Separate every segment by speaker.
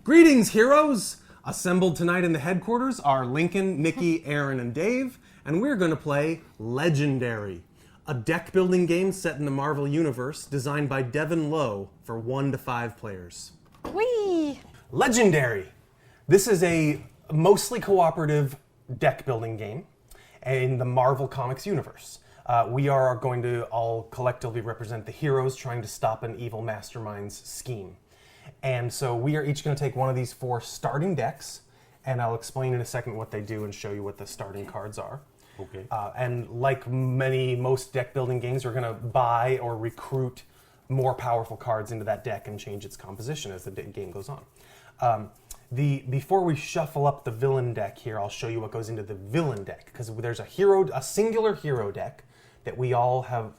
Speaker 1: Greetings, heroes! Assembled tonight in the headquarters are Lincoln, Nikki, Aaron, and Dave, and we're going to play Legendary, a deck-building game set in the Marvel Universe designed by Devin for 1 to 5 players.
Speaker 2: Whee!
Speaker 1: Legendary! This is a mostly cooperative deck-building game in the Marvel Comics universe. We are going to all collectively represent the heroes trying to stop an evil mastermind's scheme. And so we are each going to take one of these 4 starting decks, and I'll explain in a second what they do and show you what the starting cards are.
Speaker 3: Okay.
Speaker 1: And like most deck-building games, we're going to buy or recruit more powerful cards into that deck and change its composition as the game goes on. Before we shuffle up the villain deck here, I'll show you what goes into the villain deck, because there's a singular hero deck that we all have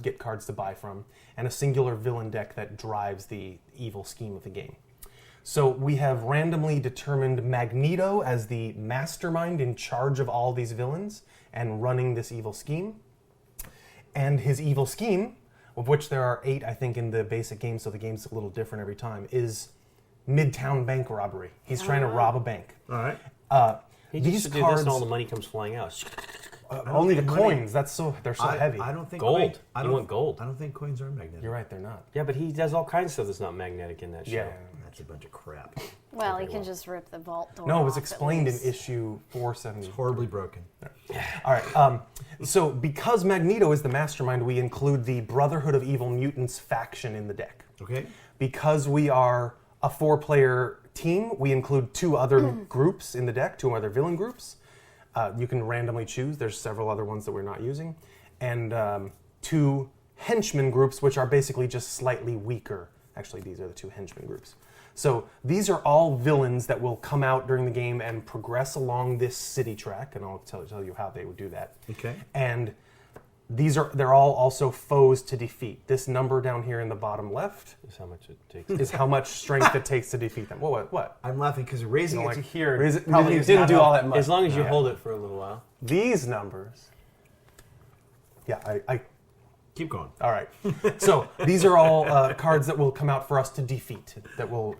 Speaker 1: get cards to buy from, and a singular villain deck that drives the evil scheme of the game. So we have randomly determined Magneto as the mastermind in charge of all these villains and running this evil scheme. And his evil scheme, of which there are 8, I think, in the basic game, so the game's a little different every time, is Midtown bank robbery. He's trying to rob a bank.
Speaker 3: All right.
Speaker 4: He used to do this and all the money comes flying out.
Speaker 1: Only the coins. They're so heavy.
Speaker 3: I don't think
Speaker 4: Gold.
Speaker 3: I
Speaker 4: You
Speaker 3: don't
Speaker 4: want gold.
Speaker 3: I don't think coins are magnetic.
Speaker 1: You're right, they're not.
Speaker 4: Yeah, but he does all kinds of stuff that's not magnetic in that show.
Speaker 1: Yeah.
Speaker 3: That's a bunch of crap.
Speaker 2: Well, you can just rip the vault door
Speaker 1: No, it was
Speaker 2: off at
Speaker 1: explained in
Speaker 2: least.
Speaker 1: issue 470.
Speaker 3: Horribly broken.
Speaker 1: All right. So because Magneto is the mastermind, we include the Brotherhood of Evil Mutants faction in the deck.
Speaker 3: Okay.
Speaker 1: Because we are a 4-player team, we include 2 other groups in the deck, 2 other villain groups. You can randomly choose. There's several other ones that we're not using. And 2 henchmen groups, which are basically just slightly weaker. Actually, these are the 2 henchmen groups. So these are all villains that will come out during the game and progress along this city track, and I'll tell you how they would do that.
Speaker 3: Okay.
Speaker 1: And they're all also foes to defeat. This number down here in the bottom left
Speaker 4: That's how much it takes.
Speaker 1: is how much strength it takes to defeat them. What?
Speaker 3: I'm laughing because raising it to here
Speaker 1: probably didn't do all that much.
Speaker 4: As long as you hold it for a little while.
Speaker 1: These numbers. Yeah, I
Speaker 3: Keep going.
Speaker 1: all right. So these are all cards that will come out for us to defeat, that will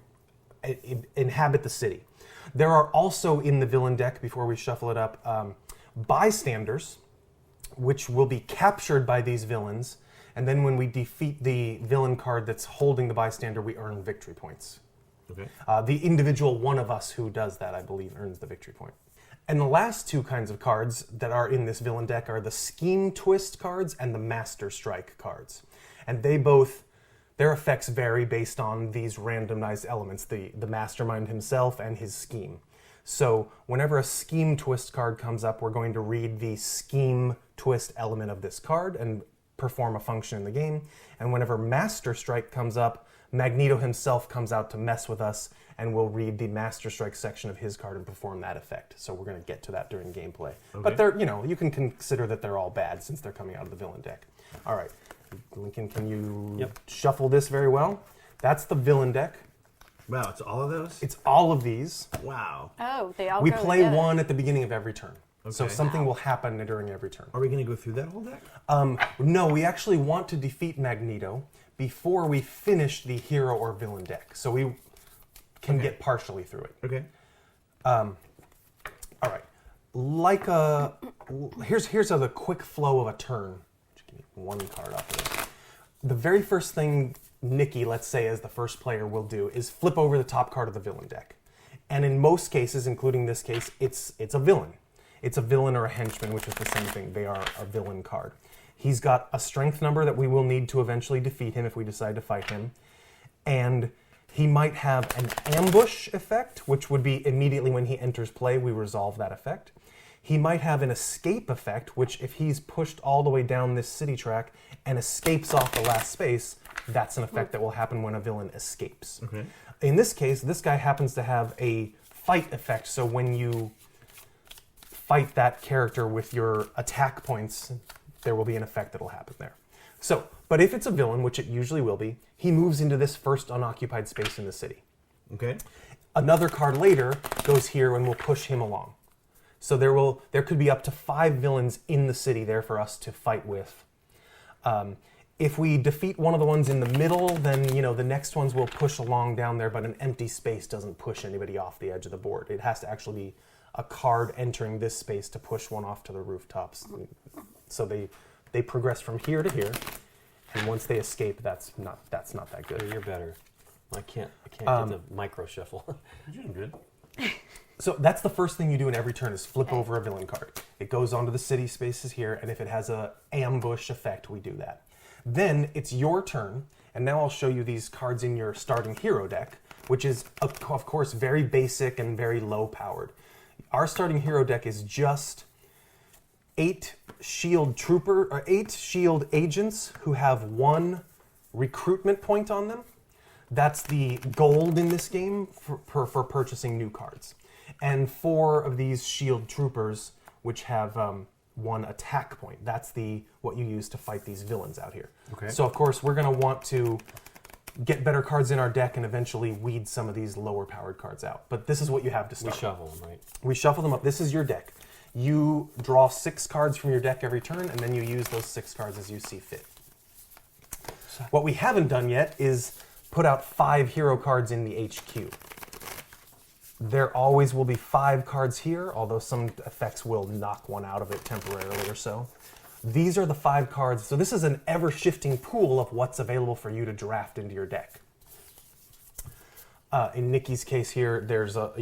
Speaker 1: inhabit the city. There are also in the villain deck, before we shuffle it up, bystanders, which will be captured by these villains, and then when we defeat the villain card that's holding the bystander, we earn victory points.
Speaker 3: Okay.
Speaker 1: The individual one of us who does that, I believe, earns the victory point. And the last 2 kinds of cards that are in this villain deck are the Scheme Twist cards and the Master Strike cards. And their effects vary based on these randomized elements, the mastermind himself and his scheme. So whenever a Scheme Twist card comes up, we're going to read the Scheme Twist element of this card and perform a function in the game. And whenever Master Strike comes up, Magneto himself comes out to mess with us, and we'll read the Master Strike section of his card and perform that effect. So we're going to get to that during gameplay.
Speaker 3: Okay.
Speaker 1: But they're, you can consider that they're all bad since they're coming out of the villain deck. All right, Lincoln, can you shuffle this very well? That's the villain deck.
Speaker 3: Wow, it's all of those?
Speaker 1: It's all of these.
Speaker 3: Wow.
Speaker 2: Oh, they all
Speaker 1: We
Speaker 2: go
Speaker 1: play
Speaker 2: together.
Speaker 1: one at the beginning of every turn. So
Speaker 3: Okay.
Speaker 1: something will happen during every turn.
Speaker 3: Are we going to go through that whole deck?
Speaker 1: No, we actually want to defeat Magneto before we finish the hero or villain deck. So we can get partially through it.
Speaker 3: Okay.
Speaker 1: All right. Here's the quick flow of a turn. Just give me 1 card off of this. The very first thing Nikki, let's say, as the first player, will do is flip over the top card of the villain deck. And in most cases, including this case, it's a villain. It's a villain or a henchman, which is the same thing. They are a villain card. He's got a strength number that we will need to eventually defeat him if we decide to fight him. And he might have an ambush effect, which would be immediately when he enters play, we resolve that effect. He might have an escape effect, which if he's pushed all the way down this city track and escapes off the last space, that's an effect that will happen when a villain escapes.
Speaker 3: Okay.
Speaker 1: In this case, this guy happens to have a fight effect, so when you fight that character with your attack points, there will be an effect that will happen there. So, but if it's a villain, which it usually will be, he moves into this first unoccupied space in the city.
Speaker 3: Okay.
Speaker 1: Another card later goes here and will push him along. So there could be up to 5 villains in the city there for us to fight with. If we defeat one of the ones in the middle, then the next ones will push along down there, but an empty space doesn't push anybody off the edge of the board. It has to actually be a card entering this space to push one off to the rooftops. So they progress from here to here, and once they escape, that's not that good.
Speaker 4: You're better. I can't get the micro shuffle.
Speaker 3: You're doing good.
Speaker 1: So that's the first thing you do in every turn is flip over a villain card. It goes onto the city spaces here, and if it has a ambush effect, we do that. Then it's your turn, and now I'll show you these cards in your starting hero deck, which is, of course, very basic and very low-powered. Our starting hero deck is just 8 shield agents who have 1 recruitment point on them. That's the gold in this game for purchasing new cards. And 4 of these shield troopers, which have 1 attack point. That's what you use to fight these villains out here.
Speaker 3: Okay.
Speaker 1: So of course we're going to want to get better cards in our deck and eventually weed some of these lower powered cards out. But this is what you have to start.
Speaker 4: We shuffle them, right?
Speaker 1: We shuffle them up. This is your deck. You draw 6 cards from your deck every turn, and then you use those 6 cards as you see fit. What we haven't done yet is put out 5 hero cards in the HQ. There always will be 5 cards here, although some effects will knock one out of it temporarily or so. These are the 5 cards. So this is an ever-shifting pool of what's available for you to draft into your deck. In Nikki's case here, there's a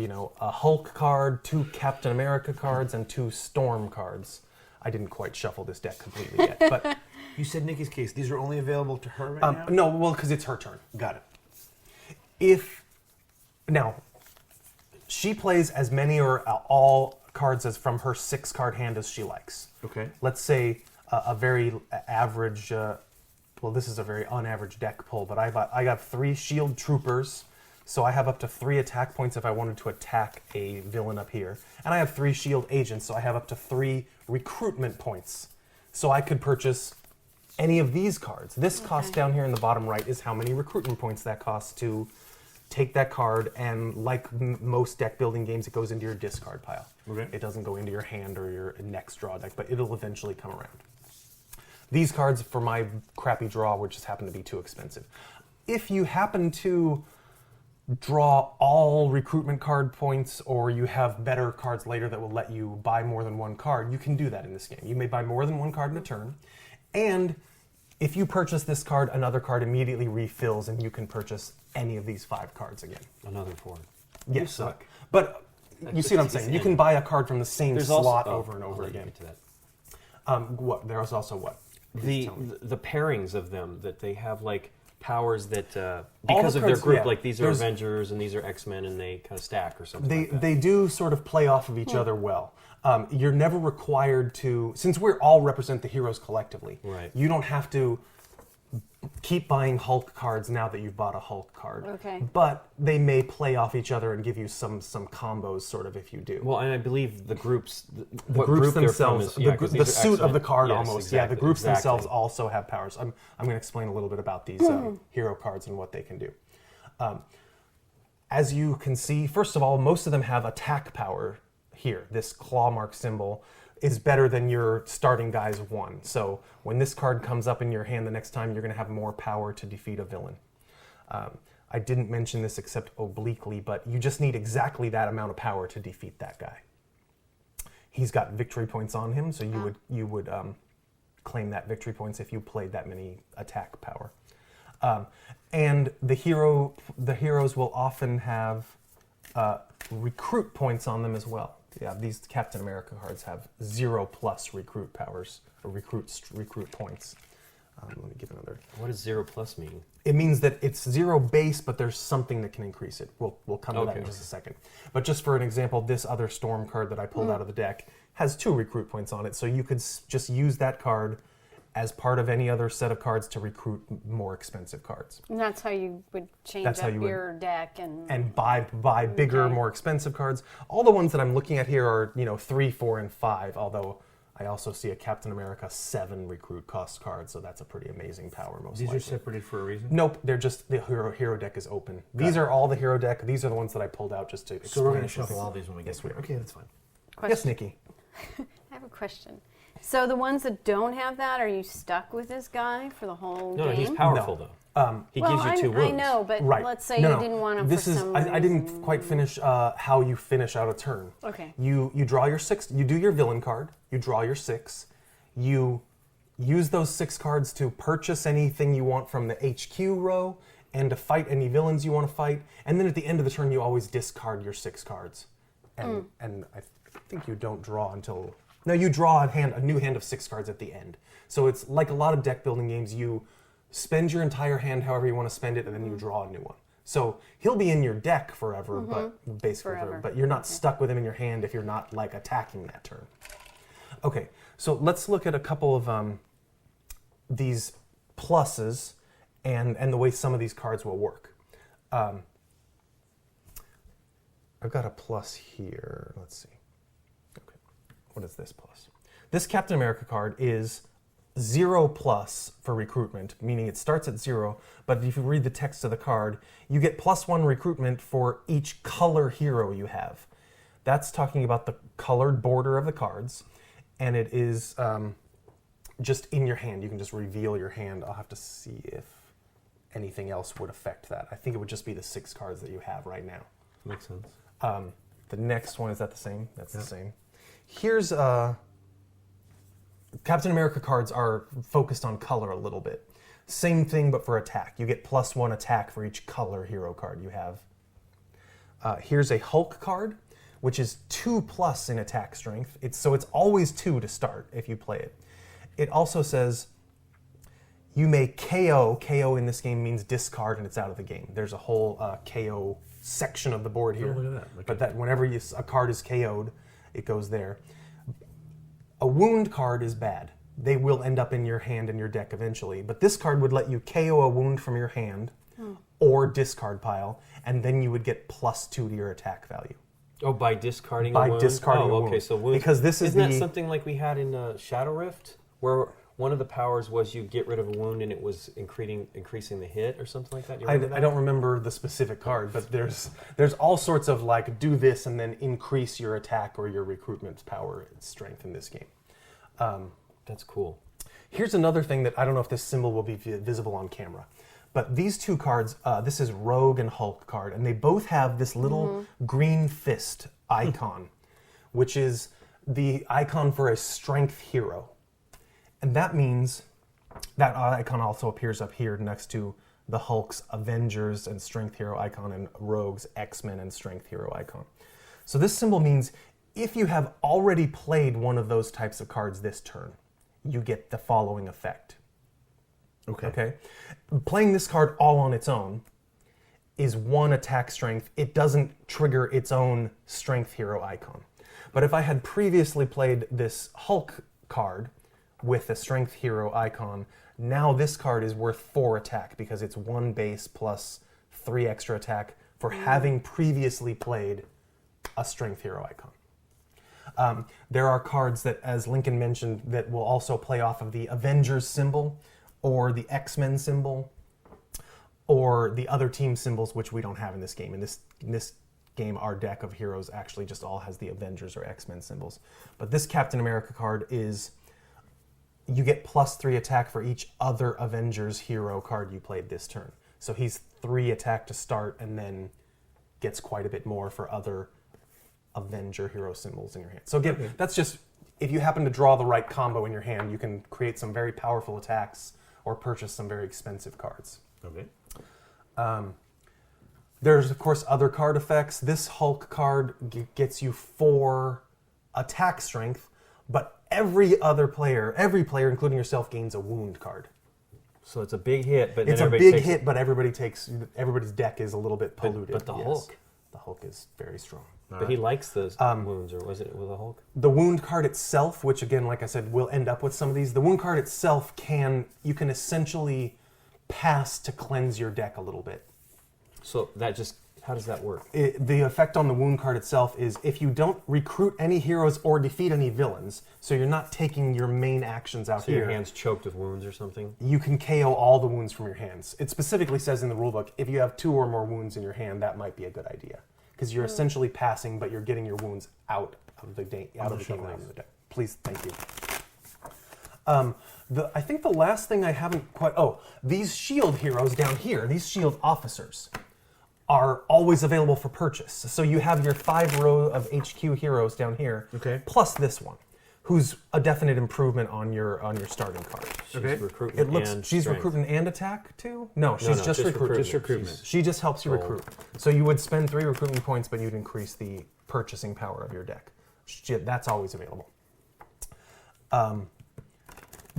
Speaker 1: Hulk card, 2 Captain America cards, and 2 Storm cards. I didn't quite shuffle this deck completely yet, but
Speaker 3: You said Nikki's case. These are only available to her right now?
Speaker 1: no, well, because it's her turn.
Speaker 3: Got it.
Speaker 1: Now, she plays as many or all cards as from her 6-card hand as she likes.
Speaker 3: Okay.
Speaker 1: Let's say a very average, well, this is a very unaverage deck pull, but I got 3 shield troopers, so I have up to 3 attack points if I wanted to attack a villain up here. And I have 3 shield agents, so I have up to 3 recruitment points. So I could purchase any of these cards. This cost down here in the bottom right is how many recruitment points that costs to take that card, and like most deck building games, it goes into your discard pile.
Speaker 3: Okay.
Speaker 1: It doesn't go into your hand or your next draw deck, but it'll eventually come around. These cards, for my crappy draw, would just happen to be too expensive. If you happen to draw all recruitment card points, or you have better cards later that will let you buy more than 1 card, you can do that in this game. You may buy more than 1 card in a turn, and if you purchase this card, another card immediately refills, and you can purchase any of these 5 cards again.
Speaker 4: Another 4.
Speaker 1: Yes,
Speaker 3: You suck.
Speaker 1: But you see what I'm saying? You can buy a card from the same slot over and over
Speaker 4: I'll let you
Speaker 1: again.
Speaker 4: get to that.
Speaker 1: What? There's also what?
Speaker 4: The pairings of them, that they have like powers that
Speaker 1: All
Speaker 4: because
Speaker 1: the
Speaker 4: of their
Speaker 1: cards,
Speaker 4: group,
Speaker 1: yeah.
Speaker 4: like these are
Speaker 1: There's-
Speaker 4: Avengers and these are X-Men, and they kind of stack or something like that.
Speaker 1: They do sort of play off of each other well. You're never required to, since we all represent the heroes collectively,
Speaker 4: Right.
Speaker 1: you don't have to keep buying Hulk cards now that you've bought a Hulk card.
Speaker 2: Okay.
Speaker 1: But they may play off each other and give you some combos, sort of, if you do.
Speaker 4: Well, and I believe the groups,
Speaker 1: The
Speaker 4: what
Speaker 1: groups
Speaker 4: group they're from
Speaker 1: themselves,
Speaker 4: is, yeah, 'cause
Speaker 1: the
Speaker 4: these are
Speaker 1: suit of
Speaker 4: X-Men.
Speaker 1: the card
Speaker 4: Yes,
Speaker 1: almost. Yeah, the
Speaker 4: exactly,
Speaker 1: groups themselves
Speaker 4: exactly.
Speaker 1: also have powers. I'm going to explain a little bit about these hero cards and what they can do. As you can see, first of all, most of them have attack power here. This claw mark symbol is better than your starting guy's 1. So when this card comes up in your hand the next time, you're going to have more power to defeat a villain. I didn't mention this except obliquely, but you just need exactly that amount of power to defeat that guy. He's got victory points on him, so you would claim that victory points if you played that many attack power. And the heroes will often have recruit points on them as well. Yeah, these Captain America cards have 0+ recruit powers, or recruit points. Let me give another.
Speaker 4: What does 0+ mean?
Speaker 1: It means that it's 0 base, but there's something that can increase it. We'll come to that in just a second. But just for an example, this other Storm card that I pulled out of the deck has 2 recruit points on it, so you could just use that card as part of any other set of cards to recruit more expensive cards.
Speaker 2: And that's how you would change
Speaker 1: That's how
Speaker 2: up
Speaker 1: you would-
Speaker 2: your deck and
Speaker 1: buy bigger,
Speaker 2: Okay.
Speaker 1: more expensive cards. All the ones that I'm looking at here are 3, 4, and 5. Although I also see a Captain America 7 recruit cost card, so that's a pretty amazing power. Most
Speaker 3: These
Speaker 1: likely.
Speaker 3: are separated for a reason?
Speaker 1: Nope, they're just the hero deck is open. These are all the hero deck. These are the ones that I pulled out just to explain.
Speaker 3: So we're going to
Speaker 1: it to
Speaker 3: shuffle
Speaker 1: people.
Speaker 3: all these when we get
Speaker 1: Yes, we
Speaker 3: there.
Speaker 1: are.
Speaker 3: Okay, that's fine.
Speaker 1: Yes, Nikki.
Speaker 2: I have a question. So the ones that don't have that, are you stuck with this guy for the whole
Speaker 4: No,
Speaker 2: game?
Speaker 4: he's powerful though. He
Speaker 2: well,
Speaker 4: gives you 2 wounds.
Speaker 2: I know, but
Speaker 1: Right.
Speaker 2: let's say
Speaker 1: No,
Speaker 2: you
Speaker 1: no.
Speaker 2: didn't want him
Speaker 1: This
Speaker 2: for
Speaker 1: is,
Speaker 2: some
Speaker 1: I didn't
Speaker 2: reason.
Speaker 1: quite finish how you finish out a turn.
Speaker 2: Okay.
Speaker 1: You draw your 6. You do your villain card. You draw your 6. You use those 6 cards to purchase anything you want from the HQ row and to fight any villains you want to fight. And then at the end of the turn, you always discard your 6 cards. And I think you don't draw until... No, you draw a new hand of 6 cards at the end. So it's like a lot of deck building games. You spend your entire hand however you want to spend it, and then you draw a new one. So he'll be in your deck forever, but basically
Speaker 2: Forever.
Speaker 1: But you're not stuck with him in your hand if you're not like attacking that turn. Okay, so let's look at a couple of these pluses and the way some of these cards will work. I've got a plus here. Let's see. Okay, what is this plus? This Captain America card is 0 plus for recruitment, meaning it starts at 0, but if you read the text of the card, you get +1 recruitment for each color hero you have. That's talking about the colored border of the cards, and it is just in your hand. You can just reveal your hand. I'll have to see if anything else would affect that. I think it would just be the 6 cards that you have right now.
Speaker 4: Makes sense.
Speaker 1: The next one, is that the same? That's the same. Here's Captain America cards are focused on color a little bit. Same thing, but for attack. You get +1 attack for each color hero card you have. Here's a Hulk card, which is 2+ in attack strength. So it's always 2 to start if you play it. It also says you may KO. KO in this game means discard, and it's out of the game. There's a whole KO section of the board here.
Speaker 3: Oh, look at that. Okay.
Speaker 1: But that whenever a card is KO'd, it goes there. A wound card is bad. They will end up in your hand and your deck eventually. But this card would let you KO a wound from your hand or discard pile, and then you would get +2 to your attack value.
Speaker 4: Oh, by discarding
Speaker 1: By
Speaker 4: a wound?
Speaker 1: discarding a
Speaker 4: okay,
Speaker 1: wound.
Speaker 4: so wounds.
Speaker 1: Because this is
Speaker 4: Isn't
Speaker 1: the-
Speaker 4: that something like we had in Shadow Rift, where one of the powers was you get rid of a wound and it was increasing the hit or something like that? You remember
Speaker 1: I don't remember the specific card, but there's all sorts of like do this and then increase your attack or your recruitment power and strength in this game.
Speaker 4: That's cool.
Speaker 1: Here's another thing that I don't know if this symbol will be visible on camera, but these 2 cards, this is Rogue and Hulk card, and they both have this little green fist icon, which is the icon for a strength hero. And that means that icon also appears up here next to the Hulk's Avengers and Strength Hero icon and Rogue's X-Men and Strength Hero icon. So this symbol means if you have already played one of those types of cards this turn, you get the following effect. Okay? Playing this card all on its own is 1 attack strength. It doesn't trigger its own Strength Hero icon. But if I had previously played this Hulk card with a Strength Hero icon, now this card is worth 4 attack because it's 1 base plus 3 extra attack for having previously played a Strength Hero icon. There are cards that, as Lincoln mentioned, that will also play off of the Avengers symbol or the X-Men symbol or the other team symbols, which we don't have in this game. In this game, our deck of heroes actually just all has the Avengers or X-Men symbols. But this Captain America card is, you get +3 attack for each other Avengers hero card you played this turn. So he's 3 attack to start and then gets quite a bit more for other Avenger hero symbols in your hand. So again, that's just, if you happen to draw the right combo in your hand, you can create some very powerful attacks or purchase some very expensive cards.
Speaker 3: Okay.
Speaker 1: There's, of course, other card effects. This Hulk card gets you 4 attack strength, but every player, including yourself, gains a wound card.
Speaker 4: So it's a big hit, but
Speaker 1: It's
Speaker 4: then
Speaker 1: a
Speaker 4: everybody
Speaker 1: big
Speaker 4: takes
Speaker 1: hit, but everybody's deck is a little bit polluted.
Speaker 4: But the
Speaker 1: yes.
Speaker 4: Hulk.
Speaker 1: The Hulk is very strong.
Speaker 4: But he likes those wounds, or was it with a Hulk?
Speaker 1: The wound card itself, which again, like I said, we'll end up with some of these. The wound card itself you can essentially pass to cleanse your deck a little bit.
Speaker 4: So how does that work?
Speaker 1: The effect on the wound card itself is if you don't recruit any heroes or defeat any villains, so you're not taking your main actions out
Speaker 4: So
Speaker 1: here.
Speaker 4: your hand's choked with wounds or something?
Speaker 1: You can KO all the wounds from your hands. It specifically says in the rulebook, if you have 2 or more wounds in your hand, that might be a good idea. Because you're essentially passing, but you're getting your wounds out of the game, out of the deck. Please, thank you. I think the last thing I haven't quite... Oh, these shield heroes down here, these shield officers, are always available for purchase. So you have your 5 row of HQ heroes down here, plus this one, who's a definite improvement on your starting card.
Speaker 4: She's recruitment
Speaker 1: She's
Speaker 4: strength.
Speaker 1: recruitment and attack too? No, she's just recruitment.
Speaker 3: Just recruitment.
Speaker 1: She just helps you recruit. So you would spend 3 recruitment points, but you'd increase the purchasing power of your deck. That's always available.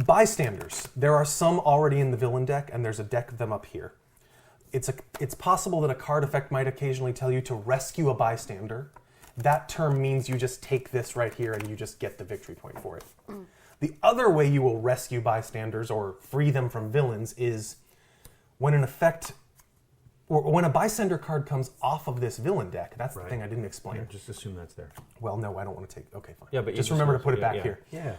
Speaker 1: Bystanders. There are some already in the villain deck, and there's a deck of them up here. It's possible that a card effect might occasionally tell you to rescue a bystander. That term means you just take this right here and you just get the victory point for it. The other way you will rescue bystanders or free them from villains is when an effect, or when a bystander card comes off of this villain deck. That's the thing I didn't explain.
Speaker 3: Yeah, just assume that's there.
Speaker 1: Well, no, I don't want to take. Okay, fine.
Speaker 4: Yeah, but
Speaker 1: just remember to put it back here.
Speaker 3: Yeah.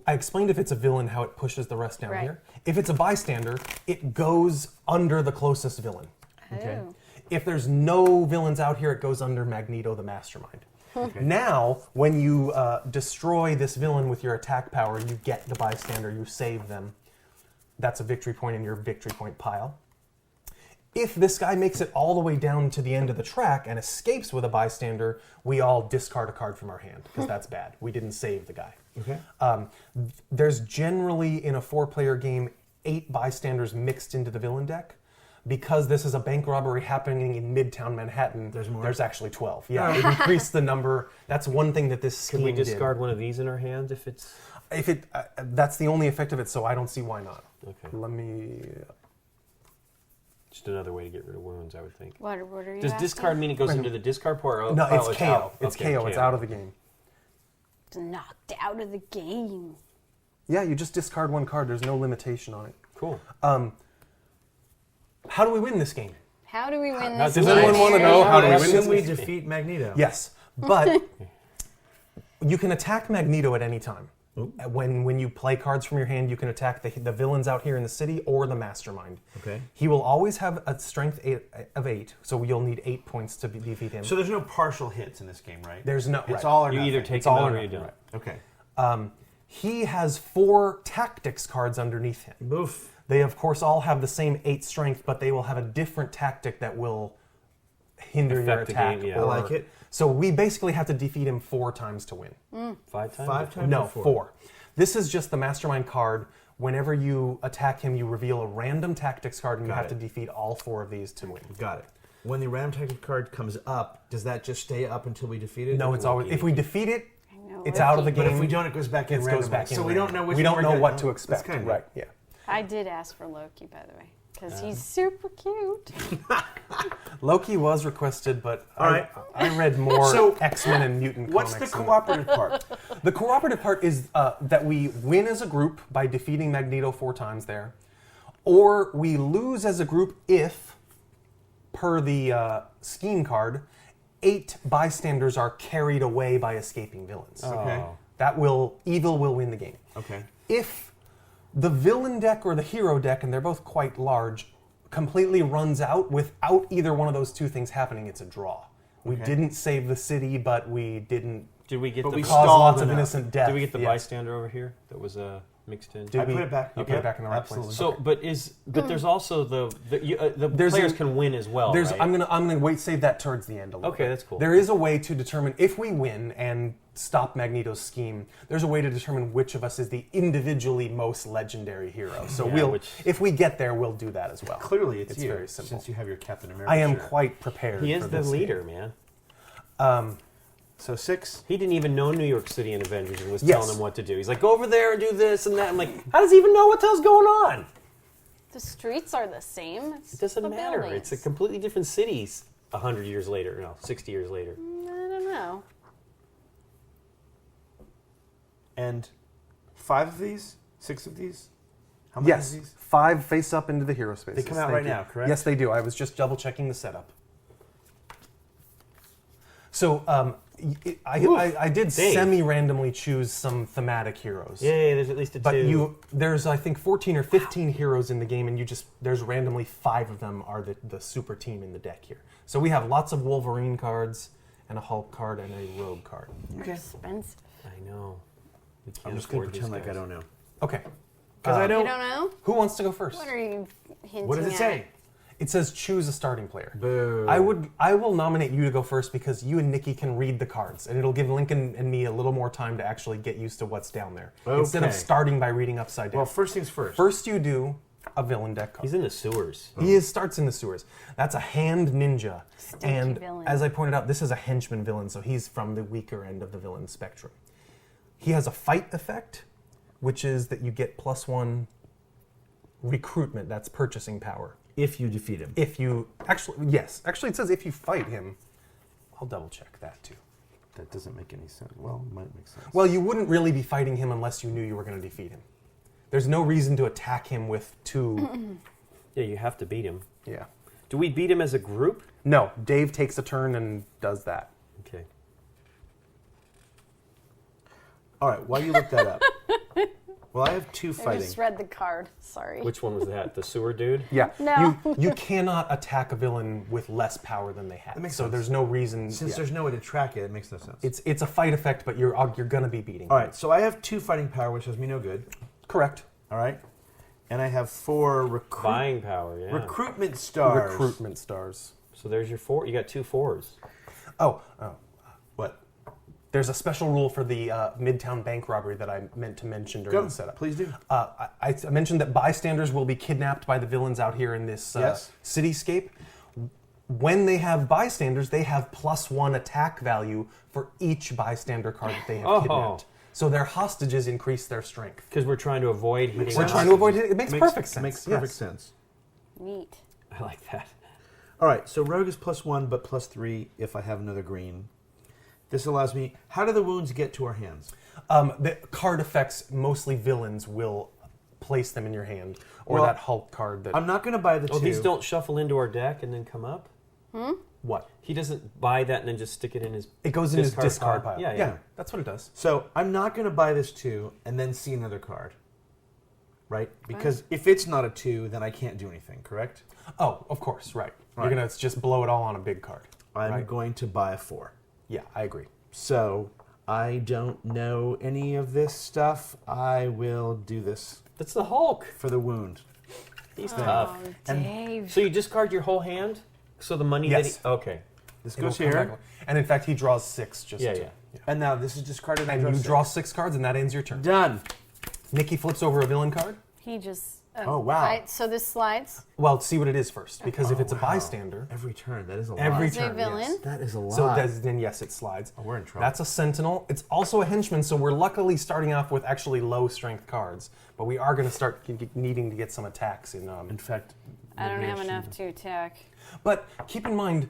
Speaker 1: I explained if it's a villain how it pushes the rest down here. If it's a bystander, it goes under the closest villain.
Speaker 2: Okay.
Speaker 1: If there's no villains out here, it goes under Magneto the Mastermind. Now, when you destroy this villain with your attack power, you get the bystander, you save them. That's a victory point in your victory point pile. If this guy makes it all the way down to the end of the track and escapes with a bystander, we all discard a card from our hand, because that's bad. We didn't save the guy. There's generally, in a 4-player game, 8 bystanders mixed into the villain deck. Because this is a bank robbery happening in Midtown Manhattan, there's actually 12. Yeah, it increased the number. That's one thing that this scheme
Speaker 4: Could we
Speaker 1: did.
Speaker 4: discard one of these in our hand if it's...
Speaker 1: That's the only effect of it, so I don't see why not.
Speaker 4: Okay.
Speaker 1: Let me...
Speaker 4: Just another way to get rid of wounds, I would think.
Speaker 2: What are you
Speaker 4: Does
Speaker 2: asking?
Speaker 4: discard mean it goes into the discard pile?
Speaker 1: No, it's KO.
Speaker 4: out?
Speaker 1: It's
Speaker 4: Okay,
Speaker 1: KO. It's out of the game.
Speaker 2: It's knocked out of the game.
Speaker 1: Yeah, you just discard one card. There's no limitation on it.
Speaker 4: Cool.
Speaker 1: How do we win this game?
Speaker 2: How do we win
Speaker 4: Does
Speaker 2: this
Speaker 1: anyone
Speaker 2: game?
Speaker 1: want to know how do we
Speaker 3: I
Speaker 1: win
Speaker 3: assume we
Speaker 1: this?
Speaker 3: defeat Magneto.
Speaker 1: Yes, but you can attack Magneto at any time. When you play cards from your hand, you can attack the villains out here in the city or the Mastermind.
Speaker 3: Okay.
Speaker 1: He will always have a strength of 8, so you'll need 8 points to defeat him.
Speaker 3: So there's no partial hits in this game, right?
Speaker 1: There's no.
Speaker 3: It's
Speaker 1: right.
Speaker 3: all or
Speaker 4: You
Speaker 3: nothing.
Speaker 4: either take
Speaker 1: It's
Speaker 4: them
Speaker 1: all
Speaker 4: out
Speaker 1: or
Speaker 4: or you
Speaker 1: nothing,
Speaker 4: don't.
Speaker 1: right.
Speaker 3: Okay.
Speaker 1: He has 4 tactics cards underneath him.
Speaker 3: Boof.
Speaker 1: They, of course, all have the same 8 strength, but they will have a different tactic that will hinder your
Speaker 4: Affect the
Speaker 1: attack.
Speaker 4: game, yeah.
Speaker 3: I like it.
Speaker 1: So we basically have to defeat him 4 times to win.
Speaker 4: 5 times?
Speaker 3: 5 times?
Speaker 1: No,
Speaker 3: or
Speaker 1: 4. This is just the Mastermind card. Whenever you attack him, you reveal a random tactics card, and you
Speaker 3: Got
Speaker 1: have to
Speaker 3: it.
Speaker 1: defeat all 4 of these to win.
Speaker 3: Got it. When the random tactic card comes up, does that just stay up until we defeat it?
Speaker 1: No, it's always if we defeat it,
Speaker 2: know,
Speaker 1: it's
Speaker 2: if
Speaker 1: out of the
Speaker 2: you-
Speaker 1: game.
Speaker 3: But if we don't, it goes back in
Speaker 1: it
Speaker 3: random.
Speaker 1: goes back in.
Speaker 3: So we don't know which
Speaker 1: we
Speaker 3: one
Speaker 1: don't
Speaker 3: we're
Speaker 1: know what
Speaker 3: getting.
Speaker 1: to
Speaker 3: Oh,
Speaker 1: expect.
Speaker 3: that's kinda
Speaker 1: Right? Yeah.
Speaker 2: I did ask for Loki, by the way, because he's super cute.
Speaker 1: Loki was requested, but
Speaker 3: All right.
Speaker 1: I read more
Speaker 3: So,
Speaker 1: X-Men and Mutant
Speaker 3: What's the
Speaker 1: comics. than-
Speaker 3: cooperative part?
Speaker 1: The cooperative part is that we win as a group by defeating Magneto 4 times there, or we lose as a group if, per the scheme card, 8 bystanders are carried away by escaping villains.
Speaker 3: Okay.
Speaker 1: Evil will win the game.
Speaker 3: Okay.
Speaker 1: If the villain deck or the hero deck, and they're both quite large, completely runs out without either one of those 2 things happening, it's a draw. We
Speaker 3: Okay.
Speaker 1: didn't save the city, but we didn't
Speaker 4: Did we get
Speaker 3: But
Speaker 4: the
Speaker 3: we
Speaker 1: cause
Speaker 3: stalled
Speaker 1: lots of
Speaker 3: enough.
Speaker 1: innocent death.
Speaker 4: Did we get the
Speaker 1: Yes.
Speaker 4: bystander over here that was mixed in?
Speaker 1: Did
Speaker 3: I
Speaker 1: we
Speaker 3: put it back.
Speaker 1: You put it back in the right
Speaker 3: Absolutely.
Speaker 1: place.
Speaker 4: So, but there's also the
Speaker 1: There's
Speaker 4: players
Speaker 1: a-
Speaker 4: can win as well.
Speaker 1: There's
Speaker 4: right?
Speaker 1: I'm gonna save that towards the end a little
Speaker 4: Okay,
Speaker 1: bit.
Speaker 4: that's cool.
Speaker 1: There is a way to determine if we win and stop Magneto's scheme. There's a way to determine which of us is the individually most legendary hero. So
Speaker 4: Yeah,
Speaker 1: if we get there, we'll do that as well.
Speaker 3: Clearly, it's you,
Speaker 1: very simple.
Speaker 3: since you have your Captain America
Speaker 1: I am
Speaker 3: shirt.
Speaker 1: quite prepared.
Speaker 4: He is
Speaker 1: for
Speaker 4: the
Speaker 1: this
Speaker 4: leader,
Speaker 1: game.
Speaker 4: man.
Speaker 3: So 6.
Speaker 4: He didn't even know New York City and Avengers and was
Speaker 1: Yes.
Speaker 4: telling him what to do. He's like, go over there and do this and that. I'm like, how does he even know what the hell's going on?
Speaker 2: The streets are the same. It's
Speaker 4: It doesn't
Speaker 2: the
Speaker 4: matter.
Speaker 2: buildings.
Speaker 4: It's a completely different city 100 years later. No, 60 years later.
Speaker 2: I don't know.
Speaker 3: And 5 of these? 6 of these? How many
Speaker 1: Yes,
Speaker 3: of these?
Speaker 1: 5 face up into the hero spaces.
Speaker 3: They come out
Speaker 1: Thank
Speaker 3: right
Speaker 1: you.
Speaker 3: now, correct?
Speaker 1: Yes, they do. I was just double checking the setup. So I did
Speaker 4: Dave.
Speaker 1: semi-randomly choose some thematic heroes.
Speaker 4: Yay, there's at least a
Speaker 1: But
Speaker 4: two.
Speaker 1: there's I think 14 or 15 heroes in the game, and there's randomly 5 of them are the super team in the deck here. So we have lots of Wolverine cards and a Hulk card and a Rogue card.
Speaker 2: They're expensive.
Speaker 4: I know. We can't
Speaker 3: I'm just going
Speaker 4: afford
Speaker 3: to
Speaker 4: these
Speaker 3: pretend like I
Speaker 4: guys.
Speaker 3: don't know.
Speaker 1: Okay.
Speaker 3: Because I
Speaker 2: You
Speaker 3: don't.
Speaker 2: don't know?
Speaker 1: Who wants to go first?
Speaker 2: What are you hinting
Speaker 3: What does it
Speaker 2: at?
Speaker 3: say?
Speaker 1: It says choose a starting player.
Speaker 3: Boo.
Speaker 1: I will nominate you to go first because you and Nikki can read the cards, and it'll give Lincoln and me a little more time to actually get used to what's down there instead of
Speaker 3: Okay.
Speaker 1: starting by reading upside down.
Speaker 3: Well, first things first.
Speaker 1: First, you do a villain deck card.
Speaker 4: He's in the sewers.
Speaker 1: Starts in the sewers. That's a hand ninja, and
Speaker 2: villain.
Speaker 1: as I pointed out, this is a henchman villain, so he's from the weaker end of the villain spectrum. He has a fight effect, which is that you get +1 recruitment. That's purchasing power.
Speaker 3: If you defeat him.
Speaker 1: Actually it says if you fight him. I'll double check that too.
Speaker 3: That doesn't make any sense. Well, it might make sense.
Speaker 1: Well, you wouldn't really be fighting him unless you knew you were going to defeat him. There's no reason to attack him with 2.
Speaker 4: Yeah, you have to beat him.
Speaker 1: Yeah.
Speaker 4: Do we beat him as a group?
Speaker 1: No, Dave takes a turn and does that.
Speaker 4: Okay.
Speaker 3: All right, while you look that up. Well, I have 2
Speaker 2: I
Speaker 3: fighting.
Speaker 2: just read the card. Sorry.
Speaker 4: Which one was that? The sewer dude?
Speaker 1: Yeah.
Speaker 2: No.
Speaker 1: You cannot attack a villain with less power than they have.
Speaker 3: That makes
Speaker 1: so
Speaker 3: sense.
Speaker 1: there's no reason.
Speaker 3: Since there's no way to track it, it makes no sense.
Speaker 1: It's a fight effect, but you're going to be beating.
Speaker 3: All
Speaker 1: him.
Speaker 3: right, so I have 2 fighting power, which does me no good.
Speaker 1: Correct.
Speaker 3: All right, and I have 4
Speaker 4: Buying power, yeah.
Speaker 3: recruitment stars.
Speaker 1: Recruitment stars.
Speaker 4: So there's your 4. You got 2 4s.
Speaker 1: Oh.
Speaker 3: What?
Speaker 1: There's a special rule for the Midtown bank robbery that I meant to mention during
Speaker 3: Go.
Speaker 1: the setup.
Speaker 3: Please do.
Speaker 1: I mentioned that bystanders will be kidnapped by the villains out here in this
Speaker 3: Yes.
Speaker 1: cityscape. When they have bystanders, they have +1 attack value for each bystander card that they have
Speaker 4: Oh.
Speaker 1: kidnapped. So their hostages increase their strength.
Speaker 4: Because we're trying to avoid hitting
Speaker 1: We're
Speaker 4: us.
Speaker 1: trying to avoid it. It makes perfect sense.
Speaker 3: Makes perfect
Speaker 1: yes.
Speaker 3: sense.
Speaker 2: Neat.
Speaker 4: I like that.
Speaker 3: All right, so rogue is +1, but +3 if I have another green. This allows me. How do the wounds get to our hands?
Speaker 1: The card effects, mostly villains, will place them in your hand. Or
Speaker 3: Well,
Speaker 1: that Hulk card that...
Speaker 3: I'm not going to buy the 2.
Speaker 4: Oh, these don't shuffle into our deck and then come up?
Speaker 1: What?
Speaker 4: He doesn't buy that and then just stick it in his
Speaker 1: It goes in his discard pile.
Speaker 4: Yeah.
Speaker 1: That's what it does.
Speaker 3: So I'm not going to buy this 2 and then see another card. Right? Because if it's not a 2, then I can't do anything, correct?
Speaker 1: Oh, of course, right.
Speaker 3: Right.
Speaker 1: You're going to just blow it all on a big card.
Speaker 3: I'm
Speaker 1: right?
Speaker 3: going to buy a 4.
Speaker 1: Yeah, I agree.
Speaker 3: So I don't know any of this stuff. I will do this
Speaker 4: That's the Hulk.
Speaker 3: for the wound.
Speaker 4: He's tough.
Speaker 2: Oh,
Speaker 3: And-
Speaker 2: Dave.
Speaker 4: So you discard your whole hand? So the money
Speaker 1: Yes.
Speaker 4: that he... Okay.
Speaker 3: This
Speaker 1: It'll
Speaker 3: goes
Speaker 1: come
Speaker 3: here.
Speaker 1: back. And in fact, he draws 6 just
Speaker 4: Yeah,
Speaker 1: to...
Speaker 4: yeah.
Speaker 3: And now this is discarded.
Speaker 1: And you draw 6 cards, and that ends your turn.
Speaker 3: Done.
Speaker 1: Nikki flips over a villain card.
Speaker 2: He just.
Speaker 3: Oh, wow.
Speaker 2: So this slides.
Speaker 1: Well, see what it is first, because if it's a
Speaker 3: wow.
Speaker 1: bystander,
Speaker 3: Every turn. That is a lot.
Speaker 1: every
Speaker 2: Is it a
Speaker 1: turn,
Speaker 2: villain?
Speaker 1: yes.
Speaker 3: That is a lot.
Speaker 1: So then yes, it slides.
Speaker 3: Oh, we're in trouble.
Speaker 1: That's a sentinel. It's also a henchman, so we're luckily starting off with actually low strength cards, but we are going to start needing to get some attacks in.
Speaker 3: In fact,
Speaker 2: I don't
Speaker 3: maybe
Speaker 2: have
Speaker 3: should-
Speaker 2: enough to attack.
Speaker 1: But keep in mind,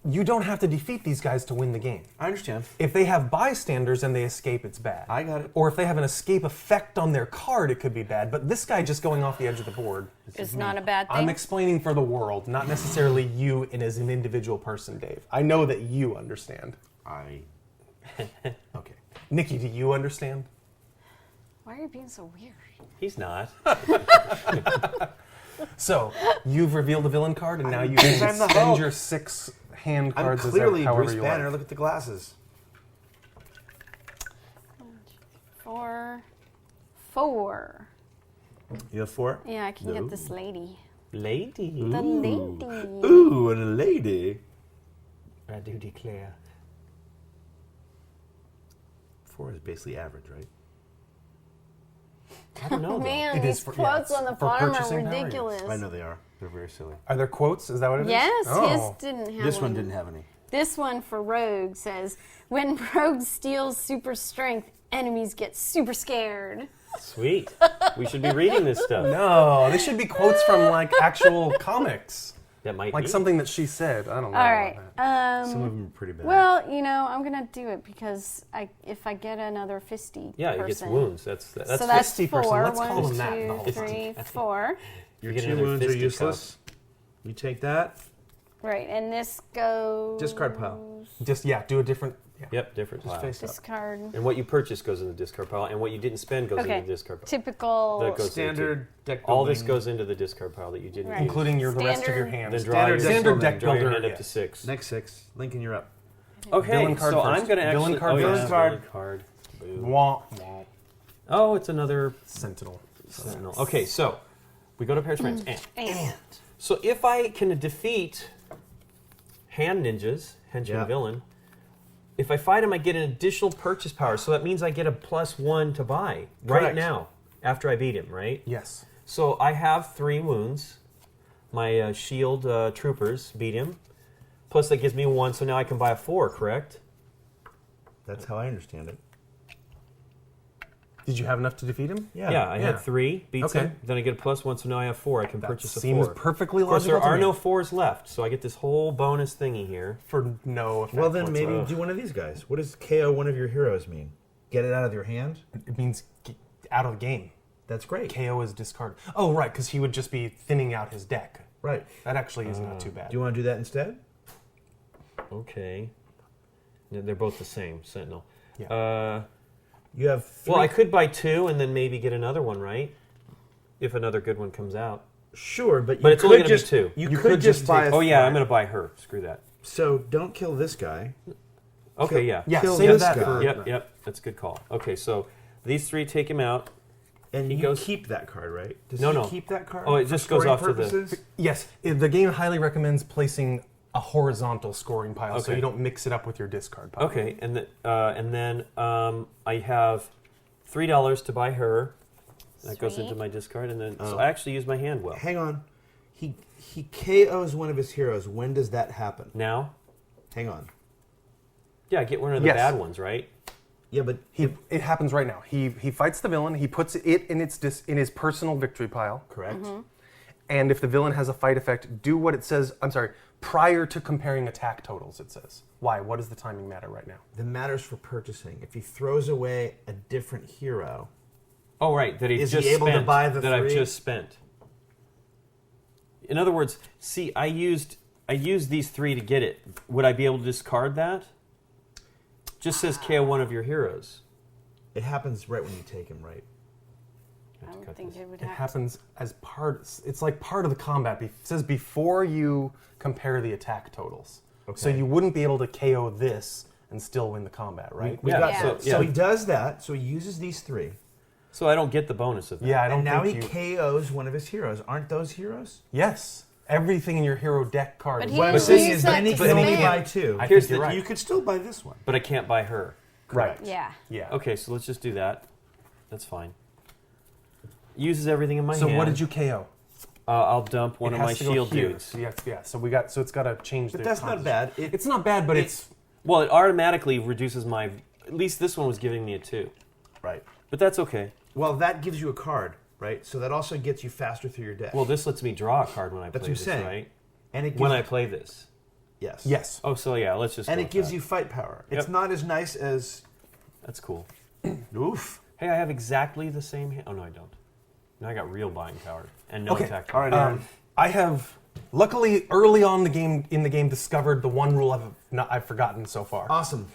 Speaker 1: you don't have to defeat these guys to win the game.
Speaker 3: I understand.
Speaker 1: If they have bystanders and they escape, it's bad.
Speaker 3: I got it.
Speaker 1: Or if they have an escape effect on their card, it could be bad. But this guy just going off the edge of the board.
Speaker 2: It's not a bad thing.
Speaker 1: I'm explaining for the world, not necessarily you and as an individual person, Dave. I know that you understand. Okay. Nikki, do you understand?
Speaker 2: Why are you being so weird?
Speaker 4: He's not.
Speaker 1: So, you've revealed the villain card, and now you
Speaker 3: Because
Speaker 1: can
Speaker 3: I'm the
Speaker 1: spend
Speaker 3: Hulk.
Speaker 1: your 6 hand
Speaker 3: I'm
Speaker 1: cards
Speaker 3: clearly
Speaker 1: however
Speaker 3: Bruce
Speaker 1: you
Speaker 3: Banner.
Speaker 1: like.
Speaker 3: Look at the glasses.
Speaker 2: 4.
Speaker 3: You have 4?
Speaker 2: Yeah, I can
Speaker 3: No.
Speaker 2: get this lady.
Speaker 4: Lady.
Speaker 2: The lady.
Speaker 3: Ooh, and a lady.
Speaker 4: I do declare.
Speaker 3: 4 is basically average, right?
Speaker 4: I don't know, though.
Speaker 2: Man,
Speaker 1: It
Speaker 2: these
Speaker 1: is for- yeah,
Speaker 2: quotes
Speaker 1: it's
Speaker 2: on the
Speaker 1: for
Speaker 2: bottom are
Speaker 1: purchasing power, yes.
Speaker 2: ridiculous.
Speaker 3: I know they are. They're very silly.
Speaker 1: Are there quotes? Is that what it is?
Speaker 2: Yes,
Speaker 1: Oh.
Speaker 2: his didn't have
Speaker 3: This one didn't have any.
Speaker 2: This one for Rogue says, when Rogue steals super strength, enemies get super scared.
Speaker 4: Sweet. We should be reading this stuff.
Speaker 1: No, they should be quotes from like actual comics.
Speaker 4: That might
Speaker 1: Like
Speaker 4: be.
Speaker 1: something that she said. I don't know.
Speaker 2: All
Speaker 1: about
Speaker 2: right.
Speaker 1: that.
Speaker 3: Some of them are pretty bad.
Speaker 2: Well, I'm going to do it because if I get another fisty
Speaker 4: Yeah,
Speaker 2: person.
Speaker 4: it gets wounds. That's
Speaker 2: So that's
Speaker 1: fisty
Speaker 2: 4.
Speaker 1: person. Let's
Speaker 2: 1,
Speaker 1: call them that in the
Speaker 2: 2,
Speaker 1: whole
Speaker 2: 3, 4.
Speaker 3: Your
Speaker 4: get
Speaker 3: 2
Speaker 4: another
Speaker 3: wounds are
Speaker 4: fisty
Speaker 3: useless. You take that.
Speaker 2: Right, and this goes...
Speaker 3: Discard pile.
Speaker 1: Just do a different. Yeah.
Speaker 4: Yep, different pile.
Speaker 3: Face up.
Speaker 2: Discard.
Speaker 4: And what you purchase goes in the discard pile, and what you didn't spend goes
Speaker 2: Okay.
Speaker 4: into the discard pile.
Speaker 2: Typical...
Speaker 4: That goes
Speaker 3: Standard deck
Speaker 4: All this
Speaker 3: building.
Speaker 4: goes into the discard pile that you didn't
Speaker 2: Right.
Speaker 4: use.
Speaker 1: Including the rest of your
Speaker 2: Standard-
Speaker 1: hand.
Speaker 4: Then draw
Speaker 3: Standard
Speaker 4: your
Speaker 3: deck
Speaker 1: Standard deck
Speaker 4: draw your
Speaker 1: builder.
Speaker 4: hand up
Speaker 1: yeah.
Speaker 4: to 6.
Speaker 3: Next 6. Lincoln, you're up.
Speaker 4: Okay,
Speaker 1: Villain card
Speaker 4: so
Speaker 1: first.
Speaker 4: I'm going to
Speaker 1: Villain
Speaker 4: actually...
Speaker 1: card
Speaker 4: oh, yeah,
Speaker 1: first.
Speaker 4: villain card. Boo.
Speaker 1: Wah, wah.
Speaker 4: Oh, it's another
Speaker 1: Sentinel.
Speaker 4: Sentinel. Okay, so we go to pairs friends.
Speaker 2: And
Speaker 4: So if I can defeat hand ninjas, henchman
Speaker 3: Yeah.
Speaker 4: villain, if I fight him, I get an additional purchase power. So that means I get a +1 to buy right
Speaker 3: Correct.
Speaker 4: now after I beat him, right?
Speaker 1: Yes.
Speaker 4: So I have 3 wounds. My shield troopers beat him. Plus that gives me 1, so now I can buy a 4, correct?
Speaker 3: That's how I understand it.
Speaker 1: Did you have enough to defeat him?
Speaker 4: Yeah, I had 3, beats
Speaker 1: Okay.
Speaker 4: him. Then I get a +1, so now I have 4. I can purchase a 4.
Speaker 1: Seems perfectly
Speaker 4: Of course,
Speaker 1: logical.
Speaker 4: there are
Speaker 1: to
Speaker 4: no
Speaker 1: me.
Speaker 4: 4s left, so I get this whole bonus thingy here.
Speaker 1: For no effect.
Speaker 3: Well, then maybe
Speaker 1: whatsoever.
Speaker 3: do one of these guys. What does KO one of your heroes mean? Get it out of your hand?
Speaker 1: It means out of the game.
Speaker 3: That's great.
Speaker 1: KO is discard. Oh, right, because he would just be thinning out his deck.
Speaker 3: Right.
Speaker 1: That actually is not too bad.
Speaker 3: Do you want to do that instead?
Speaker 4: Okay. Yeah, they're both the same, Sentinel.
Speaker 1: Yeah.
Speaker 3: You have 3.
Speaker 4: Well, I could buy 2 and then maybe get another one, right? If another good one comes out.
Speaker 3: Sure, but
Speaker 4: But
Speaker 3: you
Speaker 4: it's only
Speaker 3: could
Speaker 4: gonna be
Speaker 3: just
Speaker 4: 2.
Speaker 3: You,
Speaker 1: You
Speaker 3: could
Speaker 1: could
Speaker 3: just
Speaker 1: just
Speaker 3: buy.
Speaker 1: take-
Speaker 3: A
Speaker 4: Oh yeah, I'm
Speaker 3: third.
Speaker 4: going to buy her. Screw that.
Speaker 3: So don't kill this guy.
Speaker 4: Okay, yeah.
Speaker 1: Yeah,
Speaker 3: Kill
Speaker 1: save
Speaker 3: this
Speaker 1: that
Speaker 3: guy.
Speaker 1: for...
Speaker 4: Yep. That's a good call. Okay, so these 3 take him out.
Speaker 3: And
Speaker 4: He
Speaker 3: you
Speaker 4: goes-
Speaker 3: keep that card, right? Does
Speaker 4: No,
Speaker 3: he
Speaker 4: no.
Speaker 3: keep that card?
Speaker 4: Oh, it
Speaker 3: for
Speaker 4: just goes
Speaker 3: scoring
Speaker 4: off to the-
Speaker 3: purposes?
Speaker 1: Yes, the game highly recommends placing a horizontal sgoring pile so
Speaker 4: Okay.
Speaker 1: you don't mix it up with your discard pile.
Speaker 4: Okay, and then I have $3 to buy her. That goes
Speaker 2: Sweet.
Speaker 4: into my discard, and then so
Speaker 3: Oh.
Speaker 4: I actually use my hand well.
Speaker 3: Hang on. He KOs one of his heroes. When does that happen?
Speaker 4: Now,
Speaker 3: Hang on.
Speaker 4: yeah, I get one of the
Speaker 1: Yes.
Speaker 4: bad ones, right?
Speaker 3: Yeah, but
Speaker 1: It happens right now. He fights the villain. He puts it in in his personal victory pile.
Speaker 3: correct.
Speaker 1: And if the villain has a fight effect, do what it says. I'm sorry. Prior to comparing attack totals, it says. Why? What does the timing matter right now?
Speaker 3: That matters for purchasing. If he throws away a different hero,
Speaker 4: Oh, right, that
Speaker 3: Is
Speaker 4: just
Speaker 3: he able to
Speaker 4: spent,
Speaker 3: buy the
Speaker 4: that I've
Speaker 3: 3?
Speaker 4: just spent. In other words, see, I used these 3 to get it. Would I be able to discard that? Just says KO one of your heroes.
Speaker 3: it happens right when you take him, right?
Speaker 2: I don't think it would
Speaker 1: It
Speaker 2: have.
Speaker 1: happens as part. It's like part of the combat. It says before you compare the attack totals. So
Speaker 3: Okay.
Speaker 1: you wouldn't be able to KO this and still win the combat, right?
Speaker 3: We
Speaker 4: Yeah,
Speaker 3: got
Speaker 2: Yeah.
Speaker 3: that.
Speaker 4: so-
Speaker 3: So
Speaker 4: yeah.
Speaker 3: he does that. So he uses these 3.
Speaker 4: So I don't get the bonus of that.
Speaker 1: Yeah, I don't
Speaker 3: And now
Speaker 1: think
Speaker 3: he
Speaker 1: you.
Speaker 3: KOs one of his heroes. Aren't those heroes?
Speaker 1: Yes, everything in your hero deck card.
Speaker 2: But
Speaker 1: is
Speaker 2: he
Speaker 3: What I'm
Speaker 2: didn't
Speaker 3: saying
Speaker 2: use
Speaker 3: is
Speaker 2: that
Speaker 3: then he
Speaker 2: to
Speaker 3: can only
Speaker 2: spam.
Speaker 3: buy 2.
Speaker 1: I
Speaker 4: Here's
Speaker 1: think you're
Speaker 4: the-
Speaker 1: right.
Speaker 3: You could still buy this one.
Speaker 4: But I can't buy her.
Speaker 1: Correct.
Speaker 2: Yeah.
Speaker 1: Yeah.
Speaker 4: Okay, so let's just do that. That's fine. Uses everything in my
Speaker 1: So
Speaker 4: hand.
Speaker 1: what did you KO?
Speaker 4: I'll dump one
Speaker 1: It
Speaker 4: of my
Speaker 1: has to go
Speaker 4: shield
Speaker 1: here.
Speaker 4: dudes.
Speaker 1: So yeah. So we got. So it's got to change.
Speaker 3: But
Speaker 1: the
Speaker 3: that's not
Speaker 1: composition.
Speaker 3: bad.
Speaker 1: It's not bad, but it's
Speaker 4: Well, it automatically reduces my. At least this one was giving me a 2,
Speaker 3: right.
Speaker 4: but that's okay.
Speaker 3: Well, that gives you a card, right? So that also gets you faster through your deck.
Speaker 4: Well, this lets me draw a card when I
Speaker 3: That's
Speaker 4: play
Speaker 3: what I'm
Speaker 4: this,
Speaker 3: saying.
Speaker 4: right?
Speaker 3: and it gives
Speaker 4: When I play this.
Speaker 3: yes,
Speaker 1: yes.
Speaker 4: Oh, so yeah, let's just.
Speaker 3: and
Speaker 4: go
Speaker 3: it
Speaker 4: with
Speaker 3: gives
Speaker 4: that.
Speaker 3: you fight power. It's
Speaker 4: Yep.
Speaker 3: not as nice as
Speaker 4: That's cool.
Speaker 3: oof.
Speaker 4: Hey, I have exactly the same hand. Oh no, I don't. Now I got real buying power and no
Speaker 1: Okay.
Speaker 4: attack.
Speaker 3: All
Speaker 4: power.
Speaker 3: right, Aaron.
Speaker 1: I have luckily early on in the game discovered the one rule I've forgotten so far.
Speaker 3: Awesome.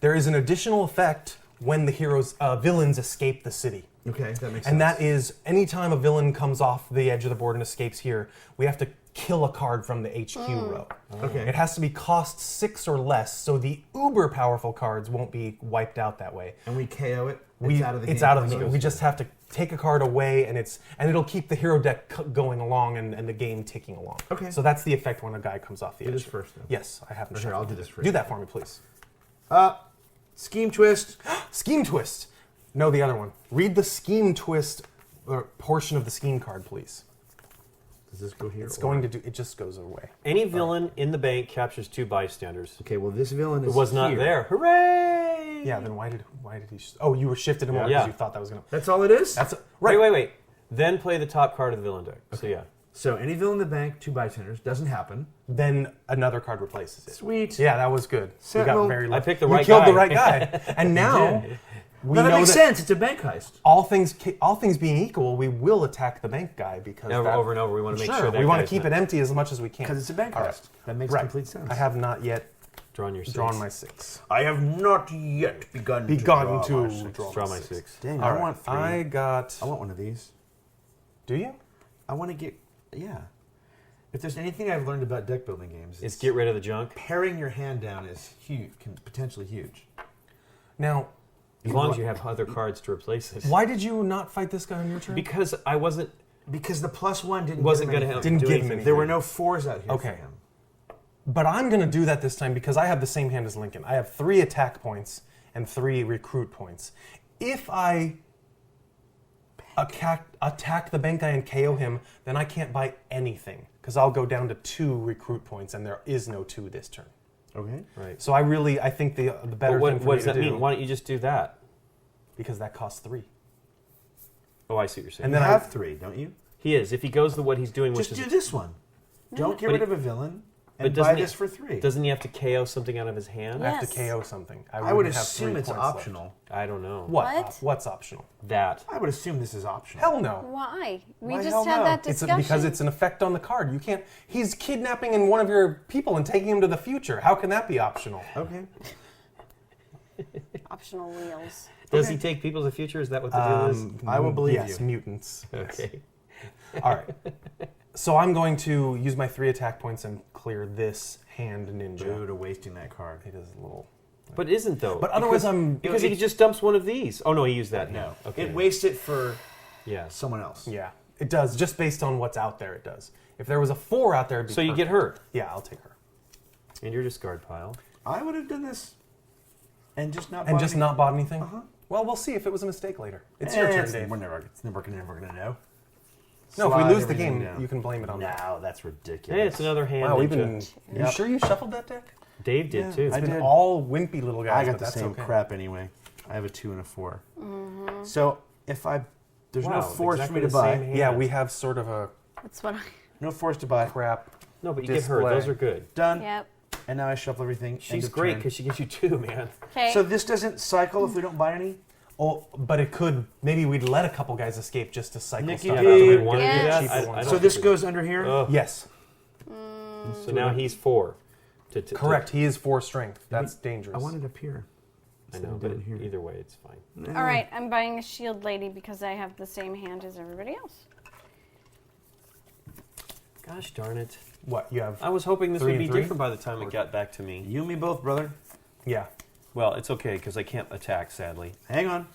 Speaker 1: There is an additional effect when the heroes villains escape the city.
Speaker 3: Okay, that makes sense.
Speaker 1: And that is anytime a villain comes off the edge of the board and escapes here, we have to kill a card from the HQ row.
Speaker 3: Okay.
Speaker 1: It has to be cost 6 or less, so the uber powerful cards won't be wiped out that way.
Speaker 3: and we KO it.
Speaker 1: It's
Speaker 3: out of the game.
Speaker 1: out of the game. We just have to take a card away, and it'll keep the hero deck going along and the game ticking along.
Speaker 3: Okay.
Speaker 1: So that's the effect when a guy comes off the
Speaker 3: Do
Speaker 1: edge.
Speaker 3: this first, then.
Speaker 1: Yes, I haven't.
Speaker 3: Here,
Speaker 1: shuffled
Speaker 3: I'll do
Speaker 1: it.
Speaker 3: this for
Speaker 1: Do
Speaker 3: you.
Speaker 1: that for me, please.
Speaker 3: Scheme twist.
Speaker 1: Scheme twist. No, the other one. Read the scheme twist portion of the scheme card, please.
Speaker 3: Does this go here?
Speaker 1: It's going to do. It just goes away.
Speaker 4: Any villain in the bank captures 2 bystanders.
Speaker 3: Okay, well, this villain
Speaker 4: It
Speaker 3: is
Speaker 4: was not
Speaker 3: here.
Speaker 4: there. Hooray!
Speaker 1: Yeah. Then why did he? Oh, you were shifted him over
Speaker 4: Yeah.
Speaker 1: because you thought that was gonna.
Speaker 3: That's all it is?
Speaker 1: That's
Speaker 4: Right.
Speaker 1: right.
Speaker 4: Wait. Then play the top card of the villain deck. So yeah.
Speaker 3: So any villain in the bank, 2 bystanders, doesn't happen.
Speaker 1: Then another card replaces it.
Speaker 3: Sweet.
Speaker 1: Yeah, that was good.
Speaker 3: Sentinel.
Speaker 1: We got very lucky.
Speaker 4: I picked the
Speaker 1: You
Speaker 4: right
Speaker 1: killed
Speaker 4: guy.
Speaker 1: the right guy. And now we
Speaker 3: No, that
Speaker 1: know
Speaker 3: makes
Speaker 1: that
Speaker 3: sense. It's a bank heist.
Speaker 1: all things being equal, we will attack the bank guy because
Speaker 4: Over and over, we want to make sure that
Speaker 1: we want to
Speaker 4: guy's
Speaker 1: keep
Speaker 4: not-
Speaker 1: it empty as much as we can.
Speaker 3: Because it's a bank
Speaker 1: All
Speaker 3: heist.
Speaker 1: right.
Speaker 3: That makes
Speaker 1: Right.
Speaker 3: complete sense.
Speaker 1: I have not yet
Speaker 4: Drawn your 6.
Speaker 1: drawn my 6.
Speaker 3: I have not yet begun
Speaker 1: to
Speaker 3: draw
Speaker 1: draw
Speaker 4: Draw my 6.
Speaker 3: Dang,
Speaker 1: All
Speaker 3: I
Speaker 1: right.
Speaker 3: want 3.
Speaker 1: I
Speaker 3: want one of these.
Speaker 1: Do you?
Speaker 3: I want to get, yeah. If there's anything I've learned about deck building games,
Speaker 4: It's get rid of the junk.
Speaker 3: paring your hand down is huge, can potentially huge.
Speaker 1: Now,
Speaker 4: As long as you have other cards to replace it.
Speaker 1: Why did you not fight this guy on your turn?
Speaker 4: Because I wasn't.
Speaker 3: Because the +1 didn't
Speaker 4: Wasn't
Speaker 3: give him
Speaker 4: gonna
Speaker 3: anything.
Speaker 4: help.
Speaker 1: Didn't
Speaker 4: do
Speaker 1: give him
Speaker 4: anything.
Speaker 1: anything.
Speaker 3: There were no 4s out here
Speaker 1: Okay.
Speaker 3: for him.
Speaker 1: But I'm going to do that this time because I have the same hand as Lincoln. I have 3 attack points and 3 recruit points. If I attack the bank guy and KO him, then I can't buy anything because I'll go down to 2 recruit points, and there is no 2 this turn.
Speaker 3: Okay.
Speaker 4: Right.
Speaker 1: So I think the better
Speaker 4: But
Speaker 1: thing for
Speaker 4: what
Speaker 1: me
Speaker 4: does
Speaker 1: to
Speaker 4: that
Speaker 1: do,
Speaker 4: mean? Why don't you just do that?
Speaker 1: because that costs 3.
Speaker 4: Oh, I see what you're saying.
Speaker 1: And
Speaker 3: You
Speaker 1: then
Speaker 3: have 3, don't you?
Speaker 4: He is. If he goes to what he's doing, which
Speaker 3: Just
Speaker 4: is
Speaker 3: do this one. Don't get
Speaker 4: But
Speaker 3: rid
Speaker 4: he-
Speaker 3: of a villain
Speaker 4: but
Speaker 3: and buy
Speaker 4: doesn't he-
Speaker 3: this for 3.
Speaker 4: doesn't he have to KO something out of his hand?
Speaker 1: I have to
Speaker 2: Yes.
Speaker 1: KO something.
Speaker 3: I would
Speaker 1: wouldn't have
Speaker 3: assume
Speaker 1: 3
Speaker 3: it's
Speaker 1: points left.
Speaker 3: optional.
Speaker 4: I don't know.
Speaker 2: What?
Speaker 1: What's optional?
Speaker 4: That.
Speaker 3: I would assume this is optional.
Speaker 1: Hell no.
Speaker 2: Why? We
Speaker 3: Why
Speaker 2: just
Speaker 3: hell
Speaker 2: had
Speaker 3: no?
Speaker 2: that
Speaker 1: It's
Speaker 2: discussion.
Speaker 1: because it's an effect on the card. You can't. He's kidnapping one of your people and taking him to the future. How can that be optional?
Speaker 3: Okay.
Speaker 2: optional wheels.
Speaker 4: Does
Speaker 3: Okay.
Speaker 4: he take people to the future? Is that what the deal is?
Speaker 3: I will believe
Speaker 1: yes,
Speaker 3: you.
Speaker 1: mutants. Yes.
Speaker 4: Okay.
Speaker 1: All right. So I'm going to use my 3 attack points and clear this hand ninja.
Speaker 3: Boo to wasting that card.
Speaker 1: It is a little.
Speaker 4: But isn't though.
Speaker 1: But otherwise,
Speaker 4: because he just dumps one of these. Oh no, he used that.
Speaker 3: No.
Speaker 4: Okay.
Speaker 3: It wastes it for
Speaker 4: Yeah.
Speaker 3: someone else.
Speaker 1: Yeah, it does. Just based on what's out there, it does. If there was a 4 out there, it'd be
Speaker 4: So you get
Speaker 1: perfect.
Speaker 4: hurt
Speaker 1: Yeah, I'll take her.
Speaker 4: in your discard pile.
Speaker 3: I would have done this and just not
Speaker 1: And
Speaker 3: bought
Speaker 1: just
Speaker 3: any-
Speaker 1: not bought anything.
Speaker 3: Uh-huh.
Speaker 1: Well, we'll see if it was a mistake later. It's your turn, Dave.
Speaker 3: We're never gonna know.
Speaker 1: No, if we
Speaker 3: Slide
Speaker 1: lose the
Speaker 3: everything
Speaker 1: game,
Speaker 3: down.
Speaker 1: you can blame it on that.
Speaker 3: No, that's ridiculous.
Speaker 4: Hey, it's another hand.
Speaker 1: Wow, we've
Speaker 4: ninja.
Speaker 1: been. You sure you shuffled that deck?
Speaker 4: Dave did
Speaker 3: Yeah,
Speaker 4: too.
Speaker 3: I
Speaker 1: It's been
Speaker 3: did.
Speaker 1: all wimpy little guys.
Speaker 3: I got
Speaker 1: but
Speaker 3: the
Speaker 1: that's
Speaker 3: same
Speaker 1: okay.
Speaker 3: crap anyway. I have a 2 and a 4. So if there's
Speaker 4: Wow,
Speaker 3: no 4s
Speaker 4: exactly
Speaker 3: for me to
Speaker 4: the same
Speaker 3: buy.
Speaker 4: hand.
Speaker 1: Yeah, we have sort of a
Speaker 2: That's what I.
Speaker 3: No 4s to buy.
Speaker 1: crap.
Speaker 4: No, but you get hurt.
Speaker 1: display.
Speaker 4: Those are good.
Speaker 3: Done.
Speaker 2: Yep.
Speaker 3: And now I shuffle everything. End
Speaker 4: She's
Speaker 3: of
Speaker 4: great
Speaker 3: turn.
Speaker 4: because she gets you 2, man.
Speaker 2: Okay.
Speaker 3: So this doesn't cycle if we don't buy any?
Speaker 1: Oh, but it could. Maybe we'd let a couple guys escape just to cycle
Speaker 3: Nikki
Speaker 1: stuff
Speaker 3: D.
Speaker 1: out.
Speaker 3: Do
Speaker 4: we
Speaker 3: we
Speaker 4: want to do
Speaker 2: Yes.
Speaker 4: that?
Speaker 1: Cheaper
Speaker 4: I
Speaker 1: ones.
Speaker 4: don't
Speaker 3: So this
Speaker 4: think
Speaker 3: goes under here?
Speaker 4: Ugh.
Speaker 1: Yes,
Speaker 4: So now he's 4. To-
Speaker 1: correct. He is 4 strength. That's dangerous.
Speaker 3: I want it up here.
Speaker 4: I
Speaker 3: Instead
Speaker 4: know,
Speaker 3: of
Speaker 4: but
Speaker 3: down here.
Speaker 4: either way, it's fine.
Speaker 2: All right, I'm buying a shield lady because I have the same hand as everybody else.
Speaker 4: Gosh darn it!
Speaker 1: What you have?
Speaker 4: I was hoping this
Speaker 1: 3
Speaker 4: would be
Speaker 1: and 3?
Speaker 4: different by the time it got back to me.
Speaker 3: You and me both, brother.
Speaker 1: Yeah.
Speaker 4: Well, it's okay because I can't attack, sadly.
Speaker 3: Hang on.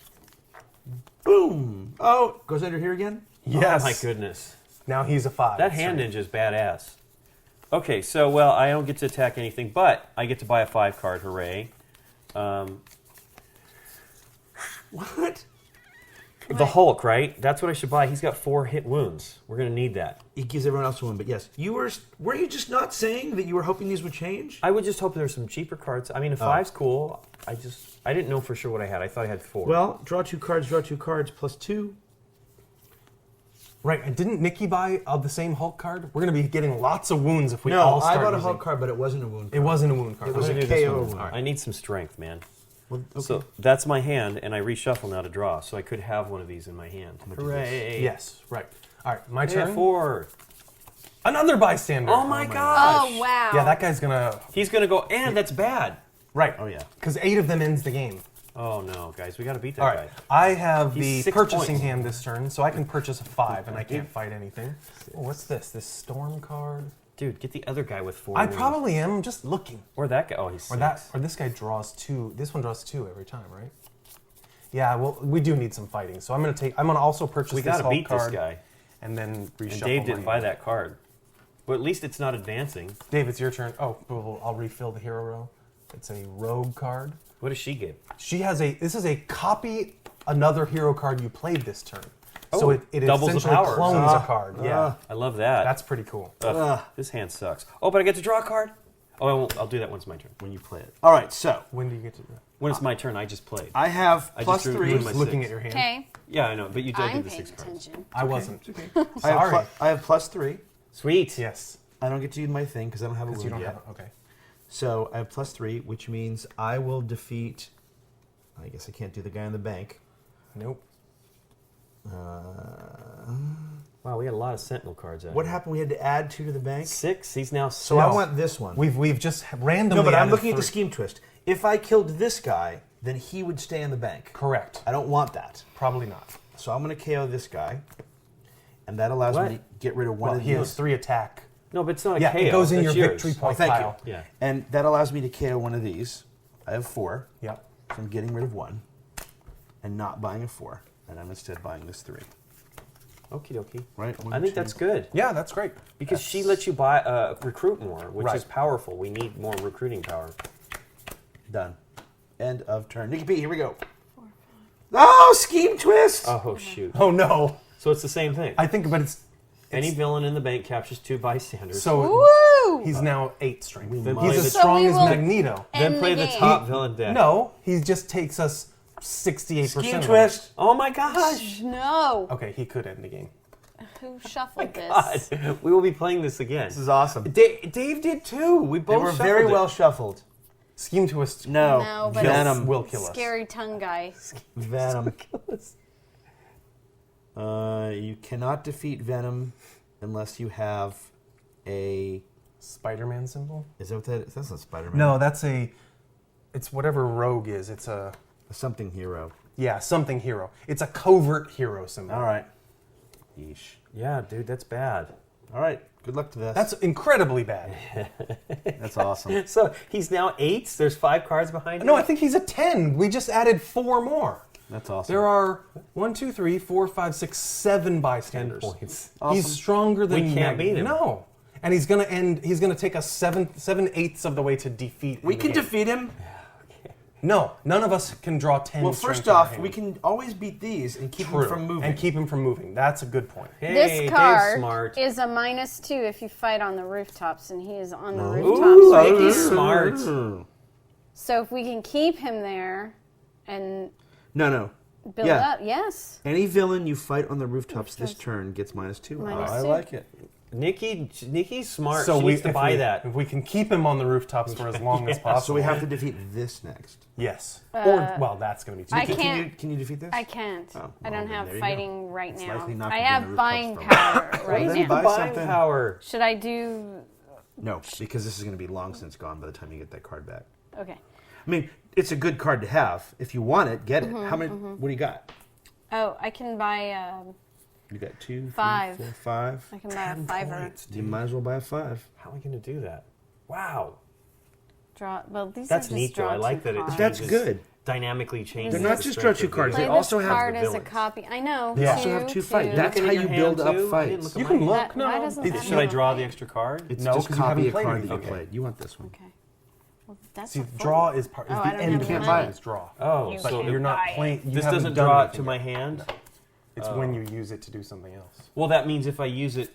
Speaker 3: Boom. Oh, goes under here again?
Speaker 1: Yes.
Speaker 4: Oh my goodness.
Speaker 1: Now he's a 5.
Speaker 4: That hand ninja is badass. Okay, so, well, I don't get to attack anything, but I get to buy a 5 card. Hooray.
Speaker 3: What?
Speaker 4: The Hulk, right? That's what I should buy. He's got 4 hit wounds. We're going to need that.
Speaker 3: It gives everyone else one, but yes. Were you just not saying that you were hoping these would change?
Speaker 4: I would just hope there's some cheaper cards. I mean, a 5's cool. I didn't know for sure what I had. I thought I had 4.
Speaker 3: Well, draw 2 cards, plus 2.
Speaker 1: Right. Didn't Nikki buy the same Hulk card? We're going to be getting lots of wounds if we
Speaker 3: No,
Speaker 1: all
Speaker 3: I
Speaker 1: start
Speaker 3: bought a
Speaker 1: using-
Speaker 3: Hulk card, but it wasn't a wound
Speaker 1: It
Speaker 3: card.
Speaker 1: wasn't a wound card.
Speaker 3: It was
Speaker 1: I'm
Speaker 3: a
Speaker 1: gonna do this
Speaker 3: KO
Speaker 1: one.
Speaker 3: wound.
Speaker 1: All right.
Speaker 4: I need some strength, man.
Speaker 3: Well, okay.
Speaker 4: So that's my hand, and I reshuffle now to draw, so I could have one of these in my hand.
Speaker 3: do this.
Speaker 4: Hooray!
Speaker 1: Yes. Right. All right. My
Speaker 4: Hey,
Speaker 1: turn.
Speaker 4: 4.
Speaker 1: Another bystander.
Speaker 4: Oh my gosh!
Speaker 2: Oh wow.
Speaker 1: Yeah, that guy's gonna.
Speaker 4: He's gonna go, and that's bad.
Speaker 1: Right.
Speaker 3: Oh, yeah.
Speaker 1: Because 8 of them ends the game.
Speaker 4: Oh no, guys, we got to beat that
Speaker 1: All right.
Speaker 4: guy.
Speaker 1: I have
Speaker 4: He's
Speaker 1: the
Speaker 4: 6
Speaker 1: purchasing
Speaker 4: points.
Speaker 1: hand this turn, so I can purchase a 5, and I can't fight anything. Oh, what's this? This storm card?
Speaker 4: Dude, get the other guy with 4.
Speaker 1: I
Speaker 4: wounds.
Speaker 1: probably am just looking.
Speaker 4: Or that guy. Oh, he's 6.
Speaker 1: Or this guy draws 2. This one draws 2 every time, right? Yeah. Well, we do need some fighting, so I'm gonna also purchase
Speaker 4: We
Speaker 1: this
Speaker 4: got to
Speaker 1: Hulk
Speaker 4: beat
Speaker 1: card
Speaker 4: this guy.
Speaker 1: and then reshuffle.
Speaker 4: And Dave
Speaker 1: my
Speaker 4: didn't buy
Speaker 1: hand.
Speaker 4: that card. Well, at least it's not advancing.
Speaker 1: Dave, it's your turn. Oh, I'll refill the hero row. It's a rogue card.
Speaker 4: What does she get?
Speaker 1: She has this is a copy another hero card you played this turn. So
Speaker 4: Oh,
Speaker 1: it
Speaker 4: doubles the
Speaker 1: essentially
Speaker 4: powers.
Speaker 1: clones a card. Yeah.
Speaker 4: I love that.
Speaker 1: That's pretty cool.
Speaker 4: Ugh, this hand sucks. Oh, but I get to draw a card? Oh, I'll do that when it's my turn.
Speaker 3: When you play it. All right, so
Speaker 1: When do you get to do that?
Speaker 4: When it's my turn, I just played.
Speaker 3: I have
Speaker 4: I
Speaker 3: plus
Speaker 4: just drew
Speaker 3: 3.
Speaker 4: my
Speaker 1: Just looking
Speaker 4: 6.
Speaker 1: at your hand.
Speaker 2: Okay.
Speaker 4: Yeah, I know, but you did
Speaker 2: I'm
Speaker 4: the
Speaker 2: paying
Speaker 4: 6 cards.
Speaker 2: attention.
Speaker 1: I wasn't.
Speaker 3: I have,
Speaker 1: Sorry.
Speaker 3: I have plus 3.
Speaker 4: Sweet.
Speaker 1: Yes.
Speaker 3: I don't get to use my thing because I don't have a
Speaker 1: Because
Speaker 3: wound
Speaker 1: you don't
Speaker 3: yet.
Speaker 1: have. Okay.
Speaker 3: So I have plus 3, which means I will defeat. I guess I can't do the guy in the bank.
Speaker 1: Nope.
Speaker 4: Wow, we had a lot of Sentinel cards out
Speaker 3: What
Speaker 4: here.
Speaker 3: happened? We had to add 2 to the bank.
Speaker 4: 6? He's now 6.
Speaker 3: So I want this one.
Speaker 1: We've just randomly.
Speaker 3: No, but I'm
Speaker 1: added
Speaker 3: looking at the
Speaker 1: 3.
Speaker 3: scheme twist. If I killed this guy, then he would stay in the bank.
Speaker 1: Correct.
Speaker 3: I don't want that.
Speaker 1: Probably not.
Speaker 3: So I'm going to KO this guy, and that allows
Speaker 4: What?
Speaker 3: me to get rid of one
Speaker 1: Well,
Speaker 3: of
Speaker 1: he has
Speaker 3: these.
Speaker 1: 3 attack.
Speaker 4: No, but it's not a
Speaker 1: Yeah,
Speaker 4: KO.
Speaker 1: it goes in
Speaker 4: That's
Speaker 1: your
Speaker 4: yours.
Speaker 1: victory point
Speaker 3: thank
Speaker 1: pile.
Speaker 3: you.
Speaker 4: Yeah.
Speaker 3: And that allows me to KO one of these. I have 4,
Speaker 1: Yep.
Speaker 3: so I'm getting rid of 1. and not buying a 4, and I'm instead buying this 3.
Speaker 4: Okie dokie.
Speaker 3: Right?
Speaker 4: I think that's good.
Speaker 1: Yeah, that's great.
Speaker 4: Because she lets you buy recruit more, which
Speaker 1: Right.
Speaker 4: is powerful. We need more recruiting power.
Speaker 3: Done. End of turn. Nikki P, here we go. Oh, scheme twist!
Speaker 4: Oh, shoot.
Speaker 1: Oh no.
Speaker 4: So it's the same thing.
Speaker 1: I think, but it's
Speaker 4: Any villain in the bank captures 2 bystanders.
Speaker 1: so
Speaker 2: Woo!
Speaker 1: he's now 8 strength.
Speaker 4: Then
Speaker 1: He's
Speaker 4: play
Speaker 1: as
Speaker 4: the-
Speaker 1: strong
Speaker 2: So we
Speaker 1: as
Speaker 2: will-
Speaker 1: Magneto.
Speaker 4: then
Speaker 2: End
Speaker 4: play the
Speaker 2: game.
Speaker 4: top villain deck.
Speaker 1: No, he just takes us 68%.
Speaker 3: Scheme
Speaker 1: of it.
Speaker 3: twist.
Speaker 4: Oh my gosh.
Speaker 2: No.
Speaker 1: Okay, he could end the game.
Speaker 2: Who shuffled this?
Speaker 4: God, we will be playing this again.
Speaker 3: This is awesome.
Speaker 4: Dave did too. We
Speaker 3: They
Speaker 4: both
Speaker 3: were
Speaker 4: shuffled
Speaker 3: very
Speaker 4: it.
Speaker 3: well shuffled.
Speaker 1: Scheme twist.
Speaker 2: No, but
Speaker 3: Venom.
Speaker 1: Will kill us.
Speaker 2: Scary tongue guy.
Speaker 3: Venom. You cannot defeat Venom unless you have a...
Speaker 1: Spider-Man symbol?
Speaker 3: Is that what that is? That's not Spider-Man.
Speaker 1: No, it's whatever Rogue is. It's a,
Speaker 3: A something hero.
Speaker 1: yeah, something hero. It's a covert hero symbol.
Speaker 3: All right. Yeesh.
Speaker 4: Yeah, dude, that's bad.
Speaker 3: All right. Good luck to this.
Speaker 1: That's incredibly bad.
Speaker 3: That's awesome.
Speaker 4: So he's now 8. There's 5 cards behind him.
Speaker 1: No, I think he's a 10. We just added 4 more.
Speaker 3: That's awesome.
Speaker 1: There are 1, 2, 3, 4, 5, 6, 7 bystanders.
Speaker 4: 10 points.
Speaker 3: Awesome.
Speaker 1: He's stronger than
Speaker 4: We can't beat him.
Speaker 1: No. And he's gonna end. He's gonna take us 7/8 of the way to defeat.
Speaker 3: We
Speaker 1: in the
Speaker 3: can
Speaker 1: game.
Speaker 3: defeat him.
Speaker 1: No, none of us can draw 10.
Speaker 3: Well,
Speaker 1: strength
Speaker 3: first
Speaker 1: in our
Speaker 3: off,
Speaker 1: hand.
Speaker 3: we can always beat these and keep
Speaker 1: True.
Speaker 3: them from moving.
Speaker 1: And keep him from moving. That's a good point.
Speaker 4: Hey,
Speaker 2: This
Speaker 4: Dave's
Speaker 2: card
Speaker 4: smart.
Speaker 2: is a -2 if you fight on the rooftops, and he is on the
Speaker 3: Ooh,
Speaker 2: rooftops right
Speaker 4: Nikki's
Speaker 2: now.
Speaker 4: smart.
Speaker 2: So if we can keep him there and
Speaker 3: No.
Speaker 2: build
Speaker 3: Yeah.
Speaker 2: up, yes.
Speaker 3: Any villain you fight on the rooftops this turn gets -2.
Speaker 2: Minus
Speaker 3: I
Speaker 2: two.
Speaker 3: like it.
Speaker 4: Nikki's smart.
Speaker 1: So
Speaker 4: she needs to
Speaker 1: if
Speaker 4: buy
Speaker 1: we,
Speaker 4: that.
Speaker 1: If we can keep him on the rooftops for as long as possible.
Speaker 3: So we have to defeat this next.
Speaker 1: Yes. Or well, that's gonna be too.
Speaker 2: I
Speaker 1: big.
Speaker 2: can't.
Speaker 3: Can you defeat this?
Speaker 2: I can't.
Speaker 3: Oh,
Speaker 2: I
Speaker 3: well,
Speaker 2: don't
Speaker 3: then
Speaker 2: have
Speaker 3: there you
Speaker 2: fighting right
Speaker 3: It's
Speaker 2: now.
Speaker 3: likely not
Speaker 2: I
Speaker 3: to be on
Speaker 2: have
Speaker 3: the rooftops
Speaker 2: buying
Speaker 3: for a
Speaker 2: power right
Speaker 3: then
Speaker 2: now.
Speaker 3: buy
Speaker 4: Buying
Speaker 3: something.
Speaker 4: power.
Speaker 2: Should I do?
Speaker 3: No, because this is going to be long since gone by the time you get that card back.
Speaker 2: Okay.
Speaker 3: I mean, it's a good card to have. If you want it, get it. How many? What do you got?
Speaker 2: Oh, I can buy.
Speaker 3: You got 2, 3,
Speaker 2: 5.
Speaker 3: 4, 5.
Speaker 2: I can buy a 5
Speaker 3: You might as well buy a 5.
Speaker 4: How are we going to do that? Wow.
Speaker 2: Draw. Well, these
Speaker 4: That's
Speaker 2: are just
Speaker 4: neat, though.
Speaker 2: draw
Speaker 4: I like
Speaker 2: two
Speaker 4: that it
Speaker 2: cards.
Speaker 3: That's
Speaker 4: changes-
Speaker 3: good.
Speaker 4: Dynamically changes.
Speaker 3: They're not
Speaker 4: the
Speaker 3: just
Speaker 4: strength
Speaker 3: draw 2
Speaker 4: of
Speaker 3: cards,
Speaker 4: the
Speaker 2: Play
Speaker 3: they
Speaker 4: villain.
Speaker 3: also
Speaker 2: this
Speaker 3: have
Speaker 2: card
Speaker 3: the
Speaker 2: as a
Speaker 3: villains.
Speaker 2: copy. I know.
Speaker 3: They also have 2 fights.
Speaker 2: two.
Speaker 3: That's
Speaker 4: Look
Speaker 3: how
Speaker 4: at
Speaker 3: you
Speaker 4: your
Speaker 3: build
Speaker 4: hand,
Speaker 3: up
Speaker 4: too. I didn't
Speaker 3: fights.
Speaker 4: look
Speaker 1: You
Speaker 4: at
Speaker 1: can
Speaker 4: mine.
Speaker 1: look.
Speaker 2: Why
Speaker 1: No.
Speaker 2: doesn't that
Speaker 4: Should I
Speaker 2: have
Speaker 4: draw
Speaker 2: a
Speaker 4: the
Speaker 2: fight?
Speaker 4: extra card?
Speaker 3: It's
Speaker 1: No,
Speaker 3: just
Speaker 1: 'cause you
Speaker 3: copy
Speaker 1: haven't
Speaker 3: a
Speaker 1: played
Speaker 3: card that
Speaker 1: anything.
Speaker 3: you played. You want this one.
Speaker 2: Okay. Well, that's
Speaker 1: See,
Speaker 2: a full-
Speaker 1: draw is part. Is
Speaker 2: Oh,
Speaker 1: the
Speaker 2: I don't
Speaker 1: end
Speaker 2: have
Speaker 1: of
Speaker 2: the
Speaker 1: the
Speaker 2: money.
Speaker 1: game is draw.
Speaker 4: Oh,
Speaker 2: You
Speaker 1: But
Speaker 4: so
Speaker 2: can't
Speaker 1: you're not
Speaker 2: buy it.
Speaker 1: playing. You
Speaker 4: this
Speaker 1: haven't
Speaker 4: doesn't
Speaker 1: done
Speaker 4: draw it
Speaker 1: anything
Speaker 4: to my
Speaker 1: yet.
Speaker 4: hand?
Speaker 1: It's when you use it to do something else.
Speaker 4: Well, that means if I use it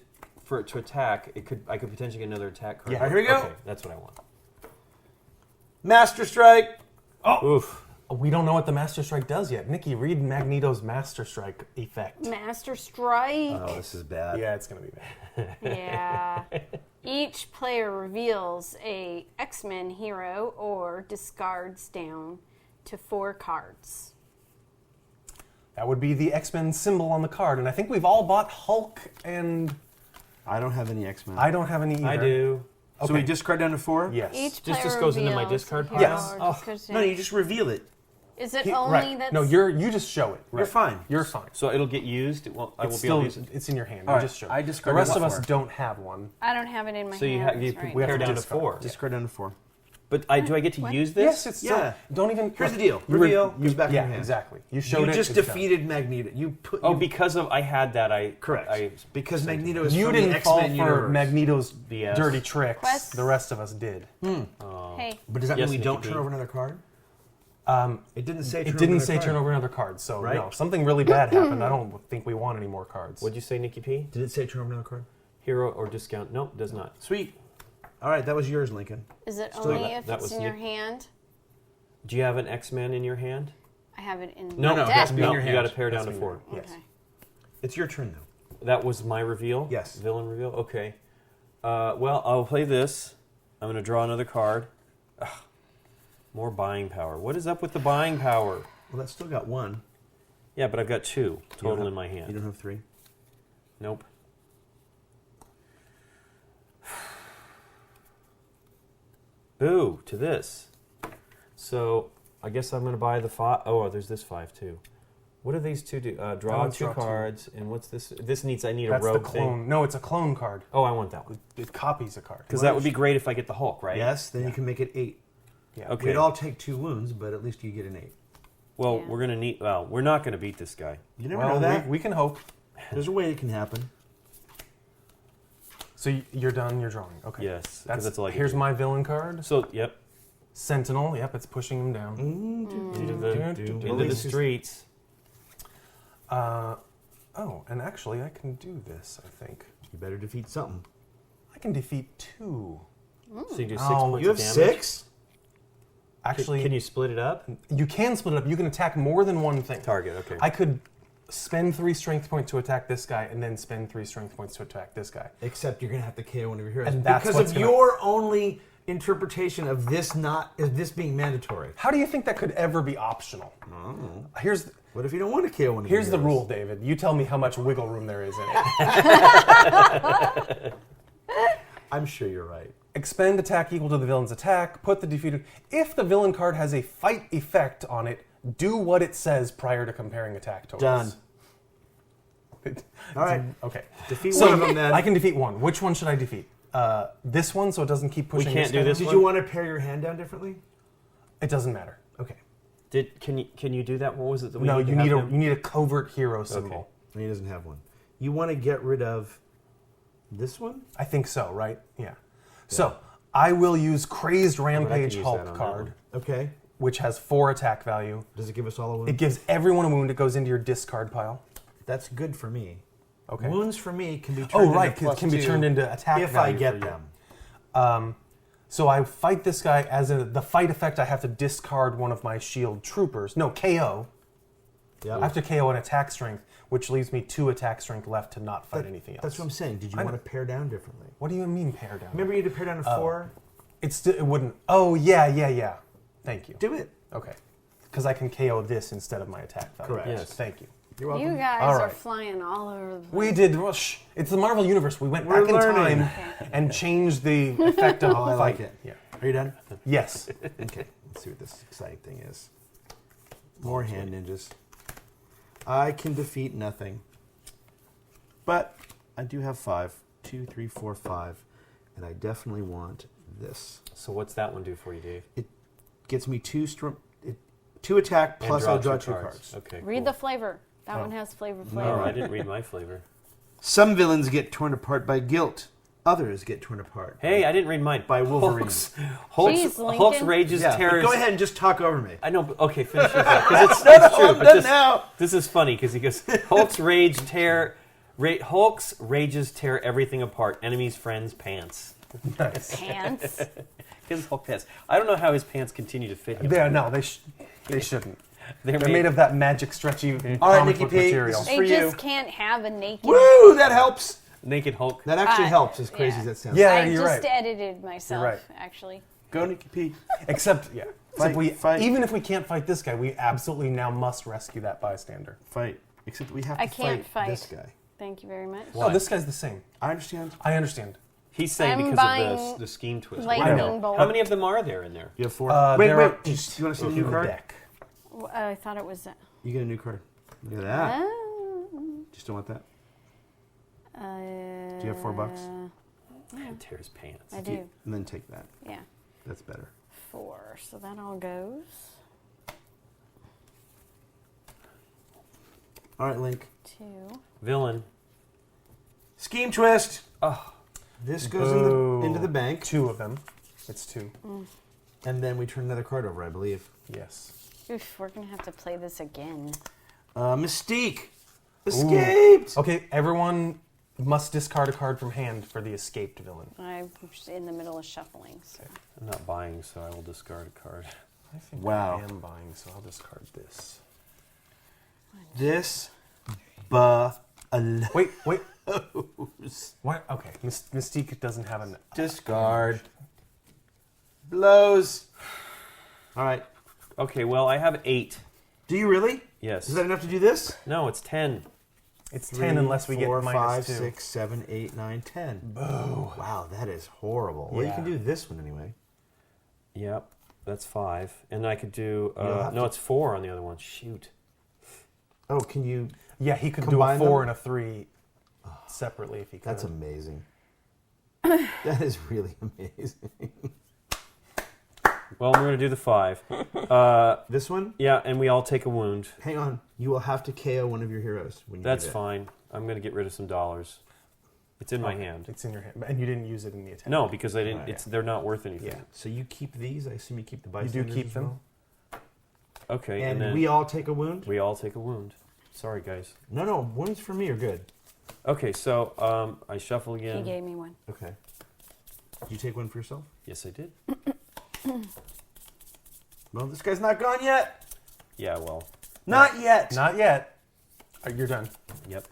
Speaker 4: for it to attack, I could potentially get another attack card.
Speaker 1: Yeah.
Speaker 3: All right, here we go.
Speaker 4: Okay, that's what I want.
Speaker 3: Master Strike.
Speaker 4: Oof.
Speaker 1: We don't know what the Master Strike does yet. Nikki, read Magneto's Master Strike effect.
Speaker 2: Master Strike.
Speaker 3: Oh, this is bad.
Speaker 1: Yeah, it's gonna be bad.
Speaker 2: Yeah. Each player reveals a X-Men hero or discards down to 4 cards.
Speaker 1: That would be the X-Men symbol on the card, and I think we've all bought Hulk, and
Speaker 3: I don't have any X-Men.
Speaker 1: I don't have any either.
Speaker 4: I do.
Speaker 3: So we discard down to 4?
Speaker 1: Yes.
Speaker 2: Each
Speaker 4: Just
Speaker 2: player
Speaker 4: goes into my
Speaker 2: reveals
Speaker 4: discard
Speaker 2: a
Speaker 4: pile?
Speaker 2: hero
Speaker 1: Yes.
Speaker 2: or
Speaker 1: Oh.
Speaker 2: discards
Speaker 3: No,
Speaker 2: down.
Speaker 3: you just reveal it.
Speaker 2: Is it
Speaker 1: He-
Speaker 2: only
Speaker 1: right.
Speaker 2: that's...
Speaker 1: No, you just show it. Right.
Speaker 3: You're fine.
Speaker 1: You're fine.
Speaker 4: So it'll get used. It won't, I
Speaker 1: It's
Speaker 4: won't be able
Speaker 1: still
Speaker 4: to use it.
Speaker 1: it's in your hand.
Speaker 3: All
Speaker 1: You
Speaker 3: right,
Speaker 1: just show.
Speaker 3: I
Speaker 1: it. The
Speaker 3: discarded
Speaker 1: rest of
Speaker 3: one.
Speaker 1: us don't have one.
Speaker 2: I don't have it in my
Speaker 4: So you,
Speaker 2: hands
Speaker 4: you
Speaker 2: right
Speaker 1: we have
Speaker 4: pare
Speaker 1: to
Speaker 4: down to
Speaker 1: discard.
Speaker 4: 4.
Speaker 3: Discard down to 4.
Speaker 4: But do I get to
Speaker 2: What?
Speaker 4: use this?
Speaker 1: Yes, it's
Speaker 3: Yeah.
Speaker 1: don't even.
Speaker 3: Here's the deal.
Speaker 1: You
Speaker 3: Reveal, goes back in
Speaker 1: yeah,
Speaker 3: your hand.
Speaker 1: exactly. You showed
Speaker 3: You
Speaker 1: it.
Speaker 3: just
Speaker 1: it's done.
Speaker 3: defeated Magneto. You put.
Speaker 4: Oh,
Speaker 3: you-
Speaker 4: because of I had that.
Speaker 3: correct.
Speaker 4: I
Speaker 3: because Magneto is
Speaker 1: You
Speaker 3: from
Speaker 1: didn't
Speaker 3: the
Speaker 1: fall
Speaker 3: X-Men
Speaker 1: for
Speaker 3: universe.
Speaker 1: Magneto's
Speaker 4: BS.
Speaker 1: dirty tricks.
Speaker 2: Quests.
Speaker 1: The rest of us did.
Speaker 2: Hey,
Speaker 3: But does that
Speaker 4: Yes,
Speaker 3: mean we don't
Speaker 4: Nikki
Speaker 3: turn
Speaker 4: B.
Speaker 3: over another card? It didn't say.
Speaker 1: It didn't say turn over another card, so
Speaker 3: Right?
Speaker 1: no. Something really bad happened. I don't think we want any more cards.
Speaker 4: What'd you say, Nikki P?
Speaker 3: Did it say turn over another card?
Speaker 4: Hero or discount? Nope, does not.
Speaker 3: Sweet. All right, that was yours, Lincoln.
Speaker 2: is it
Speaker 3: Still
Speaker 2: only
Speaker 3: that-
Speaker 2: if
Speaker 4: that
Speaker 2: it's
Speaker 4: was
Speaker 2: in your
Speaker 4: Nick.
Speaker 2: hand?
Speaker 4: Do you have an X-Men in your hand?
Speaker 2: I have it in
Speaker 3: No,
Speaker 2: my
Speaker 3: it has to
Speaker 2: deck.
Speaker 3: be in your
Speaker 4: You got to
Speaker 3: hand.
Speaker 4: pare down to
Speaker 1: That's
Speaker 4: 4.
Speaker 1: Yes.
Speaker 2: Okay.
Speaker 3: It's your turn though.
Speaker 4: That was my reveal?
Speaker 3: Yes.
Speaker 4: Villain reveal? Okay. Well, I'll play this. I'm going to draw another card. Ugh. More buying power. What is up with the buying power?
Speaker 3: Well, that's still got 1.
Speaker 4: Yeah, but I've got 2
Speaker 3: You don't
Speaker 4: total
Speaker 3: have-
Speaker 4: in my
Speaker 3: You
Speaker 4: hand.
Speaker 3: don't have 3.
Speaker 4: Nope. Boo to this. So I guess I'm going to buy the 5. Oh, there's this 5 too. What do these two do? Draw
Speaker 1: one's
Speaker 4: 2
Speaker 1: draw two.
Speaker 4: cards. And what's this? This needs, I need
Speaker 1: That's
Speaker 4: a
Speaker 1: the
Speaker 4: rogue
Speaker 1: clone.
Speaker 4: thing.
Speaker 1: No, it's a clone card.
Speaker 4: Oh, I want that one.
Speaker 1: It copies a card.
Speaker 4: Because that would be great if I get the Hulk, right?
Speaker 3: Yes, then you can make it 8.
Speaker 1: Yeah.
Speaker 4: Okay.
Speaker 3: We'd all take 2 wounds, but at least you get an 8.
Speaker 4: Well,
Speaker 2: Yeah.
Speaker 4: we're gonna need. Well, we're not gonna beat this guy.
Speaker 3: You never
Speaker 1: Well,
Speaker 3: know that.
Speaker 1: we can hope.
Speaker 3: There's a way it can happen.
Speaker 1: So you're done. You're drawing. Okay.
Speaker 4: Yes, 'cause that's all I can
Speaker 1: Here's
Speaker 4: do.
Speaker 1: my villain card.
Speaker 4: So, yep,
Speaker 1: Sentinel. Yep, it's pushing him down.
Speaker 4: into the streets.
Speaker 1: Oh, and actually, I can do this. I think
Speaker 3: You better defeat something.
Speaker 1: I can defeat 2.
Speaker 4: So you do 6
Speaker 1: Oh,
Speaker 4: points
Speaker 3: You
Speaker 4: of
Speaker 3: have
Speaker 4: damage.
Speaker 3: 6?
Speaker 1: Actually,
Speaker 4: Can you split it up?
Speaker 1: you can split it up. You can attack more than one thing.
Speaker 4: Target. Okay.
Speaker 1: I could spend 3 strength points to attack this guy, and then spend 3 strength points to attack this guy.
Speaker 3: Except you're going to have to KO one of your heroes.
Speaker 1: And that's
Speaker 3: because
Speaker 1: what's
Speaker 3: of
Speaker 1: gonna-
Speaker 3: your only interpretation of this being mandatory.
Speaker 1: How do you think that could ever be optional? Here's
Speaker 3: What if you don't want to KO one of your
Speaker 1: here's the
Speaker 3: heroes?
Speaker 1: rule, David. You tell me how much wiggle room there is in it.
Speaker 3: I'm sure you're right.
Speaker 1: Expend attack equal to the villain's attack. Put the defeated. If the villain card has a fight effect on it, do what it says prior to comparing attack totals.
Speaker 3: Done. All right.
Speaker 1: Okay.
Speaker 3: Defeat
Speaker 1: So
Speaker 3: one of them then.
Speaker 1: I can defeat one. Which one should I defeat? This one, so it doesn't keep pushing.
Speaker 4: can't do
Speaker 1: guy
Speaker 4: this
Speaker 1: down?
Speaker 3: Did you want to pare your hand down differently?
Speaker 1: It doesn't matter.
Speaker 3: Okay.
Speaker 4: Can you do that? What was it? That we
Speaker 1: No,
Speaker 4: to
Speaker 1: you
Speaker 4: have
Speaker 1: need a
Speaker 4: him?
Speaker 1: you need a covert hero symbol.
Speaker 3: And he doesn't have one. You want to get rid of this one?
Speaker 1: I think so, right? Yeah. So I will use Crazed
Speaker 4: But I could
Speaker 1: Rampage
Speaker 4: use
Speaker 1: Hulk
Speaker 4: that on that
Speaker 1: card,
Speaker 4: one.
Speaker 3: Okay.
Speaker 1: which has 4 attack value.
Speaker 3: Does it give us all a wound?
Speaker 1: It gives everyone a wound. It goes into your discard pile.
Speaker 3: That's good for me.
Speaker 1: Okay.
Speaker 3: Wounds for me can be turned
Speaker 1: Oh, right.
Speaker 3: into plus
Speaker 1: It can be
Speaker 3: 2
Speaker 1: turned into attack
Speaker 3: if I
Speaker 1: value
Speaker 3: get
Speaker 1: for you.
Speaker 3: them.
Speaker 1: So I fight this guy as the fight effect. I have to discard one of my shield troopers. No, KO.
Speaker 3: Yep.
Speaker 1: I have to KO an attack strength, which leaves me 2 attack strength left to not fight anything else.
Speaker 3: That's what I'm saying. Did you
Speaker 1: I
Speaker 3: want
Speaker 1: know.
Speaker 3: to pare down differently?
Speaker 1: What do you mean pare down?
Speaker 3: Remember you had to pare down to 4?
Speaker 1: It wouldn't. Oh yeah. Thank you.
Speaker 3: Do it.
Speaker 1: Okay. Because I can KO this instead of my attack value.
Speaker 3: Correct.
Speaker 4: Yes.
Speaker 1: Thank you.
Speaker 3: You're welcome.
Speaker 2: You guys
Speaker 1: All
Speaker 2: are
Speaker 1: right.
Speaker 2: flying all over the place.
Speaker 1: We did. Well, it's the Marvel Universe. We went
Speaker 3: We're
Speaker 1: back in
Speaker 3: learning.
Speaker 1: time and changed the effect of
Speaker 3: Oh, I
Speaker 1: the
Speaker 3: like
Speaker 1: fight.
Speaker 3: it.
Speaker 1: Yeah.
Speaker 3: Are you done?
Speaker 1: Yes.
Speaker 3: Okay. Let's see what this exciting thing is. More hand ninjas. I can defeat nothing. But I do have 5. 2, 3, 4, 5. And I definitely want this.
Speaker 4: So what's that one do for you, Dave?
Speaker 3: It gets me 2 attack
Speaker 4: And
Speaker 3: plus I'll draw 2 cards.
Speaker 4: Okay.
Speaker 2: Read
Speaker 4: cool.
Speaker 2: the flavor. That one has flavor.
Speaker 4: No, I didn't read my flavor.
Speaker 3: Some villains get torn apart by guilt. Others get torn apart
Speaker 4: Hey, I didn't read mine.
Speaker 3: by Wolverine.
Speaker 4: Hulk's
Speaker 2: Jeez, Lincoln.
Speaker 4: Hulk's rages
Speaker 3: Yeah, but
Speaker 4: terrors.
Speaker 3: go ahead and just talk over me.
Speaker 4: I know. But, okay, finish yours up, 'cause it's true.
Speaker 3: I'm
Speaker 4: But
Speaker 3: done now.
Speaker 4: this is funny because he goes, Hulk's Hulk's rages tear everything apart. Enemies, friends, pants.
Speaker 1: Nice.
Speaker 2: Pants.
Speaker 4: His Hulk pants. I don't know how his pants continue to fit him.
Speaker 1: They shouldn't.
Speaker 4: They're
Speaker 1: They're made of that magic stretchy
Speaker 3: All right,
Speaker 1: comic
Speaker 3: Nikki
Speaker 1: book
Speaker 3: P,
Speaker 1: material.
Speaker 3: this
Speaker 2: They
Speaker 3: for you.
Speaker 2: just can't have a naked.
Speaker 3: Woo! That helps.
Speaker 4: naked Hulk.
Speaker 3: That actually helps, as crazy
Speaker 2: yeah.
Speaker 3: as that sounds.
Speaker 1: Yeah,
Speaker 2: I
Speaker 1: you're
Speaker 2: just
Speaker 1: right.
Speaker 2: edited myself,
Speaker 1: You're right.
Speaker 2: actually.
Speaker 3: Go, Nikki P.
Speaker 1: Except
Speaker 3: Fight.
Speaker 1: even if we can't fight this guy, we absolutely now must rescue that bystander.
Speaker 3: Fight. Except we have
Speaker 2: I
Speaker 3: to
Speaker 2: can't fight.
Speaker 3: this guy.
Speaker 2: Thank you very much.
Speaker 1: Oh, this guy's the same.
Speaker 3: I understand.
Speaker 1: I understand.
Speaker 4: He's saying
Speaker 2: I'm
Speaker 4: because of
Speaker 2: buying
Speaker 4: the scheme twist.
Speaker 2: lightning
Speaker 1: I know.
Speaker 2: bolt.
Speaker 4: How many of them are there in there?
Speaker 3: You have 4.
Speaker 1: There are
Speaker 3: Do you want to see the new
Speaker 1: in
Speaker 3: card?
Speaker 1: deck.
Speaker 2: I thought it was.
Speaker 3: You get a new card. Look at that.
Speaker 2: Oh.
Speaker 3: Just don't want that.
Speaker 2: Do
Speaker 3: you have $4?
Speaker 4: Man, tears pants.
Speaker 2: I do.
Speaker 3: And then take that.
Speaker 2: Yeah.
Speaker 3: That's better.
Speaker 2: 4. So that all goes.
Speaker 3: All right, Link.
Speaker 2: 2.
Speaker 4: Villain.
Speaker 3: Scheme twist.
Speaker 4: Oh,
Speaker 3: This goes into the bank,
Speaker 1: 2 of them. It's 2.
Speaker 3: and then we turn another card over, I believe.
Speaker 1: Yes.
Speaker 2: Oof, we're gonna have to play this again.
Speaker 3: Mystique escaped.
Speaker 1: Okay, everyone must discard a card from hand for the escaped villain.
Speaker 2: I'm just in the middle of shuffling. So.
Speaker 4: I'm not buying, so I will discard a card.
Speaker 1: I think
Speaker 3: Wow.
Speaker 1: I am buying, so I'll discard this.
Speaker 3: This
Speaker 1: Wait. What? Okay, Mystique doesn't have an...
Speaker 3: discard blows. All right.
Speaker 4: Okay, well, I have 8.
Speaker 3: Do you really?
Speaker 4: Yes.
Speaker 3: Is that enough to do this?
Speaker 4: No, it's 10.
Speaker 1: It's 10 unless we get
Speaker 3: 4,
Speaker 1: minus
Speaker 3: 5,
Speaker 1: 2.
Speaker 3: 6, 7, 8, 9, 10.
Speaker 1: Boo.
Speaker 3: Wow, that is horrible. Well, you
Speaker 1: Yeah.
Speaker 3: can do this one anyway.
Speaker 4: Yep, that's 5. And I could do...
Speaker 3: You'll have
Speaker 4: no,
Speaker 3: to-
Speaker 4: it's 4 on the other one. Shoot.
Speaker 3: Oh, can you?
Speaker 1: Yeah, he could
Speaker 3: Combine
Speaker 1: do a 4
Speaker 3: them?
Speaker 1: and a 3 separately if he could.
Speaker 3: That's amazing. That is really amazing.
Speaker 4: Well, we're going to do the 5.
Speaker 3: This one?
Speaker 4: Yeah, and we all take a wound.
Speaker 3: Hang on. You will have to KO one of your heroes when you
Speaker 4: That's
Speaker 3: do that.
Speaker 4: fine. I'm going to get rid of some dollars. It's in my hand.
Speaker 1: It's in your hand, and you didn't use it in the attack.
Speaker 4: No, because I didn't.
Speaker 3: Right.
Speaker 4: They're not worth anything.
Speaker 1: Yeah.
Speaker 3: So you keep these. I assume you keep the
Speaker 1: You
Speaker 3: bystanders.
Speaker 1: do keep
Speaker 3: as
Speaker 1: them.
Speaker 3: well?
Speaker 4: Okay,
Speaker 3: And
Speaker 4: then
Speaker 3: we all take a wound?
Speaker 4: we all take a wound. Sorry, guys.
Speaker 3: No. Wounds for me are good.
Speaker 4: Okay, so I shuffle
Speaker 2: He
Speaker 4: again.
Speaker 2: gave me one.
Speaker 3: Okay. Did you take one for yourself?
Speaker 4: Yes, I did.
Speaker 3: Well, this guy's not gone yet.
Speaker 4: Yeah, well,
Speaker 3: Not yet.
Speaker 1: Not yet. You're done.
Speaker 4: yep,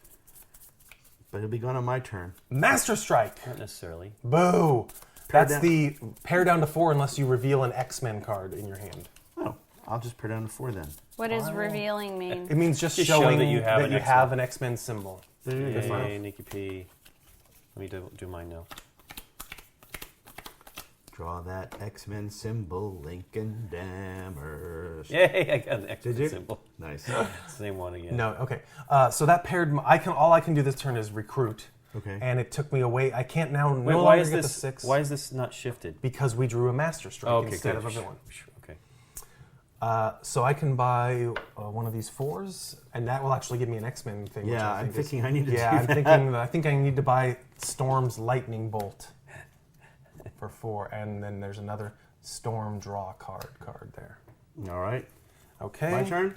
Speaker 3: But he'll be gone on my turn.
Speaker 1: Master Strike.
Speaker 4: not necessarily.
Speaker 1: Boo.
Speaker 3: Pair
Speaker 1: That's
Speaker 3: down.
Speaker 1: the pair down to 4 unless you reveal an X-Men card in your hand.
Speaker 3: Oh, I'll just pair down to 4 then.
Speaker 2: What does revealing mean?
Speaker 1: It means just
Speaker 4: Just show
Speaker 1: showing
Speaker 4: that you have an
Speaker 1: an X-Men symbol.
Speaker 3: There you go.
Speaker 4: Yay, Nikki P. Let me do mine now.
Speaker 3: Draw that X-Men symbol, Lincoln Dammers.
Speaker 4: Yay, I got an extra
Speaker 3: Did you?
Speaker 4: symbol.
Speaker 3: Nice.
Speaker 4: Same one again.
Speaker 1: No, okay. So that paired. All I can do this turn is recruit,
Speaker 3: Okay.
Speaker 1: and it took me away. I can't now
Speaker 4: Wait,
Speaker 1: no
Speaker 4: why
Speaker 1: longer
Speaker 4: is
Speaker 1: get
Speaker 4: this?
Speaker 1: the 6
Speaker 4: Why is this not shifted?
Speaker 1: because we drew a Master Strike
Speaker 4: Oh, okay,
Speaker 1: instead
Speaker 4: good.
Speaker 1: of a villain.
Speaker 4: Okay.
Speaker 1: So I can buy one of these 4s, and that will actually give me an X-Men thing. which
Speaker 3: Yeah,
Speaker 1: I
Speaker 3: I'm
Speaker 1: think is-
Speaker 3: thinking I need to do
Speaker 1: Yeah,
Speaker 3: that.
Speaker 1: I think I need to buy Storm's Lightning Bolt for 4, and then there's another Storm Draw card there.
Speaker 3: All right.
Speaker 1: Okay.
Speaker 3: My turn?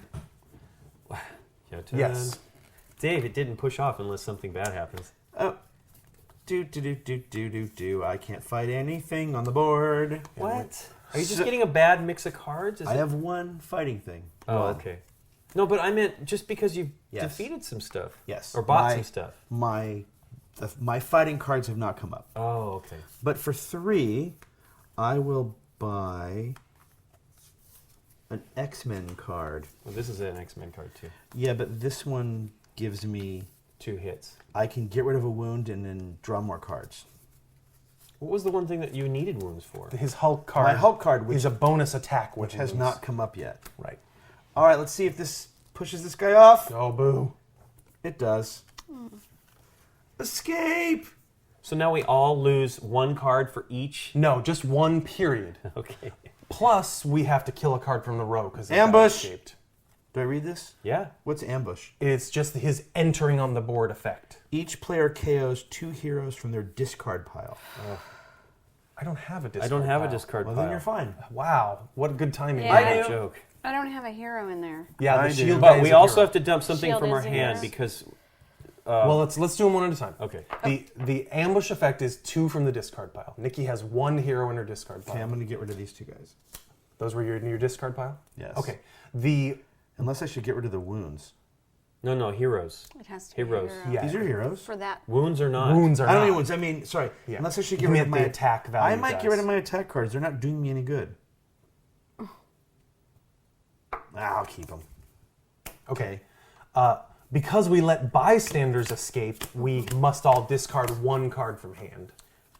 Speaker 4: Your turn.
Speaker 1: Yes.
Speaker 4: Dave, it didn't push off unless something bad happens.
Speaker 3: Oh. Do. I can't fight anything on the board.
Speaker 4: What? Are you just
Speaker 3: So-
Speaker 4: getting a bad mix of cards? Is
Speaker 3: I
Speaker 4: it-
Speaker 3: have one fighting thing.
Speaker 4: Oh,
Speaker 3: One.
Speaker 4: okay. No, but I meant just because you've
Speaker 3: Yes.
Speaker 4: defeated some stuff.
Speaker 3: Yes.
Speaker 4: Or bought some stuff.
Speaker 3: My fighting cards have not come up.
Speaker 4: Oh, okay.
Speaker 3: But for 3, I will buy an X-Men card.
Speaker 4: Well, this is an X-Men card too.
Speaker 3: Yeah, but this one gives me
Speaker 4: 2 hits.
Speaker 3: I can get rid of a wound and then draw more cards.
Speaker 4: What was the one thing that you needed wounds for?
Speaker 1: His Hulk card.
Speaker 3: My Hulk card, which
Speaker 1: is a bonus attack,
Speaker 3: which has not come up yet.
Speaker 1: Right.
Speaker 3: All right, let's see if this pushes this guy off.
Speaker 1: Oh, boo.
Speaker 3: It does. Escape!
Speaker 4: So now we all lose 1 card for each.
Speaker 1: No, just 1 period.
Speaker 4: Okay.
Speaker 1: Plus, we have to kill a card from the row because
Speaker 3: Ambush!
Speaker 1: escaped.
Speaker 3: Do I read this?
Speaker 4: Yeah.
Speaker 3: What's ambush?
Speaker 1: It's just his entering on the board effect.
Speaker 3: Each player KOs 2 heroes from their discard pile.
Speaker 1: I don't have a discard
Speaker 4: I don't have a
Speaker 1: pile.
Speaker 4: discard
Speaker 3: Well,
Speaker 4: pile.
Speaker 3: then you're fine.
Speaker 1: Wow, what good timing.
Speaker 2: Yeah.
Speaker 1: you
Speaker 2: I
Speaker 1: had.
Speaker 2: do.
Speaker 4: Joke.
Speaker 2: I don't have a hero in there.
Speaker 1: Yeah,
Speaker 3: I
Speaker 1: the
Speaker 3: do.
Speaker 1: shield guy
Speaker 4: But
Speaker 1: is
Speaker 4: we
Speaker 1: a
Speaker 4: also
Speaker 1: hero.
Speaker 4: have to dump something
Speaker 2: Shield
Speaker 4: from our
Speaker 2: is a
Speaker 4: hand
Speaker 2: hero.
Speaker 4: because.
Speaker 1: Well, let's do them one at a time.
Speaker 4: Okay.
Speaker 1: The ambush effect is 2 from the discard pile. Nikki has 1 hero in her discard pile.
Speaker 3: Okay, I'm going to get rid of these 2 guys.
Speaker 1: Those were in your discard pile?
Speaker 3: Yes.
Speaker 1: Okay. The
Speaker 3: Unless I should get rid of the wounds.
Speaker 4: No, heroes.
Speaker 2: It has to be
Speaker 4: Heroes.
Speaker 2: a hero.
Speaker 1: Yeah.
Speaker 3: These are heroes.
Speaker 2: For that.
Speaker 4: Wounds are not.
Speaker 1: wounds are
Speaker 3: I don't
Speaker 1: not.
Speaker 3: mean wounds. I mean, sorry.
Speaker 1: Yeah.
Speaker 3: Unless I should
Speaker 1: You
Speaker 3: get rid
Speaker 1: meant
Speaker 3: of my
Speaker 1: the attack value
Speaker 3: I might
Speaker 1: dice.
Speaker 3: get rid of my attack cards. They're not doing me any good. I'll keep them.
Speaker 1: Okay. Because we let bystanders escape, we must all discard 1 card from hand.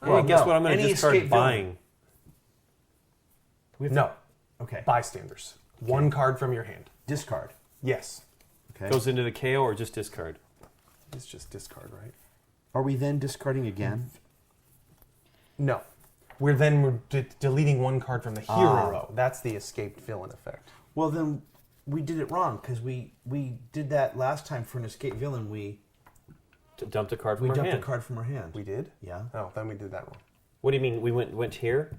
Speaker 4: Well, guess what? I'm going to
Speaker 3: any
Speaker 4: discard
Speaker 3: escape
Speaker 4: buying.
Speaker 1: No,
Speaker 3: Okay.
Speaker 1: bystanders. 1 card from your hand.
Speaker 3: Discard.
Speaker 1: Yes.
Speaker 3: Okay.
Speaker 4: Goes into the KO or just discard?
Speaker 1: It's just discard, right?
Speaker 3: Are we then discarding again?
Speaker 1: No. We're deleting 1 card from the hero row. That's the escaped villain effect.
Speaker 3: Well, then we did it wrong because we did that last time for an escape villain. We
Speaker 4: Dumped a card from
Speaker 3: we
Speaker 4: our
Speaker 3: dumped
Speaker 4: hand.
Speaker 3: a card from our hand.
Speaker 1: We did?
Speaker 3: Yeah.
Speaker 1: Oh, then we did that wrong.
Speaker 4: What do you mean? We went here?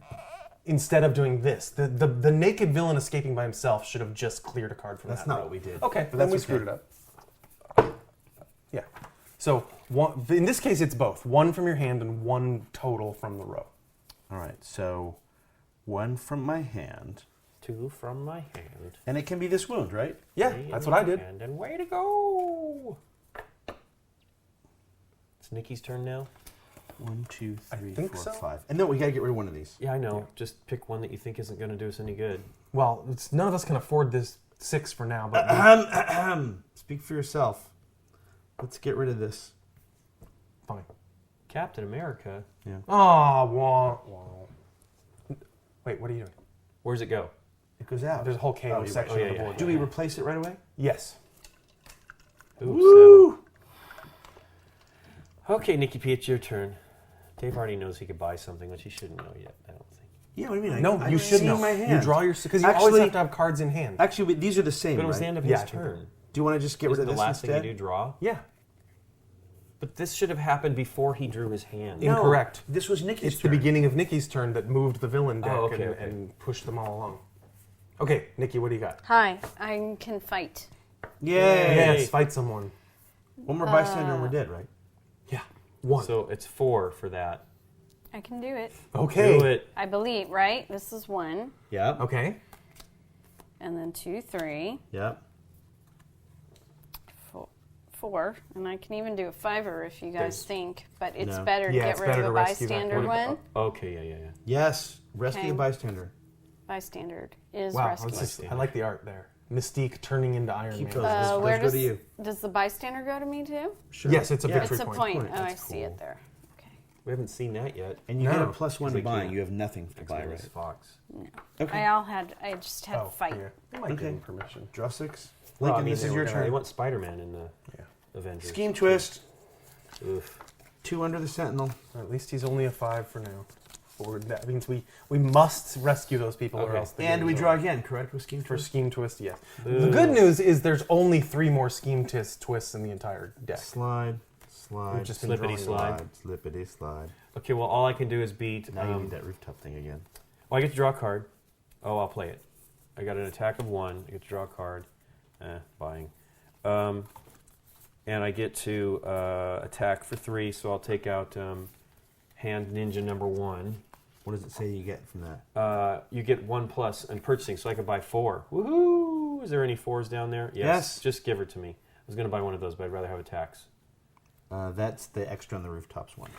Speaker 1: Instead of doing this, the naked villain escaping by himself should have just cleared a card from
Speaker 3: That's
Speaker 1: that
Speaker 3: not
Speaker 1: row.
Speaker 3: what we did.
Speaker 1: Okay,
Speaker 3: But
Speaker 1: then
Speaker 3: that's
Speaker 1: we
Speaker 3: okay.
Speaker 1: screwed it up. Yeah. So in this case, it's both. 1 from your hand and 1 total from the row.
Speaker 3: All right. So 1 from my hand,
Speaker 4: 2 from my hand.
Speaker 3: and it can be this wound, right?
Speaker 1: Yeah,
Speaker 4: 3
Speaker 1: that's
Speaker 4: in
Speaker 1: what I
Speaker 4: my
Speaker 1: did.
Speaker 4: hand, and way to go! It's Nikki's turn now.
Speaker 3: 1, 2,
Speaker 1: I
Speaker 3: 3,
Speaker 1: think
Speaker 3: 4,
Speaker 1: so.
Speaker 3: 5. And no, we gotta get rid of one of these.
Speaker 4: Yeah, I know. Just pick one that you think isn't going to do us any good.
Speaker 1: Well, none of us can afford this 6 for now, but
Speaker 3: Speak for yourself. Let's get rid of this.
Speaker 1: fine.
Speaker 4: Captain America.
Speaker 3: Yeah.
Speaker 1: Oh, wah. Wait, what are you doing?
Speaker 4: Where's it go?
Speaker 3: It goes out.
Speaker 1: There's a whole KO
Speaker 3: you're
Speaker 1: section
Speaker 4: right.
Speaker 1: of
Speaker 4: Oh,
Speaker 1: the
Speaker 4: yeah,
Speaker 1: board.
Speaker 3: Do we replace it right away?
Speaker 1: Yes.
Speaker 4: Ooh, 7. Okay, Nikki P, it's your turn. Dave already knows he could buy something, which he shouldn't know yet, I don't think.
Speaker 3: Yeah, what do you mean?
Speaker 1: No, you
Speaker 3: I've
Speaker 1: should
Speaker 3: seen
Speaker 1: know.
Speaker 3: my
Speaker 1: You
Speaker 3: hand.
Speaker 1: draw your because you always
Speaker 3: Actually-
Speaker 1: have to have cards in hand.
Speaker 3: Actually, these are the same,
Speaker 4: But it was
Speaker 3: right?
Speaker 4: the end of
Speaker 1: Yeah,
Speaker 4: his
Speaker 1: I think
Speaker 4: turn.
Speaker 3: Do you want to just get rid
Speaker 4: Isn't
Speaker 3: of
Speaker 4: the
Speaker 3: this
Speaker 4: last thing
Speaker 3: instead?
Speaker 4: you do draw?
Speaker 1: Yeah,
Speaker 4: But this should have happened before he drew his hand.
Speaker 3: No,
Speaker 1: incorrect.
Speaker 3: This was Nikki's
Speaker 1: It's
Speaker 3: turn.
Speaker 1: the beginning of Nikki's turn that moved the villain deck
Speaker 4: Oh, okay,
Speaker 1: and,
Speaker 4: okay.
Speaker 1: and pushed them all along. Okay, Nikki, what do you got?
Speaker 2: Hi, I can fight.
Speaker 3: Yay!
Speaker 1: Yes, fight someone.
Speaker 3: One more bystander and we're dead, right?
Speaker 1: Yeah, one.
Speaker 4: So it's 4 for that.
Speaker 2: I can do it.
Speaker 1: Okay.
Speaker 4: Do it.
Speaker 2: I believe, right? This is 1,
Speaker 3: Yep.
Speaker 1: Okay.
Speaker 2: and then 2, 3,
Speaker 3: Yep.
Speaker 2: 4, and I can even do a 5er if you guys
Speaker 1: There's-
Speaker 2: think, but it's
Speaker 3: No.
Speaker 2: better to
Speaker 1: Yeah,
Speaker 2: get
Speaker 1: it's
Speaker 2: rid
Speaker 1: better
Speaker 2: of a
Speaker 1: to rescue that
Speaker 2: bystander
Speaker 1: one.
Speaker 2: one.
Speaker 4: Okay, yeah.
Speaker 3: Yes. Rescue
Speaker 2: Okay.
Speaker 3: the bystander.
Speaker 2: Bystander is
Speaker 1: Wow,
Speaker 2: rescue.
Speaker 1: that's just, I like the art there. Mystique turning into Iron
Speaker 3: Keep
Speaker 1: Man.
Speaker 3: those. Those
Speaker 2: Where
Speaker 3: go
Speaker 2: does
Speaker 3: to you.
Speaker 2: Does the bystander go to me too?
Speaker 3: Sure.
Speaker 1: Yes, it's a
Speaker 3: Yeah.
Speaker 1: victory
Speaker 2: It's a
Speaker 1: point.
Speaker 2: point. Oh, I
Speaker 4: That's
Speaker 2: see
Speaker 4: cool.
Speaker 2: it there. Okay.
Speaker 4: We haven't seen that yet.
Speaker 3: And you get
Speaker 1: No.
Speaker 3: a +1 to
Speaker 4: Because they
Speaker 3: buying.
Speaker 4: can't.
Speaker 3: You have nothing to buy,
Speaker 4: Exodus
Speaker 3: right?
Speaker 4: Fox.
Speaker 3: Okay.
Speaker 2: I just had to fight.
Speaker 1: yeah. I might give
Speaker 3: Okay.
Speaker 1: him permission.
Speaker 3: Draw 6.
Speaker 4: Well,
Speaker 3: Lincoln,
Speaker 4: I mean,
Speaker 3: this
Speaker 4: they
Speaker 3: is
Speaker 4: were
Speaker 3: your
Speaker 4: gonna-
Speaker 3: turn.
Speaker 4: They want Spider-Man in the
Speaker 1: Yeah.
Speaker 4: Avengers.
Speaker 3: Scheme twist.
Speaker 4: Oof.
Speaker 3: 2 under the Sentinel.
Speaker 1: Or at least he's only a 5 for now. Or that means we must rescue those people, or
Speaker 4: Okay.
Speaker 1: else the
Speaker 3: And
Speaker 1: game's
Speaker 3: we
Speaker 1: over.
Speaker 3: draw again, correct, with Scheme
Speaker 1: For
Speaker 3: twist?
Speaker 1: Scheme Twist, yes.
Speaker 4: Boo.
Speaker 1: The good news is there's only 3 more Scheme twists in the entire deck.
Speaker 3: Slide.
Speaker 1: We've just been
Speaker 4: Slippity
Speaker 1: drawing
Speaker 4: slide.
Speaker 1: them.
Speaker 3: Slippity slide.
Speaker 4: Okay, well, all I can do is beat.
Speaker 3: Now you need that rooftop thing again.
Speaker 4: Well, I get to draw a card. Oh, I'll play it. I got an attack of 1. I get to draw a card. Buying. And I get to attack for 3, so I'll take out Hand Ninja number 1.
Speaker 3: What does it say you get from that?
Speaker 4: You get 1+ and purchasing, so I could buy 4. Woohoo! Is there any 4s down there?
Speaker 3: Yes.
Speaker 4: Just give it to me. I was going to buy one of those, but I'd rather have attacks.
Speaker 3: That's the extra on the rooftops one.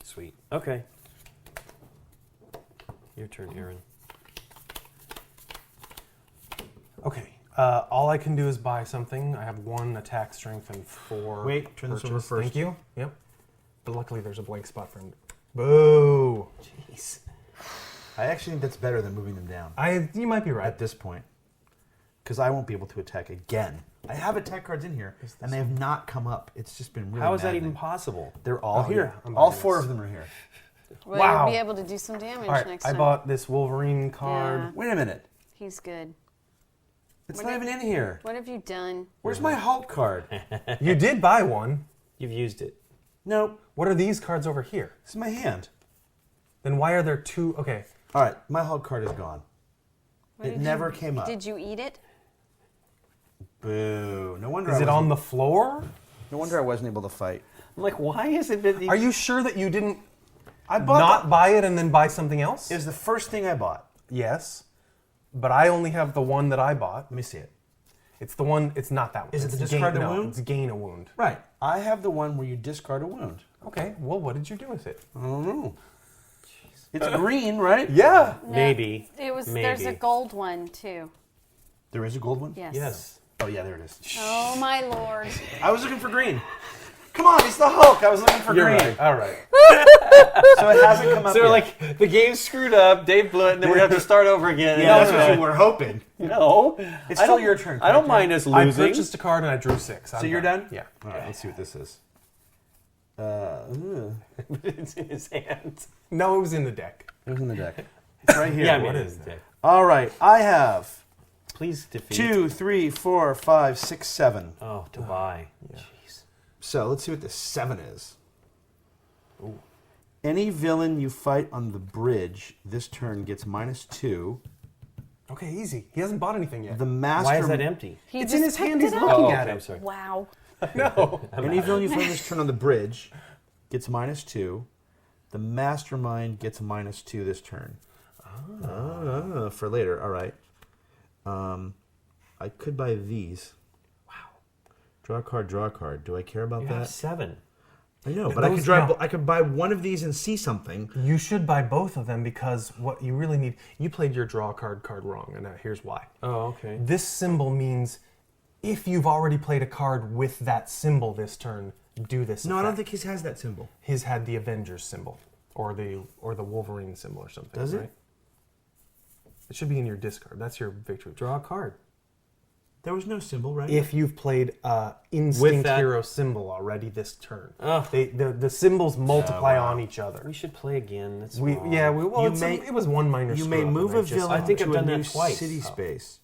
Speaker 4: Sweet. Okay. Your turn, Aaron.
Speaker 1: Okay. All I can do is buy something. I have 1 attack strength and 4.
Speaker 3: Wait, turn this over first.
Speaker 1: Thank you. Yep. But luckily there's a blank spot for him. Boo!
Speaker 4: Jeez.
Speaker 3: I actually think that's better than moving them down
Speaker 1: You might be right.
Speaker 3: at this point. Because I won't be able to attack again. I have attack cards in here, and they have not come up. It's just been really
Speaker 4: How is that
Speaker 3: maddening.
Speaker 4: even possible?
Speaker 3: They're all
Speaker 1: Oh,
Speaker 3: here.
Speaker 1: yeah, I'm
Speaker 3: All
Speaker 1: buying
Speaker 3: 4
Speaker 1: this.
Speaker 3: of them are here.
Speaker 2: Well,
Speaker 1: Wow.
Speaker 2: you'll be able to do some damage
Speaker 1: All right,
Speaker 2: next
Speaker 1: I
Speaker 2: time.
Speaker 1: bought this Wolverine card.
Speaker 2: Yeah.
Speaker 3: Wait a minute.
Speaker 2: He's good.
Speaker 3: It's
Speaker 2: What
Speaker 3: not
Speaker 2: did-
Speaker 3: even in here.
Speaker 2: What have you done?
Speaker 3: Where's my Hulk card?
Speaker 1: You did buy one.
Speaker 4: You've used it.
Speaker 3: Nope.
Speaker 1: What are these cards over here?
Speaker 3: This is my hand.
Speaker 1: Then why are there 2? Okay.
Speaker 3: All right, my Hulk card is gone.
Speaker 2: What
Speaker 3: It
Speaker 2: did
Speaker 3: never
Speaker 2: you,
Speaker 3: came up.
Speaker 2: Did you eat it?
Speaker 3: Boo. No wonder
Speaker 1: Is
Speaker 3: I
Speaker 1: it
Speaker 3: wasn't-
Speaker 1: on the floor?
Speaker 3: No wonder I wasn't able to fight.
Speaker 4: I'm like, why is it that
Speaker 1: Are you sure that you didn't
Speaker 3: I bought
Speaker 1: not buy it and then buy something else?
Speaker 3: It was the first thing I bought.
Speaker 1: Yes. But I only have the one that I bought.
Speaker 3: Let me see it.
Speaker 1: It's the one, it's not that one.
Speaker 3: Is it
Speaker 1: It's
Speaker 3: the discard a
Speaker 1: no,
Speaker 3: wound?
Speaker 1: It's gain a wound.
Speaker 3: Right. I have the one where you discard a wound.
Speaker 1: Okay, well, what did you do with it?
Speaker 3: I don't know. It's green, right?
Speaker 1: Yeah.
Speaker 2: No,
Speaker 4: Maybe.
Speaker 2: It was.
Speaker 4: Maybe.
Speaker 2: There's a gold one too.
Speaker 3: There is a gold one?
Speaker 2: Yes.
Speaker 4: Yes.
Speaker 3: Oh, yeah, there it is.
Speaker 2: Oh my lord.
Speaker 3: I was looking for green. Come on, it's the Hulk. I was looking for
Speaker 1: You're
Speaker 3: green.
Speaker 1: right. All right.
Speaker 3: So it hasn't come up
Speaker 4: So
Speaker 3: yet.
Speaker 4: like the game's screwed up, Dave blew it, and then we have to start over again.
Speaker 3: Yeah, that's what you were hoping.
Speaker 4: No,
Speaker 3: It's
Speaker 4: I
Speaker 3: still
Speaker 4: don't-
Speaker 3: your turn.
Speaker 4: I don't
Speaker 3: correct,
Speaker 4: mind us
Speaker 1: I
Speaker 4: losing.
Speaker 1: purchased a card and I drew 6.
Speaker 3: So you're done?
Speaker 1: Yeah.
Speaker 3: All right, let's see what this is.
Speaker 4: It's in his hand.
Speaker 1: No, it was in the deck.
Speaker 3: It was in the deck. It's right here.
Speaker 4: Yeah, I
Speaker 1: what
Speaker 4: mean,
Speaker 1: is that?
Speaker 3: All right, I have
Speaker 4: Please defeat.
Speaker 3: 2, 3, 4, 5, 6, 7.
Speaker 4: Oh, to buy. Jeez.
Speaker 3: So let's see what the 7 is. Any villain you fight on the bridge this turn gets -2.
Speaker 1: Okay, easy. He hasn't bought anything yet.
Speaker 3: The master.
Speaker 4: Why is that empty?
Speaker 2: He
Speaker 1: It's
Speaker 2: just
Speaker 1: in his hand.
Speaker 2: picked
Speaker 1: He's
Speaker 2: it up.
Speaker 1: looking
Speaker 4: Oh,
Speaker 1: at
Speaker 4: okay,
Speaker 1: it.
Speaker 4: I'm sorry.
Speaker 2: Wow.
Speaker 1: No.
Speaker 3: Any villain you fight this turn on the bridge gets -2. The mastermind gets -2 this turn. Oh, for later. All right. I could buy these. Wow. Draw a card. Draw a card. Do I care about
Speaker 4: You
Speaker 3: that?
Speaker 4: have 7.
Speaker 3: I know, but I
Speaker 1: Those-
Speaker 3: could draw.
Speaker 1: no.
Speaker 3: I could buy one of these and see something.
Speaker 1: You should buy both of them because what you really need. You played your draw card wrong, and here's why.
Speaker 4: Oh, okay.
Speaker 1: This symbol means if you've already played a card with that symbol this turn, do this.
Speaker 3: No, I don't
Speaker 1: effect.
Speaker 3: think his has that symbol.
Speaker 1: His had the Avengers symbol or the Wolverine symbol or something.
Speaker 3: Does it?
Speaker 1: right? It should be in your discard. That's your victory.
Speaker 4: Draw a card.
Speaker 3: There was no symbol, right?
Speaker 1: If you've played Instinct
Speaker 4: that-
Speaker 1: Hero symbol already this turn.
Speaker 4: Ugh.
Speaker 1: The symbols multiply on each other.
Speaker 4: We should play again. That's
Speaker 1: We
Speaker 4: wrong.
Speaker 1: it was one minor.
Speaker 3: You
Speaker 1: screw
Speaker 3: may
Speaker 1: up,
Speaker 3: move
Speaker 1: and
Speaker 3: a
Speaker 1: I just-
Speaker 3: villain
Speaker 4: I think I've
Speaker 3: to
Speaker 4: done
Speaker 3: a
Speaker 4: that
Speaker 3: new
Speaker 4: twice.
Speaker 3: city
Speaker 1: Oh.
Speaker 3: space.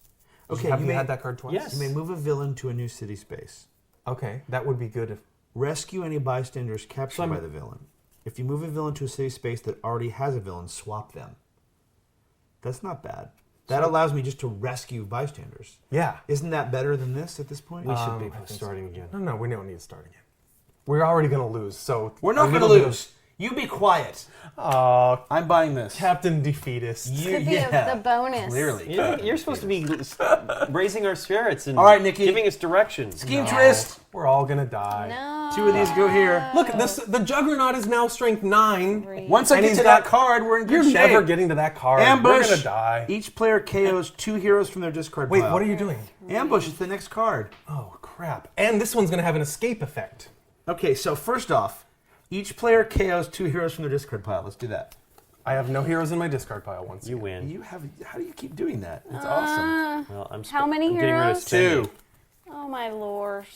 Speaker 1: Okay,
Speaker 3: Okay,
Speaker 1: have
Speaker 3: you
Speaker 1: you
Speaker 3: may,
Speaker 1: had that card twice?
Speaker 4: Yes.
Speaker 3: you may move a villain to a new city space.
Speaker 1: Okay, that would be good if.
Speaker 3: Rescue any bystanders captured
Speaker 4: I'm-
Speaker 3: by the villain. If you move a villain to a city space that already has a villain, swap them. That's not bad. That allows me just to rescue bystanders.
Speaker 1: Yeah.
Speaker 3: Isn't that better than this at this point?
Speaker 4: We should be
Speaker 1: I think so.
Speaker 4: starting again.
Speaker 1: No, we don't need to start again. We're already going to lose, so
Speaker 3: We're not
Speaker 1: a
Speaker 3: going to
Speaker 1: little bit
Speaker 3: lose. You be quiet.
Speaker 1: of-
Speaker 3: I'm buying this.
Speaker 1: Captain Defeatist.
Speaker 2: Could be the bonus.
Speaker 3: Clearly.
Speaker 4: You're supposed to be raising our spirits and
Speaker 3: All right, Nikki.
Speaker 4: giving us direction.
Speaker 3: Scheme twist.
Speaker 1: We're all gonna die.
Speaker 2: No.
Speaker 3: 2 of these go here.
Speaker 1: Look, the Juggernaut is now strength 9.
Speaker 2: Three.
Speaker 3: Once I
Speaker 1: And
Speaker 3: get
Speaker 1: he's
Speaker 3: to
Speaker 1: got-
Speaker 3: that card, we're in
Speaker 1: You're
Speaker 3: good shape.
Speaker 1: never getting to that card.
Speaker 3: Ambush.
Speaker 1: We're gonna die.
Speaker 3: Each player KOs 2 heroes from their discard
Speaker 1: Wait,
Speaker 3: pile.
Speaker 1: what are you doing?
Speaker 3: Ambush is the next card.
Speaker 1: Oh crap! And this one's gonna have an escape effect.
Speaker 3: Okay, so first off, each player KOs 2 heroes from their discard pile. Let's do that.
Speaker 1: I have no heroes in my discard pile once.
Speaker 4: You
Speaker 1: again.
Speaker 4: win.
Speaker 3: You have. How do you keep doing that? It's awesome.
Speaker 4: Well,
Speaker 2: How many
Speaker 4: I'm getting rid of
Speaker 2: heroes?
Speaker 4: spending.
Speaker 3: 2.
Speaker 2: Oh my lord.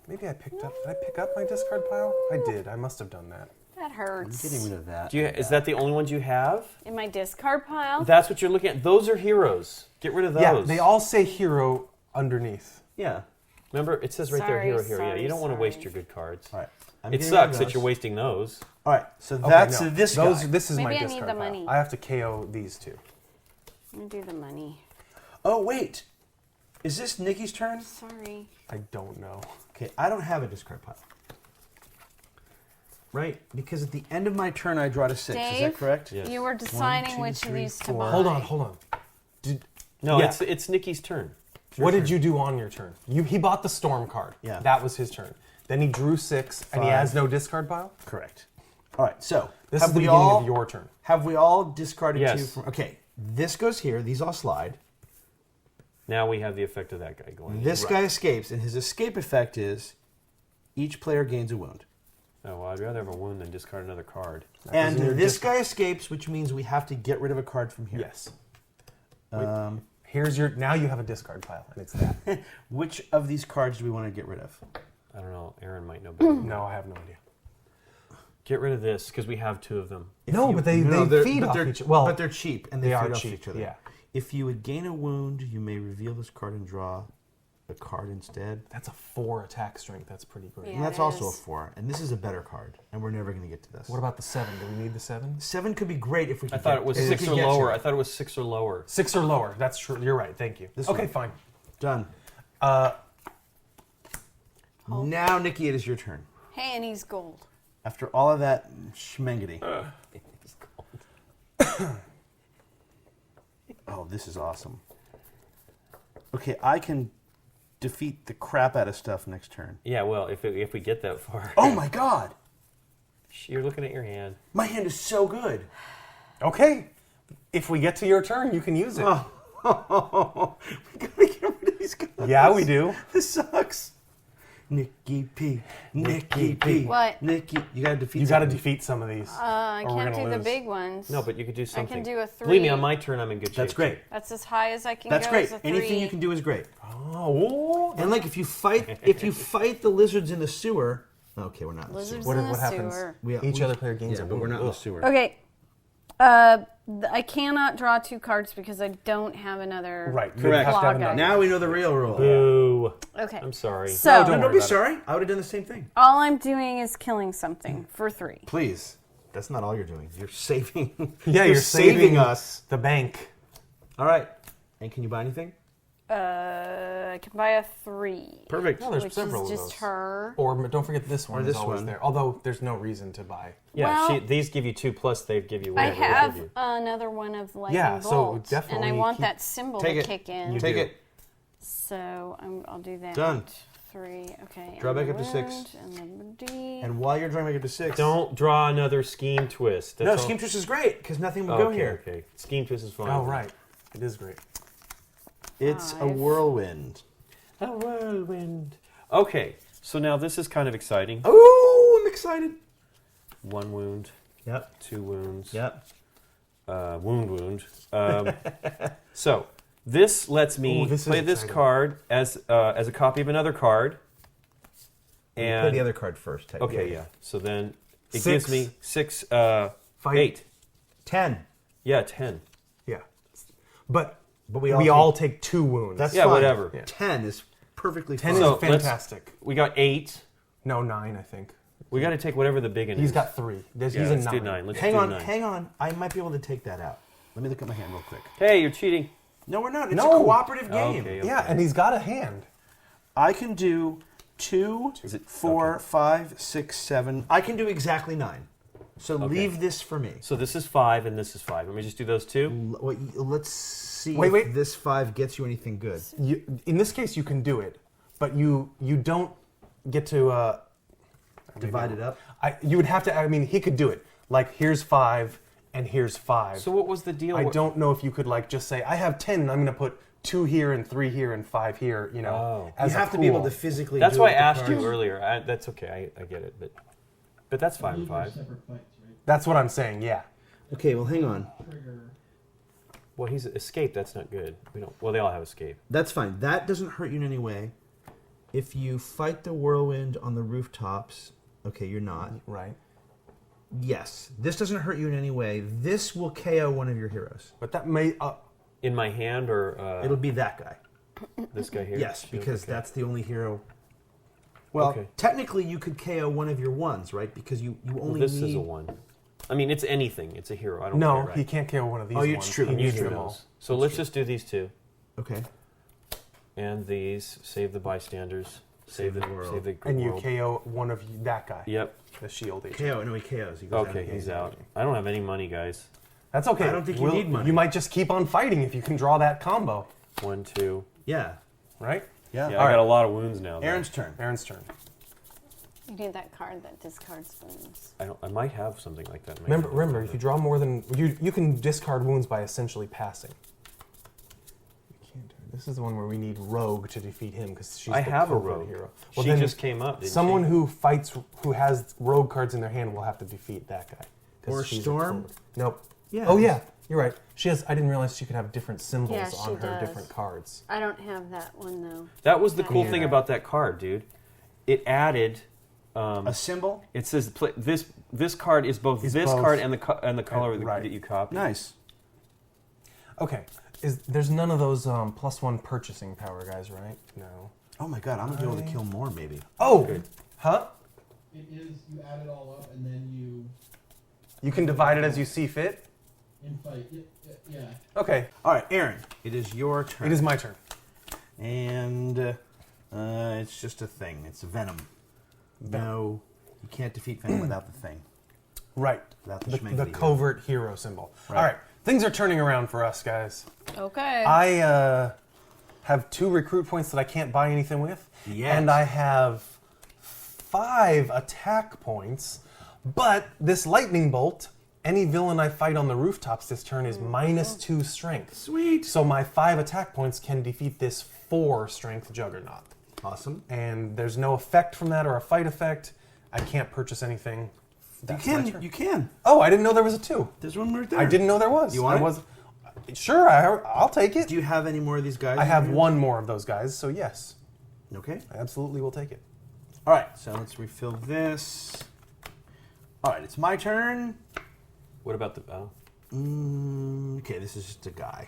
Speaker 1: Maybe I picked up. Did I pick up my discard pile? I did. I must have done that.
Speaker 2: That
Speaker 3: I'm
Speaker 2: hurts.
Speaker 3: getting rid of that.
Speaker 4: Is that the only ones you have?
Speaker 2: In my discard pile?
Speaker 4: That's what you're looking at. Those are heroes. Get rid of those.
Speaker 1: Yeah, they all say hero underneath.
Speaker 3: Yeah.
Speaker 4: Remember, it says right there,
Speaker 2: Sorry,
Speaker 4: hero, hero. Yeah,
Speaker 2: sorry,
Speaker 4: you don't want to waste
Speaker 2: sorry.
Speaker 4: your good cards.
Speaker 3: All right.
Speaker 4: It sucks that you're wasting those.
Speaker 3: All right. So
Speaker 1: Okay,
Speaker 3: that's
Speaker 1: no.
Speaker 3: this
Speaker 1: Those,
Speaker 3: guy.
Speaker 1: This is
Speaker 2: Maybe
Speaker 1: my
Speaker 2: I need
Speaker 1: discard
Speaker 2: the
Speaker 1: pile.
Speaker 2: money.
Speaker 1: I have to KO these two.
Speaker 2: I'm gonna do the money.
Speaker 3: Oh wait. Is this Nikki's turn?
Speaker 2: Sorry.
Speaker 1: I don't know.
Speaker 3: Okay, I don't have a discard pile. Right? Because at the end of my turn, I draw to 6. Is that
Speaker 2: Dave?
Speaker 3: correct?
Speaker 4: Yes.
Speaker 2: You were deciding
Speaker 3: 2,
Speaker 2: which of
Speaker 3: 3,
Speaker 2: these to
Speaker 3: 4.
Speaker 2: buy.
Speaker 1: Hold on. Did,
Speaker 4: No,
Speaker 1: Yeah.
Speaker 4: it's Nikki's turn.
Speaker 1: what did you do on your turn? He bought the storm card.
Speaker 3: Yeah.
Speaker 1: That was his turn. Then he drew 6, and he
Speaker 3: 5.
Speaker 1: has no discard pile.
Speaker 3: Correct. All right. So
Speaker 1: This
Speaker 3: have
Speaker 1: is the
Speaker 3: we
Speaker 1: beginning
Speaker 3: all
Speaker 1: of your turn.
Speaker 3: have we all discarded
Speaker 4: Yes.
Speaker 3: 2 from? Okay. This goes here. These all slide.
Speaker 4: Now we have the effect of that guy going.
Speaker 3: This guy escapes, and his escape effect is each player gains a wound.
Speaker 4: Oh, well, I'd rather have a wound than discard another card.
Speaker 3: And
Speaker 1: in your
Speaker 3: this
Speaker 1: discard-
Speaker 3: guy escapes, which means we have to get rid of a card from here.
Speaker 1: Yes.
Speaker 3: Um,
Speaker 1: Here's your. Now you have a discard pile, and it's that.
Speaker 3: which of these cards do we want to get rid of?
Speaker 4: I don't know. Aaron might know better.
Speaker 1: No, I have no idea.
Speaker 4: Get rid of this because we have 2 of them.
Speaker 3: If
Speaker 1: No,
Speaker 3: you-
Speaker 1: but they
Speaker 3: they're-
Speaker 1: feed
Speaker 3: but
Speaker 1: off
Speaker 3: they're-
Speaker 1: each. Well,
Speaker 3: but they're cheap and they,
Speaker 1: they
Speaker 3: feed
Speaker 1: are
Speaker 3: off
Speaker 1: cheap,
Speaker 3: each other.
Speaker 1: yeah.
Speaker 3: If you would gain a wound, you may reveal this card and draw a card instead.
Speaker 1: that's a 4 attack strength. That's pretty great.
Speaker 2: Yeah.
Speaker 3: And that's
Speaker 2: it
Speaker 3: also a
Speaker 2: is.
Speaker 3: 4. And this is a better card. And we're never going to get to this.
Speaker 1: What about the 7? Do we need the 7?
Speaker 3: 7 could be great if we
Speaker 4: I
Speaker 3: could
Speaker 4: thought
Speaker 3: get-
Speaker 4: it was
Speaker 3: if we
Speaker 4: 6
Speaker 3: could
Speaker 4: or
Speaker 3: get
Speaker 4: lower.
Speaker 3: you.
Speaker 4: I thought it was 6 or lower.
Speaker 1: 6 or lower. That's true. You're right. Thank you.
Speaker 3: This
Speaker 1: Okay,
Speaker 3: one.
Speaker 1: fine.
Speaker 3: Done.
Speaker 1: Uh,
Speaker 3: Now, Nikki, it is your turn.
Speaker 2: Hey, and he's gold.
Speaker 3: After all of that schmengity. Oh, this is awesome. Okay, I can defeat the crap out of stuff next turn.
Speaker 4: Yeah, well, if we get that far.
Speaker 3: Oh my god!
Speaker 4: You're looking at your hand.
Speaker 3: My hand is so good.
Speaker 1: okay. If we get to your turn, you can use it.
Speaker 3: We gotta get rid of these guys.
Speaker 1: Yeah, we do.
Speaker 3: This sucks. Nikki P. Nikki P.
Speaker 2: What?
Speaker 3: Nikki, you gotta defeat.
Speaker 1: You got to
Speaker 3: something.
Speaker 1: defeat some of these.
Speaker 2: I
Speaker 1: Or we're
Speaker 2: can't
Speaker 1: gonna
Speaker 2: do the
Speaker 1: lose.
Speaker 2: big ones.
Speaker 4: No, but you could do something.
Speaker 2: do a 3.
Speaker 4: Believe me, on my turn, I'm in good shape.
Speaker 3: That's great.
Speaker 2: That's as high as I can
Speaker 3: That's
Speaker 2: go.
Speaker 3: great.
Speaker 2: As a 3.
Speaker 3: Anything you can do is great.
Speaker 1: Oh,
Speaker 3: And like if you fight the lizards in the sewer. Okay, we're not in the
Speaker 2: Lizards
Speaker 3: sewer.
Speaker 2: in the
Speaker 1: what happens?
Speaker 2: sewer.
Speaker 1: Each other player gains
Speaker 3: Yeah,
Speaker 1: a
Speaker 3: but we're
Speaker 1: wound.
Speaker 3: not in the
Speaker 1: Ugh.
Speaker 3: sewer.
Speaker 2: Okay. I cannot draw 2 cards because I don't have another.
Speaker 1: Right. you
Speaker 3: Correct.
Speaker 1: have to have
Speaker 2: Claw guy.
Speaker 1: another.
Speaker 3: Now we know the real rule.
Speaker 4: Boo.
Speaker 2: Okay.
Speaker 4: I'm sorry.
Speaker 2: So
Speaker 3: No,
Speaker 1: don't
Speaker 3: don't
Speaker 1: worry
Speaker 3: be
Speaker 1: about it.
Speaker 3: sorry. I would have done the same thing.
Speaker 2: all I'm doing is killing something for 3.
Speaker 3: Please. That's not all you're doing. You're saving.
Speaker 1: Yeah, you're
Speaker 3: saving us.
Speaker 1: The bank.
Speaker 3: All right. And can you buy anything?
Speaker 2: I can buy a 3.
Speaker 3: Perfect.
Speaker 1: No, there's
Speaker 2: Which
Speaker 1: several
Speaker 2: is
Speaker 1: of
Speaker 2: just
Speaker 1: those.
Speaker 2: her.
Speaker 1: Or don't forget this one
Speaker 3: this
Speaker 1: is always
Speaker 3: one.
Speaker 1: there. Although there's no reason to buy.
Speaker 4: Yeah,
Speaker 2: Well-
Speaker 4: these give you 2 plus they give you
Speaker 2: I
Speaker 4: whatever they
Speaker 2: have
Speaker 4: give you.
Speaker 2: another one of lightning
Speaker 1: Yeah, so
Speaker 2: bolt, and
Speaker 1: definitely
Speaker 2: I want
Speaker 1: keep-
Speaker 2: that symbol
Speaker 3: Take
Speaker 2: to
Speaker 3: it.
Speaker 2: kick in.
Speaker 1: You
Speaker 3: Take
Speaker 1: do.
Speaker 3: it.
Speaker 2: So I'll do that.
Speaker 3: Done.
Speaker 2: 3. Okay.
Speaker 3: Draw
Speaker 2: and
Speaker 3: back
Speaker 2: the
Speaker 3: up to 6.
Speaker 2: wound, And the D.
Speaker 3: And while you're drawing back up to 6.
Speaker 4: Don't draw another scheme twist.
Speaker 3: No,
Speaker 4: That's all-
Speaker 3: Scheme Twist is great because nothing will
Speaker 4: Oh,
Speaker 3: go
Speaker 4: okay,
Speaker 3: here.
Speaker 4: okay. Scheme twist is fine.
Speaker 1: Oh, right. It is great.
Speaker 3: It's a
Speaker 2: 5.
Speaker 3: whirlwind.
Speaker 4: A whirlwind. Okay, so now this is kind of exciting.
Speaker 3: Oh, I'm excited.
Speaker 4: 1 wound,
Speaker 3: Yep.
Speaker 4: 2 wounds.
Speaker 3: Yep.
Speaker 4: Wound. So This lets me
Speaker 1: Ooh, this is
Speaker 4: play this
Speaker 1: exciting.
Speaker 4: card as a copy of another card.
Speaker 3: Play
Speaker 4: And
Speaker 3: the other card first. technically.
Speaker 4: okay, yeah. So then it
Speaker 1: Six.
Speaker 4: gives me 6,
Speaker 1: Fight.
Speaker 4: 8.
Speaker 3: 10.
Speaker 4: Yeah, 10.
Speaker 1: Yeah. But
Speaker 3: we
Speaker 1: we
Speaker 3: all
Speaker 1: all take 2 wounds.
Speaker 3: That's
Speaker 4: Yeah,
Speaker 3: fine.
Speaker 4: whatever.
Speaker 1: Yeah.
Speaker 3: 10 is perfectly
Speaker 1: 10
Speaker 3: fine.
Speaker 4: So
Speaker 1: is
Speaker 4: let's-
Speaker 1: fantastic.
Speaker 4: We got 8.
Speaker 1: No, 9, I think.
Speaker 4: We got to take whatever the big one is.
Speaker 1: He's got 3.
Speaker 4: Yeah,
Speaker 1: He's a
Speaker 4: let's
Speaker 1: 9.
Speaker 4: do 9. Let's
Speaker 3: Hang
Speaker 4: do
Speaker 3: on,
Speaker 4: 9.
Speaker 3: hang on. I might be able to take that out. Let me look at my hand real quick.
Speaker 4: Hey, you're cheating.
Speaker 3: No, we're not. It's
Speaker 1: No.
Speaker 3: a cooperative game.
Speaker 4: Okay.
Speaker 1: Yeah, and he's got a hand.
Speaker 3: I can do 2,
Speaker 4: Is it-
Speaker 3: 4,
Speaker 4: okay.
Speaker 3: 5, 6, 7. I can do exactly 9. So
Speaker 4: Okay.
Speaker 3: leave this for me.
Speaker 4: So this is 5 and this is 5. Let me just do those two.
Speaker 3: Let's see
Speaker 1: Wait,
Speaker 3: if
Speaker 1: wait.
Speaker 3: this 5 gets you anything good.
Speaker 1: In this case, you can do it, but you don't get to
Speaker 3: Divide it up.
Speaker 1: You would have to. I mean, he could do it. Like, here's 5 and here's 5.
Speaker 4: So what was the deal?
Speaker 1: I don't know if you could like just say I have 10 and I'm going to put 2 here and 3 here and 5 here. You know,
Speaker 4: Oh.
Speaker 1: as
Speaker 3: You
Speaker 1: a
Speaker 3: have to be able
Speaker 1: pool.
Speaker 3: to physically.
Speaker 4: That's
Speaker 3: do
Speaker 4: why
Speaker 3: it
Speaker 4: I
Speaker 3: with the
Speaker 4: asked you
Speaker 3: cards.
Speaker 4: earlier. That's okay. I get it. But that's fine. 5.
Speaker 5: Separate fights, right?
Speaker 1: That's what I'm saying. Yeah.
Speaker 3: Okay, well, hang on.
Speaker 5: Trigger.
Speaker 4: Well, he's escape. That's not good. We don't. Well, they all have escape.
Speaker 3: That's fine. That doesn't hurt you in any way. If you fight the whirlwind on the rooftops, okay, you're not.
Speaker 1: Right.
Speaker 3: Yes, this doesn't hurt you in any way. This will KO one of your heroes.
Speaker 1: But that may.
Speaker 4: In my hand or
Speaker 3: It'll be that guy.
Speaker 4: this guy here?
Speaker 3: Yes,
Speaker 4: Sure,
Speaker 3: because
Speaker 4: okay.
Speaker 3: that's the only hero. Well,
Speaker 4: Okay.
Speaker 3: technically, you could KO one of your ones, right? Because you
Speaker 4: Well,
Speaker 3: only
Speaker 4: this
Speaker 3: need.
Speaker 4: is a 1. I mean, it's anything. It's a hero. I don't
Speaker 1: No,
Speaker 4: care. Right?
Speaker 1: he can't KO one of these.
Speaker 3: Oh, it's
Speaker 1: ones.
Speaker 3: true.
Speaker 1: He
Speaker 3: I'm
Speaker 1: needs
Speaker 4: Neither
Speaker 1: them
Speaker 4: of
Speaker 1: all.
Speaker 4: those. So let's just do these 2.
Speaker 3: Okay.
Speaker 4: And these. Save the bystanders. Save the
Speaker 3: world.
Speaker 4: Save the
Speaker 1: And you
Speaker 4: world.
Speaker 1: KO one of that guy.
Speaker 4: Yep.
Speaker 1: The shield agent.
Speaker 3: KO. No, he KOs. He goes
Speaker 4: Okay,
Speaker 3: of the
Speaker 4: he's
Speaker 3: game.
Speaker 4: out. I don't have any money, guys.
Speaker 1: That's okay.
Speaker 3: I don't think you need money.
Speaker 1: You might just keep on fighting if you can draw that combo,
Speaker 4: 1, 2.
Speaker 3: Yeah.
Speaker 1: right?
Speaker 3: Yeah.
Speaker 4: Yeah,
Speaker 1: All
Speaker 4: I got
Speaker 1: right.
Speaker 4: a lot of wounds now. though.
Speaker 3: Aaron's turn.
Speaker 1: Aaron's turn.
Speaker 2: You need that card that discards wounds.
Speaker 4: I might have something like that. in my hand.
Speaker 1: Remember, if you draw more than you can discard wounds by essentially passing. You can't do it. This is the one where we need Rogue to defeat him because she's
Speaker 4: I
Speaker 1: the
Speaker 4: have a
Speaker 1: covert
Speaker 4: rogue.
Speaker 1: hero.
Speaker 4: She
Speaker 1: then
Speaker 4: just came up. Didn't
Speaker 1: someone
Speaker 4: she?
Speaker 1: who fights who has Rogue cards in their hand will have to defeat that guy. 'Cause
Speaker 3: Or
Speaker 1: she's a
Speaker 3: Storm?
Speaker 1: covert. Nope.
Speaker 3: Yeah.
Speaker 1: Oh yeah, you're right. She has. I didn't realize she could have different symbols
Speaker 2: Yeah, she
Speaker 1: on her
Speaker 2: does.
Speaker 1: different cards.
Speaker 2: I don't have that one though.
Speaker 4: That was the cool
Speaker 2: Yeah.
Speaker 4: thing about that card, dude. It added.
Speaker 3: A symbol.
Speaker 4: It says this card is both
Speaker 1: Is
Speaker 4: this
Speaker 1: both-
Speaker 4: card and the color
Speaker 1: right.
Speaker 4: that you copy.
Speaker 3: Nice.
Speaker 1: Okay. There's none of those +1 purchasing power guys, right? No.
Speaker 3: Oh my god, I'm gonna be able to kill more maybe.
Speaker 1: Oh,
Speaker 4: Good.
Speaker 1: huh?
Speaker 5: It is, you add it all up and then you
Speaker 1: You can divide it as you see fit.
Speaker 5: infight. Yeah.
Speaker 1: Okay,
Speaker 3: All right, Aaron, it is your turn.
Speaker 1: it is my turn.
Speaker 3: And it's just a thing. It's venom. No, you can't defeat venom without the thing.
Speaker 1: Right.
Speaker 3: Without
Speaker 1: The
Speaker 3: schminkety.
Speaker 1: covert hero symbol.
Speaker 3: Right.
Speaker 1: All right. Things are turning around for us, guys.
Speaker 2: Okay.
Speaker 1: I have 2 recruit points that I can't buy anything with.
Speaker 3: Yes.
Speaker 1: And I have 5 attack points. But this lightning bolt, any villain I fight on the rooftops this turn is -2 strength.
Speaker 3: Sweet.
Speaker 1: So my 5 attack points can defeat this 4 strength juggernaut.
Speaker 3: Awesome.
Speaker 1: And there's no effect from that or a fight effect. I can't purchase anything. That's my turn.
Speaker 3: You can.
Speaker 1: Oh, I didn't know there was a 2.
Speaker 3: There's one right there.
Speaker 1: I didn't know there was.
Speaker 3: You want
Speaker 1: I
Speaker 3: it?
Speaker 1: was sure. I'll take it.
Speaker 3: Do you have any more of these guys?
Speaker 1: I
Speaker 3: in
Speaker 1: have
Speaker 3: your
Speaker 1: one more of those guys, so yes,
Speaker 3: hands? Okay.
Speaker 1: I absolutely will take it.
Speaker 3: All right. So let's refill this. All right, it's my turn.
Speaker 4: What about the? Oh,
Speaker 3: Okay, this is just a guy.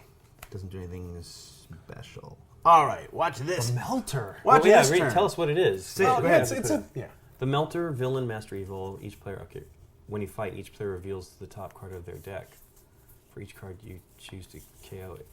Speaker 3: Doesn't do anything special. All right, watch this.
Speaker 1: The Melter.
Speaker 3: Watch
Speaker 4: yeah.
Speaker 3: this turn.
Speaker 4: Tell us what it is.
Speaker 3: Say it.
Speaker 1: Well,
Speaker 3: Go
Speaker 1: yeah,
Speaker 3: ahead.
Speaker 1: it's a yeah.
Speaker 4: The Melter, villain, master evil. Each player. Okay. When you fight, each player reveals the top card of their deck. For each card you choose to KO it.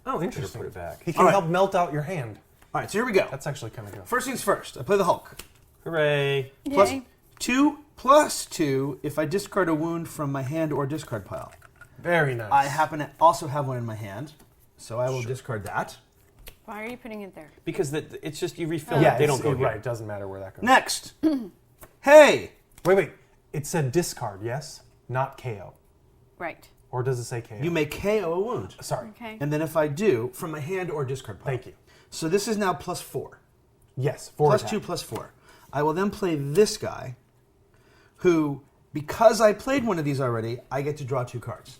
Speaker 1: Oh, interesting.
Speaker 4: Put it back.
Speaker 1: He can
Speaker 3: All right.
Speaker 1: help melt out your hand.
Speaker 3: All right, so here we go.
Speaker 1: That's actually kind of good.
Speaker 3: First things first. I play the Hulk.
Speaker 4: Hooray!
Speaker 3: Plus
Speaker 2: Yay.
Speaker 3: 2 plus 2 if I discard a wound from my hand or discard pile.
Speaker 1: Very nice.
Speaker 3: I happen to also have one in my hand, so I will discard that.
Speaker 2: Why are you putting it there?
Speaker 4: Because it's just you refill
Speaker 1: Yeah,
Speaker 4: it. They don't go here.
Speaker 1: right. It doesn't matter where that goes.
Speaker 3: Next. Hey!
Speaker 1: Wait. It said discard, yes, not KO,
Speaker 2: Right.
Speaker 1: or does it say KO?
Speaker 3: You may KO a wound.
Speaker 1: Sorry.
Speaker 2: Okay.
Speaker 3: And then if I do, from my hand or discard pile.
Speaker 1: Thank you.
Speaker 3: So this is now plus 4.
Speaker 1: Yes, 4
Speaker 3: Plus
Speaker 1: attack.
Speaker 3: 2 plus 4. I will then play this guy, who, because I played one of these already, I get to draw 2 cards.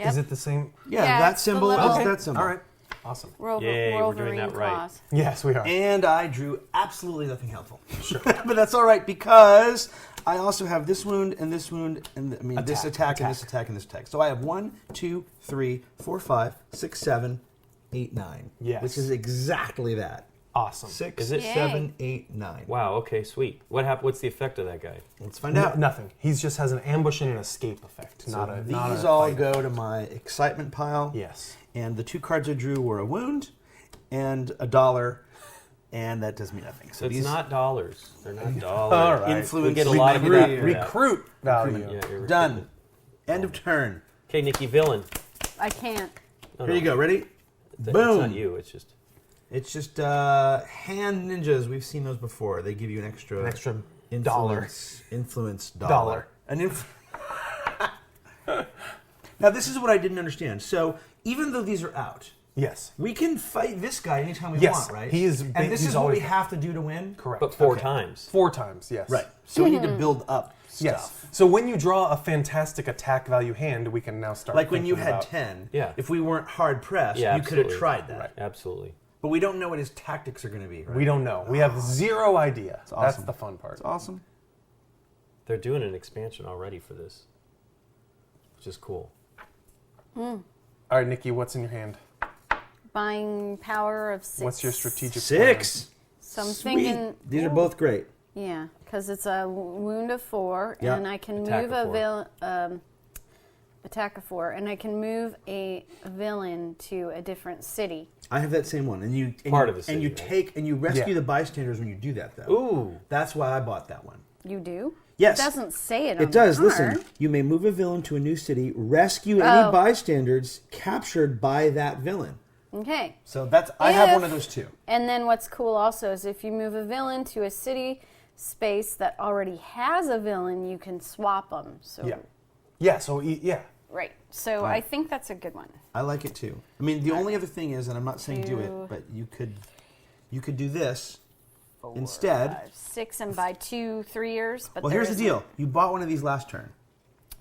Speaker 2: Yep.
Speaker 1: Is it the same?
Speaker 3: Yeah,
Speaker 2: Yeah,
Speaker 3: that
Speaker 2: it's the
Speaker 3: symbol
Speaker 2: little-
Speaker 3: is
Speaker 1: Okay.
Speaker 3: that symbol.
Speaker 1: All right. Awesome.
Speaker 4: Yay, we're doing
Speaker 2: Wolverine
Speaker 4: that right.
Speaker 2: claws.
Speaker 1: Yes, we are.
Speaker 3: And I drew absolutely nothing helpful. Sure. But that's all right because I also have this wound and this wound and this attack and this attack and this attack. So I have 1, 2, 3, 4, 5, 6, 7, 8, 9.
Speaker 1: Yes.
Speaker 3: Which is exactly that.
Speaker 1: Awesome.
Speaker 3: 6,
Speaker 4: Is it-
Speaker 3: 7, 8, 9.
Speaker 4: Wow. Okay. Sweet. What's the effect of that guy?
Speaker 3: Let's find out.
Speaker 1: Nothing. He just has an ambush and an escape effect.
Speaker 3: So
Speaker 1: not a.
Speaker 3: these
Speaker 1: not a
Speaker 3: all
Speaker 1: fight.
Speaker 3: go to my excitement pile.
Speaker 1: Yes.
Speaker 3: And the 2 cards I drew were a wound and a dollar, and that does me nothing.
Speaker 4: So it's
Speaker 3: these
Speaker 4: not dollars. They're not dollars.
Speaker 1: All right.
Speaker 3: influence
Speaker 4: We get a lot of
Speaker 3: recruit.
Speaker 4: that.
Speaker 1: Recruit value.
Speaker 4: Yeah, you're
Speaker 3: Done. End of turn.
Speaker 4: Okay, Nikki, villain.
Speaker 2: I can't.
Speaker 4: No,
Speaker 3: Here you go. Ready?
Speaker 4: It's
Speaker 3: Boom.
Speaker 4: not you. It's just.
Speaker 3: It's just hand ninjas. We've seen those before. They give you an extra
Speaker 1: dollar.
Speaker 3: Influence
Speaker 1: Dollar.
Speaker 3: Now this is what I didn't understand. So even though these are out,
Speaker 1: Yes.
Speaker 3: we can fight this guy anytime we
Speaker 1: Yes,
Speaker 3: want, right?
Speaker 1: he is
Speaker 3: And
Speaker 1: ba-
Speaker 3: this
Speaker 1: he's
Speaker 3: is what
Speaker 1: always
Speaker 3: we
Speaker 1: there.
Speaker 3: have to do to win.
Speaker 1: Correct.
Speaker 4: But 4
Speaker 3: Okay.
Speaker 4: times.
Speaker 1: 4 times. Yes.
Speaker 3: Right. So we need to build up stuff.
Speaker 1: Yes. So when you draw a fantastic attack value hand, we can now start.
Speaker 3: Like when you
Speaker 1: thinking
Speaker 3: had
Speaker 1: about-
Speaker 3: 10.
Speaker 4: Yeah.
Speaker 3: If we weren't hard pressed,
Speaker 4: Yeah,
Speaker 3: you could have
Speaker 4: absolutely.
Speaker 3: tried that.
Speaker 1: Right.
Speaker 4: Absolutely.
Speaker 3: But we don't know what his tactics are going to be. Right?
Speaker 1: We don't know. We have zero idea. That's
Speaker 3: awesome.
Speaker 1: the fun part.
Speaker 3: It's awesome.
Speaker 4: They're doing an expansion already for this, which is cool.
Speaker 1: All right, Nikki, what's in your hand?
Speaker 2: Buying power of 6.
Speaker 1: What's your strategic
Speaker 3: 6.
Speaker 2: So I'm
Speaker 3: Sweet.
Speaker 2: thinking.
Speaker 3: These are both great.
Speaker 2: Yeah, because it's a wound of 4,
Speaker 3: Yeah.
Speaker 2: and I can
Speaker 4: Attack
Speaker 2: move
Speaker 4: of
Speaker 2: a
Speaker 4: 4.
Speaker 2: villain. Attack of 4, and I can move a villain to a different city.
Speaker 3: I have that same one, and you
Speaker 4: Part
Speaker 3: you,
Speaker 4: of the
Speaker 3: and you
Speaker 4: city, right?
Speaker 3: take and you rescue
Speaker 1: Yeah.
Speaker 3: the bystanders when you do that, though.
Speaker 4: Ooh.
Speaker 3: That's why I bought that one.
Speaker 2: You do?
Speaker 3: Yes.
Speaker 2: It doesn't say it on
Speaker 3: It does.
Speaker 2: the card.
Speaker 3: Listen, you may move a villain to a new city, rescue any bystanders captured by that villain.
Speaker 2: Okay.
Speaker 3: So that's I have one
Speaker 2: If-
Speaker 3: of those too.
Speaker 2: And then what's cool also is if you move a villain to a city space that already has a villain, you can swap them. So
Speaker 1: Yeah. Yeah. So yeah.
Speaker 2: right. So I think that's a good one.
Speaker 3: I like it too. I mean, the only other thing is, and I'm not saying do
Speaker 2: 2,
Speaker 3: it, but you could do this
Speaker 2: 4,
Speaker 3: instead.
Speaker 2: 5, 6, and buy 2 3-years. But
Speaker 3: Well,
Speaker 2: there
Speaker 3: here's the
Speaker 2: isn't.
Speaker 3: deal. You bought one of these last turn,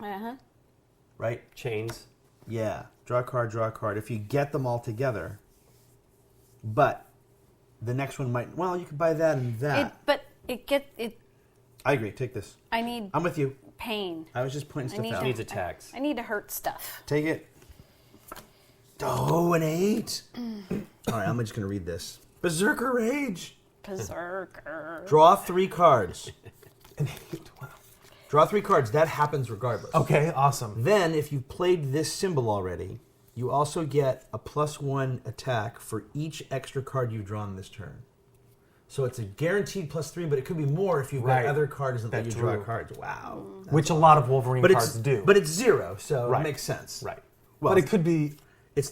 Speaker 2: Uh-huh.
Speaker 3: right?
Speaker 4: Chains.
Speaker 3: Yeah. Draw a card, draw a card. If you get them all together, but the next one might. Well, you could buy that and that. I agree. Take this.
Speaker 2: I need
Speaker 3: I'm with you.
Speaker 2: pain.
Speaker 3: I was just pointing stuff
Speaker 2: need
Speaker 3: out.
Speaker 2: to-
Speaker 4: Needs attacks.
Speaker 2: I need to hurt stuff.
Speaker 3: Take it. Oh, an 8. All right, I'm just going to read this. Berserker Rage.
Speaker 2: Berserker.
Speaker 3: Draw 3 cards.
Speaker 1: Wow.
Speaker 3: Draw 3 cards. That happens regardless.
Speaker 1: Okay. Awesome.
Speaker 3: Then, if you've played this symbol already, you also get a +1 attack for each extra card you've drawn this turn. So it's a guaranteed +3, but it could be more if you've got
Speaker 1: Right.
Speaker 3: other cards that let you draw
Speaker 1: drew.
Speaker 3: cards. Wow.
Speaker 1: Which a lot of Wolverine
Speaker 3: But
Speaker 1: cards do.
Speaker 3: But it's 0, so
Speaker 1: Right.
Speaker 3: it makes sense.
Speaker 1: right.
Speaker 3: Well,
Speaker 1: but it could be.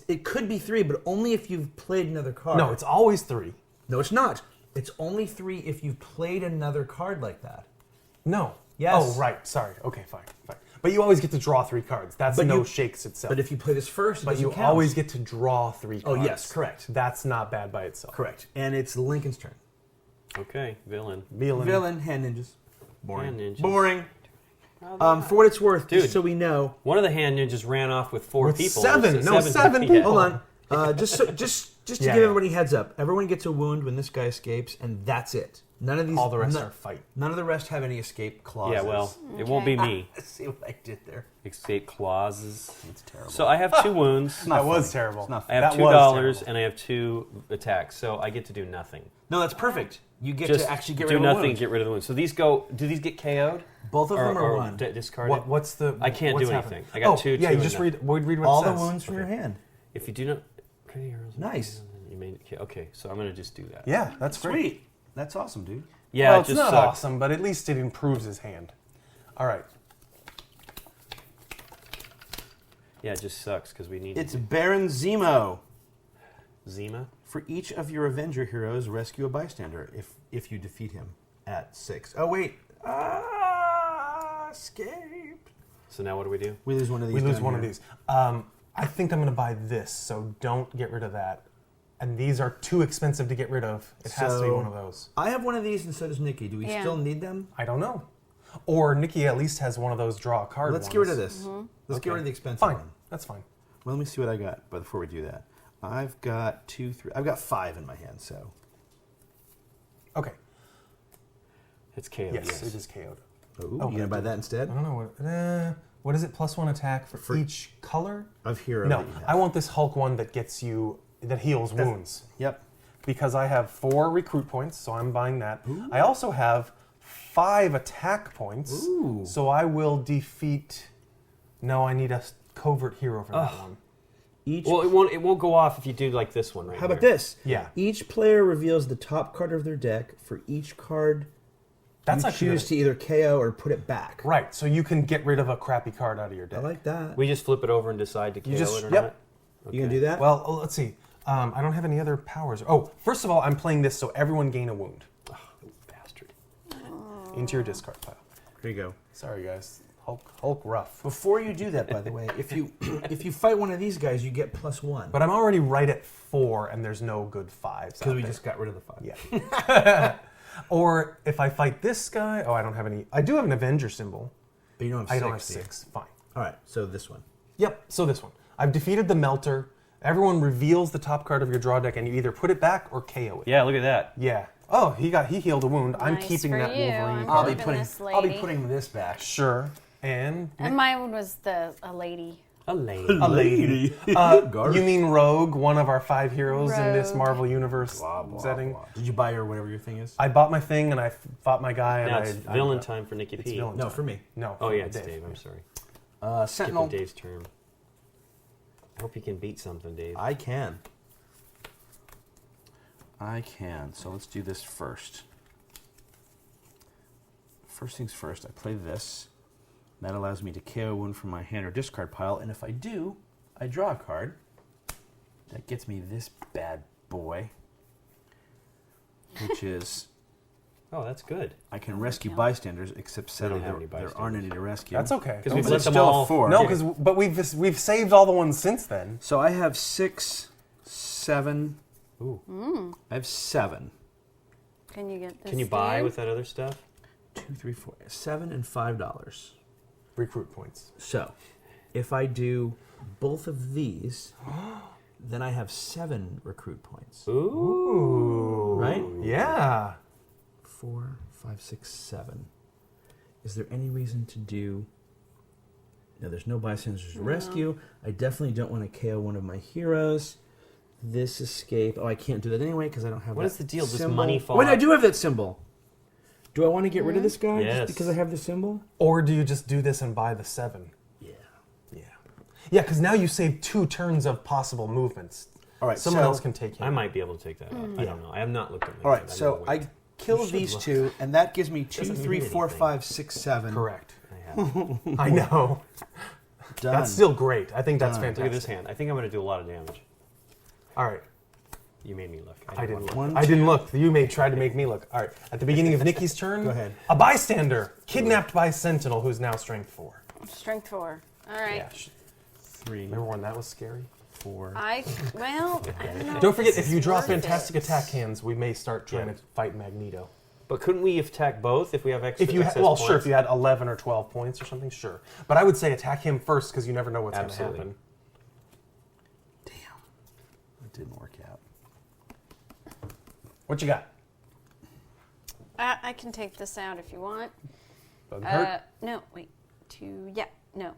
Speaker 3: it could be 3, but only if you've played another card.
Speaker 1: No, it's always 3.
Speaker 3: No, it's not. It's only 3 if you've played another card like that.
Speaker 1: No.
Speaker 3: Yes.
Speaker 1: Oh, right. Sorry. Okay, fine. But you always get to draw 3 cards. That's
Speaker 3: But
Speaker 1: no
Speaker 3: you-
Speaker 1: shakes itself.
Speaker 3: But if you play this first, it
Speaker 1: But
Speaker 3: doesn't
Speaker 1: you
Speaker 3: count.
Speaker 1: always get to draw 3
Speaker 3: Oh,
Speaker 1: cards.
Speaker 3: yes, correct.
Speaker 1: That's not bad by itself.
Speaker 3: Correct. And it's Lincoln's turn.
Speaker 4: Okay, villain.
Speaker 3: Villain, hand ninjas. Boring.
Speaker 4: Hand ninjas.
Speaker 3: Boring. For what it's worth,
Speaker 4: Dude.
Speaker 3: just so we know.
Speaker 4: One of the hand ninjas ran off with 4
Speaker 1: With
Speaker 4: people.
Speaker 1: 7. No, 7
Speaker 4: Yeah.
Speaker 1: people.
Speaker 3: Hold on. Just to
Speaker 1: Yeah,
Speaker 3: give
Speaker 1: yeah.
Speaker 3: everybody a heads up, everyone gets a wound when this guy escapes, and that's it. None of these.
Speaker 1: All the rest are fight.
Speaker 3: None of the rest have any escape clauses.
Speaker 4: Yeah, well, it won't be me.
Speaker 3: See what I did there?
Speaker 4: Escape clauses.
Speaker 3: It's terrible.
Speaker 4: So I have 2 wounds.
Speaker 1: That was terrible.
Speaker 3: It's not
Speaker 4: I have
Speaker 1: That was
Speaker 4: $2
Speaker 1: terrible.
Speaker 4: and I have 2 attacks, so I get to do nothing.
Speaker 3: No, that's perfect. You get
Speaker 4: Just
Speaker 3: to actually get
Speaker 4: do
Speaker 3: rid of a
Speaker 4: nothing,
Speaker 3: wound.
Speaker 4: get rid of the wound. So these go. Do these get KO'd?
Speaker 3: Both of them are
Speaker 4: or
Speaker 3: one.
Speaker 4: discarded.
Speaker 1: What's the?
Speaker 4: I can't
Speaker 1: what's
Speaker 4: do
Speaker 1: happening?
Speaker 4: anything. I got
Speaker 1: oh,
Speaker 4: 2.
Speaker 1: Yeah,
Speaker 4: 2
Speaker 1: you
Speaker 4: and
Speaker 1: just
Speaker 4: that.
Speaker 1: read what
Speaker 3: All
Speaker 1: it
Speaker 3: the
Speaker 1: says.
Speaker 3: wounds from your
Speaker 4: Okay.
Speaker 3: hand.
Speaker 4: If you do not. Credit heroes.
Speaker 3: Nice.
Speaker 4: You may. Okay, so I'm gonna just do that.
Speaker 1: Yeah, that's great.
Speaker 3: Sweet. That's awesome, dude.
Speaker 4: Yeah,
Speaker 1: well,
Speaker 4: it
Speaker 1: it's
Speaker 4: just
Speaker 1: not
Speaker 4: sucked.
Speaker 1: awesome, but at least it improves his hand. All right.
Speaker 4: Yeah, it just sucks because we need
Speaker 3: It's Baron Zemo.
Speaker 4: Zima.
Speaker 3: For each of your Avenger heroes, rescue a bystander if you defeat him at 6. Oh, wait. Escape.
Speaker 4: So now what do we do?
Speaker 3: We lose one of these.
Speaker 1: We lose
Speaker 3: down
Speaker 1: one of
Speaker 3: here.
Speaker 1: these. I think I'm going to buy this, so don't get rid of that. And these are too expensive to get rid of. It has to be
Speaker 3: So-
Speaker 1: one of those.
Speaker 3: I have one of these, and so does Nikki. Do we
Speaker 2: Yeah.
Speaker 3: still need them?
Speaker 1: I don't know. Or Nikki at least has one of those draw a card
Speaker 3: Let's
Speaker 1: ones.
Speaker 3: get rid of this. Let's get
Speaker 1: Okay.
Speaker 3: rid of the expensive
Speaker 1: Fine.
Speaker 3: one.
Speaker 1: That's fine.
Speaker 3: Well, let me see what I got. But before we do that, I've got 2, 3. I've got 5 in my hand. So
Speaker 1: Okay.
Speaker 4: It's KO.
Speaker 1: Yes, it is KO'd.
Speaker 3: Ooh,
Speaker 1: Oh,
Speaker 3: you gonna buy that instead?
Speaker 1: I don't know what is it? +1 attack for each color?
Speaker 3: Of hero.
Speaker 1: No,
Speaker 3: that you have.
Speaker 1: I want this Hulk one that gets you that heals wounds.
Speaker 3: Yep.
Speaker 1: Because I have 4 recruit points, so I'm buying that. I also have 5 attack points,
Speaker 3: Ooh.
Speaker 1: so I will defeat. No, I need a covert hero for that one.
Speaker 4: Well, it won't go off if you do like this one right
Speaker 3: How about
Speaker 4: here.
Speaker 3: this?
Speaker 1: Yeah.
Speaker 3: Each player reveals the top card of their deck for each card
Speaker 1: That's
Speaker 3: you
Speaker 1: actually
Speaker 3: choose to either KO or put it back.
Speaker 1: right. So you can get rid of a crappy card out of your deck.
Speaker 3: I like that.
Speaker 4: We just flip it over and decide to KO
Speaker 1: just-
Speaker 4: it or
Speaker 1: yep.
Speaker 4: not?
Speaker 3: You gonna do that?
Speaker 1: Well, let's see. I don't have any other powers. Oh, first of all, I'm playing this so everyone gain a wound
Speaker 4: Oh, bastard.
Speaker 1: into your discard pile.
Speaker 3: Here you go.
Speaker 1: Sorry, guys. Hulk rough.
Speaker 3: Before you do that, by the way, if you fight one of these guys, you get +1.
Speaker 1: But I'm already right at 4, and there's no good 5s.
Speaker 3: Because we just got rid of the 5.
Speaker 1: Yeah. Or if I fight this guy, I don't have any. I do have an Avenger symbol.
Speaker 3: But you don't have 6.
Speaker 1: I don't have
Speaker 3: do you?
Speaker 1: 6. Fine.
Speaker 3: All right, so this one.
Speaker 1: Yep. So this one. I've defeated the Melter. Everyone reveals the top card of your draw deck, and you either put it back or KO it.
Speaker 4: Yeah, look at that.
Speaker 1: Yeah. Oh, he healed a wound. I'm
Speaker 2: Nice
Speaker 1: keeping
Speaker 2: for
Speaker 1: that
Speaker 2: you.
Speaker 1: Wolverine
Speaker 2: I'm
Speaker 1: card.
Speaker 2: keeping this
Speaker 3: I'll be
Speaker 2: lady.
Speaker 3: putting this back.
Speaker 1: Sure. And
Speaker 2: And mine was a lady.
Speaker 4: A lane.
Speaker 1: a lady.
Speaker 3: Garth.
Speaker 1: You mean Rogue, one of our 5 heroes in this
Speaker 2: Rogue.
Speaker 1: Marvel Universe
Speaker 3: Blah, blah,
Speaker 1: setting?
Speaker 3: blah. Did you buy her whatever your thing is?
Speaker 1: I bought my thing and I fought my guy.
Speaker 4: Now
Speaker 1: and
Speaker 4: it's
Speaker 1: I
Speaker 4: villain time for Nikki
Speaker 1: It's
Speaker 4: P.
Speaker 1: villain
Speaker 3: No,
Speaker 1: time.
Speaker 3: for me.
Speaker 1: No.
Speaker 4: Oh
Speaker 1: for
Speaker 4: yeah, it's Dave.
Speaker 1: Dave.
Speaker 4: I'm sorry.
Speaker 3: Sentinel.
Speaker 4: Skipping Dave's turn. I hope you can beat something, Dave.
Speaker 3: I can. So let's do this first. First things first, I play this. That allows me to KO one from my hand or discard pile, and if I do, I draw a card. That gets me this bad boy, which is
Speaker 4: Oh, that's good.
Speaker 3: I can rescue bystanders, except sadly
Speaker 4: don't have any
Speaker 3: there aren't any to rescue.
Speaker 1: That's okay.
Speaker 4: Because
Speaker 1: Don't
Speaker 4: we've
Speaker 3: But
Speaker 4: let
Speaker 3: it's
Speaker 4: them
Speaker 3: still
Speaker 4: all.
Speaker 3: 4.
Speaker 1: No, but we've saved all the ones since then.
Speaker 3: So I have 6, 7.
Speaker 4: Ooh.
Speaker 3: I have 7.
Speaker 2: Can you get this?
Speaker 4: Can you buy
Speaker 2: Dave?
Speaker 4: with that other stuff?
Speaker 3: 2, 3, 4, 7 and $5.
Speaker 1: Recruit points.
Speaker 3: So, if I do both of these, then I have 7 recruit points.
Speaker 4: Ooh.
Speaker 3: Right?
Speaker 1: Yeah.
Speaker 3: 4, 5, 6, 7. Is there any reason to do... No, there's no bystanders to rescue. I definitely don't want to KO one of my heroes. This escape... Oh, I can't do that anyway because I don't have
Speaker 4: What
Speaker 3: that
Speaker 4: is the deal? Does
Speaker 3: symbol.
Speaker 4: money fall
Speaker 3: Wait, I
Speaker 4: out?
Speaker 3: do have that symbol. Do I want to get rid of this guy
Speaker 4: Yes.
Speaker 3: just because I have the symbol?
Speaker 1: Or do you just do this and buy the 7?
Speaker 3: Yeah.
Speaker 1: Yeah. Yeah, because now you save 2 turns of possible movements.
Speaker 3: All right,
Speaker 1: Someone
Speaker 3: so-
Speaker 1: else can take him.
Speaker 4: I might be able to take that out. I don't know. I have not looked at my
Speaker 3: All right,
Speaker 4: card.
Speaker 3: so
Speaker 4: I'm gonna
Speaker 3: I
Speaker 4: wait.
Speaker 3: kill
Speaker 1: You should
Speaker 3: these
Speaker 1: look.
Speaker 3: 2, and that gives me 2,
Speaker 4: Doesn't
Speaker 3: 3,
Speaker 4: mean
Speaker 3: 4,
Speaker 4: anything.
Speaker 3: 5, 6, 7.
Speaker 1: Correct.
Speaker 4: I have.
Speaker 1: I know.
Speaker 3: Done.
Speaker 1: That's still great. I think that's
Speaker 3: Done.
Speaker 1: fantastic.
Speaker 4: Look at this hand. I think I'm going to do a lot of damage.
Speaker 1: All right.
Speaker 4: You made me look.
Speaker 1: I didn't look.
Speaker 3: One,
Speaker 1: I didn't look. You tried to make me look. All right. At the beginning of Nikki's turn,
Speaker 3: Go ahead.
Speaker 1: a bystander kidnapped by Sentinel who's now strength 4.
Speaker 2: Strength 4. All right.
Speaker 1: Yeah.
Speaker 3: 3,
Speaker 1: Remember when that was scary?
Speaker 3: 4.
Speaker 2: I don't know.
Speaker 1: Don't forget,
Speaker 2: this
Speaker 1: if you
Speaker 2: is
Speaker 1: draw
Speaker 2: worth
Speaker 1: fantastic
Speaker 2: it.
Speaker 1: attack hands, we may start trying
Speaker 4: Yeah.
Speaker 1: to fight Magneto.
Speaker 4: But couldn't we attack both if we have extra?
Speaker 1: If you
Speaker 4: excess
Speaker 1: well,
Speaker 4: points?
Speaker 1: sure, if you had 11 or 12 points or something, sure. But I would say attack him first because you never know what's going to
Speaker 4: Absolutely.
Speaker 1: happen.
Speaker 3: Damn. That didn't work out.
Speaker 1: What you got?
Speaker 2: I can take this out if you want.
Speaker 1: Doesn't hurt?
Speaker 2: No, wait. 2. Yeah. No.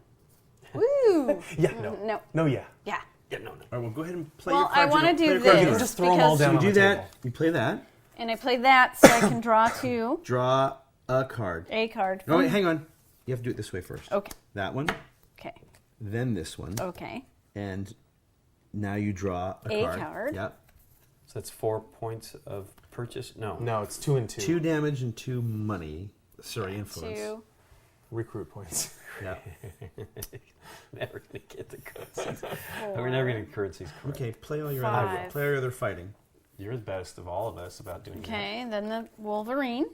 Speaker 2: Woo.
Speaker 1: Yeah, no.
Speaker 2: No.
Speaker 1: No, yeah.
Speaker 2: Yeah.
Speaker 4: Yeah, no.
Speaker 3: All right, well, go ahead and play
Speaker 2: Well,
Speaker 3: your cards.
Speaker 2: I wanna do
Speaker 3: Play your cards.
Speaker 1: You
Speaker 2: this.
Speaker 1: can just throw them all
Speaker 2: because-
Speaker 1: down
Speaker 3: You
Speaker 1: on
Speaker 3: do
Speaker 1: the
Speaker 3: that.
Speaker 1: table.
Speaker 3: You play that.
Speaker 2: And I play that so I can draw 2.
Speaker 3: Draw a card.
Speaker 2: A card.
Speaker 3: No, wait, hang on. You have to do it this way first.
Speaker 2: Okay.
Speaker 3: That one,
Speaker 2: Okay.
Speaker 3: then this one,
Speaker 2: Okay.
Speaker 3: and now you draw
Speaker 2: A
Speaker 3: card.
Speaker 2: card.
Speaker 3: Yep.
Speaker 4: So that's 4 points of purchase. No.
Speaker 1: No, it's 2 and 2.
Speaker 3: 2 damage and 2 money. Sorry, influence.
Speaker 2: 2.
Speaker 1: Recruit points.
Speaker 3: Yeah.
Speaker 4: Never gonna get the currencies. We're never gonna get currencies correct.
Speaker 3: Okay, play all your
Speaker 2: 5.
Speaker 3: other. Play all your other fighting.
Speaker 1: You're the best of all of us about doing
Speaker 2: Okay. Then the Wolverine.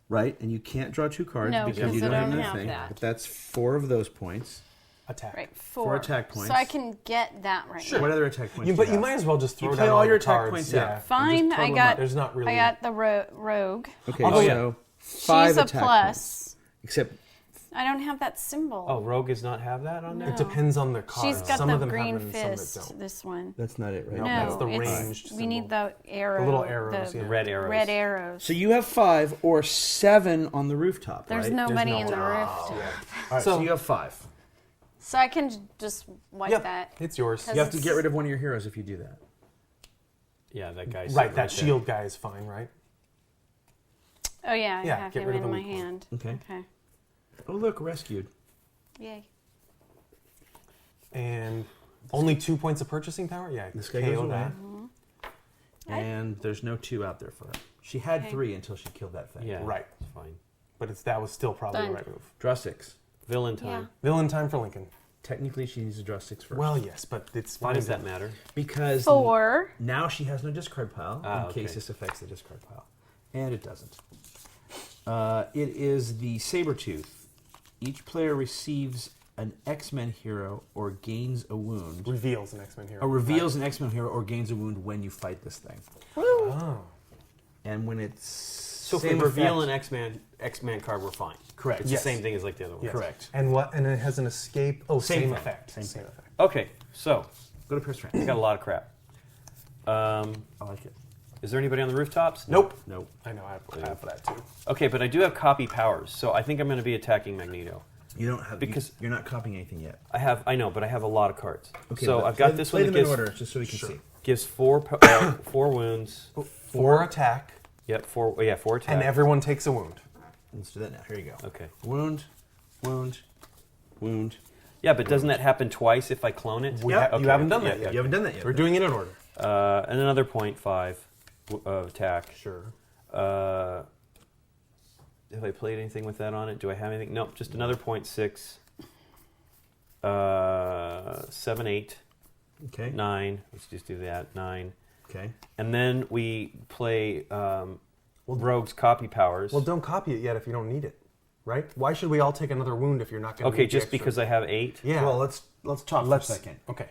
Speaker 3: Right, and you can't draw 2 cards
Speaker 2: No,
Speaker 3: because you
Speaker 2: because
Speaker 3: don't
Speaker 2: I
Speaker 3: have
Speaker 2: don't have
Speaker 3: anything.
Speaker 2: that.
Speaker 3: But that's 4 of those points.
Speaker 1: Attack.
Speaker 2: Right. 4.
Speaker 3: 4 attack points.
Speaker 2: So I can get that right now.
Speaker 3: What other attack points?
Speaker 1: But
Speaker 3: do
Speaker 1: you
Speaker 3: have?
Speaker 1: might as well just throw
Speaker 3: You
Speaker 1: down
Speaker 3: play all your
Speaker 1: your
Speaker 3: attack
Speaker 1: cards.
Speaker 3: points
Speaker 1: yeah.
Speaker 3: out.
Speaker 2: Fine.
Speaker 3: Just total
Speaker 2: I
Speaker 3: them
Speaker 2: got.
Speaker 3: up.
Speaker 1: There's not really.
Speaker 2: I got the rogue.
Speaker 3: Okay,
Speaker 1: Oh,
Speaker 3: so
Speaker 1: yeah.
Speaker 3: 5
Speaker 2: She's a
Speaker 3: attack
Speaker 2: plus.
Speaker 3: points. Except
Speaker 2: I don't have that symbol.
Speaker 4: Oh, Rogue does not have that on there?
Speaker 2: No.
Speaker 1: It depends on the card.
Speaker 2: She's got
Speaker 1: some
Speaker 2: the
Speaker 1: of them
Speaker 2: green
Speaker 1: have them,
Speaker 2: fist.
Speaker 1: some that don't.
Speaker 2: This one.
Speaker 3: That's not it, right?
Speaker 1: No,
Speaker 2: No,
Speaker 1: that's the
Speaker 2: it's-
Speaker 1: ranged
Speaker 2: We need
Speaker 1: symbol.
Speaker 2: the arrow.
Speaker 1: The little arrows, yeah.
Speaker 4: The red arrows.
Speaker 2: Red arrows.
Speaker 3: So you have 5 or 7 on the rooftop,
Speaker 2: There's
Speaker 3: right?
Speaker 2: nobody
Speaker 1: no
Speaker 2: in the
Speaker 1: one.
Speaker 2: rooftop.
Speaker 3: All right,
Speaker 1: So-
Speaker 3: so you have 5.
Speaker 2: So I can just wipe
Speaker 1: Yep,
Speaker 2: that.
Speaker 1: it's yours.
Speaker 2: 'Cause
Speaker 3: You have to
Speaker 2: it's-
Speaker 3: get rid of one of your heroes if you do that.
Speaker 4: Yeah, that guy's
Speaker 1: Right,
Speaker 4: sitting
Speaker 1: that
Speaker 4: there.
Speaker 1: shield guy is fine, right?
Speaker 2: Oh yeah, I
Speaker 1: Yeah,
Speaker 2: have
Speaker 1: get
Speaker 2: him
Speaker 1: rid of
Speaker 2: in
Speaker 1: the
Speaker 2: my
Speaker 1: weak one.
Speaker 2: hand.
Speaker 3: Okay.
Speaker 2: Okay.
Speaker 3: Oh, look, rescued.
Speaker 2: Yay.
Speaker 1: And only 2 points of purchasing power? Yeah,
Speaker 3: This guy
Speaker 1: KO
Speaker 3: goes away.
Speaker 1: that.
Speaker 3: And there's no 2 out there for her. She had
Speaker 2: Okay.
Speaker 3: 3 until she killed that thing.
Speaker 4: Yeah,
Speaker 1: Right.
Speaker 4: it's fine.
Speaker 1: But that was still probably
Speaker 2: Done.
Speaker 1: the right move.
Speaker 3: Draw 6.
Speaker 4: Villain
Speaker 2: Yeah.
Speaker 4: time.
Speaker 1: Villain time for Lincoln.
Speaker 3: Technically, she needs to draw 6 first.
Speaker 1: Well, yes, but it's fine.
Speaker 4: Why does that matter?
Speaker 3: because
Speaker 2: 4.
Speaker 3: now she has no discard pile
Speaker 4: Ah,
Speaker 3: in case
Speaker 4: okay.
Speaker 3: this affects the discard pile. And it doesn't. It is the Sabretooth. Each player receives an X-Men hero or gains a wound.
Speaker 1: Reveals an X-Men hero.
Speaker 3: Or reveals an X-Men hero or gains a wound when you fight this thing.
Speaker 1: Oh.
Speaker 3: And when it's
Speaker 4: So if we
Speaker 3: same
Speaker 4: reveal
Speaker 3: effect-
Speaker 4: an X-Man card, we're fine.
Speaker 3: Correct.
Speaker 4: It's
Speaker 1: Yes.
Speaker 4: the same thing as like the other one.
Speaker 1: Yes.
Speaker 3: Correct.
Speaker 1: And what? And it has an escape. Oh,
Speaker 3: Same
Speaker 1: same
Speaker 3: thing.
Speaker 1: effect.
Speaker 3: Same
Speaker 1: Same
Speaker 3: thing.
Speaker 1: effect.
Speaker 4: Okay, so
Speaker 3: Go to Pierce
Speaker 4: we
Speaker 3: Trent.
Speaker 4: got a lot of crap.
Speaker 3: I like it.
Speaker 4: Is there anybody on the rooftops?
Speaker 1: Nope.
Speaker 3: Nope.
Speaker 1: I know. I have that too.
Speaker 4: Okay, but I do have copy powers, so I think I'm going to be attacking Magneto.
Speaker 3: You don't have
Speaker 4: Because-
Speaker 3: you're not copying anything yet.
Speaker 4: I know, but I have a lot of cards.
Speaker 3: Okay,
Speaker 4: so
Speaker 3: but
Speaker 4: I've got
Speaker 3: play-
Speaker 4: this
Speaker 3: play
Speaker 4: one that
Speaker 3: them in
Speaker 4: gives,
Speaker 3: order just so we can see.
Speaker 4: gives 4 wounds.
Speaker 1: 4 attack,
Speaker 4: Yep, 4 attack.
Speaker 1: and everyone takes a wound.
Speaker 3: Let's do that now. Here you go.
Speaker 4: Okay.
Speaker 3: Wound, wound, wound.
Speaker 4: Yeah, but doesn't that happen twice if I clone it?
Speaker 1: We
Speaker 3: Yeah,
Speaker 1: you haven't done that
Speaker 4: yeah,
Speaker 1: yet.
Speaker 3: You haven't done that yet.
Speaker 1: We're doing it in order.
Speaker 4: And another 0.5 attack.
Speaker 1: Sure.
Speaker 4: Have I played anything with that on it? Do I have anything? Nope, just another 0.6. 7, 8,
Speaker 3: Okay.
Speaker 4: 9. Let's just do that. 9.
Speaker 3: Okay.
Speaker 4: And then we play Rogue's copy powers.
Speaker 1: Well, don't copy it yet if you don't need it, right? Why should we all take another wound if you're not going to?
Speaker 4: Okay, just because I have 8.
Speaker 1: Yeah.
Speaker 3: Well, let's talk
Speaker 1: Let's.
Speaker 3: for a second.
Speaker 1: Okay.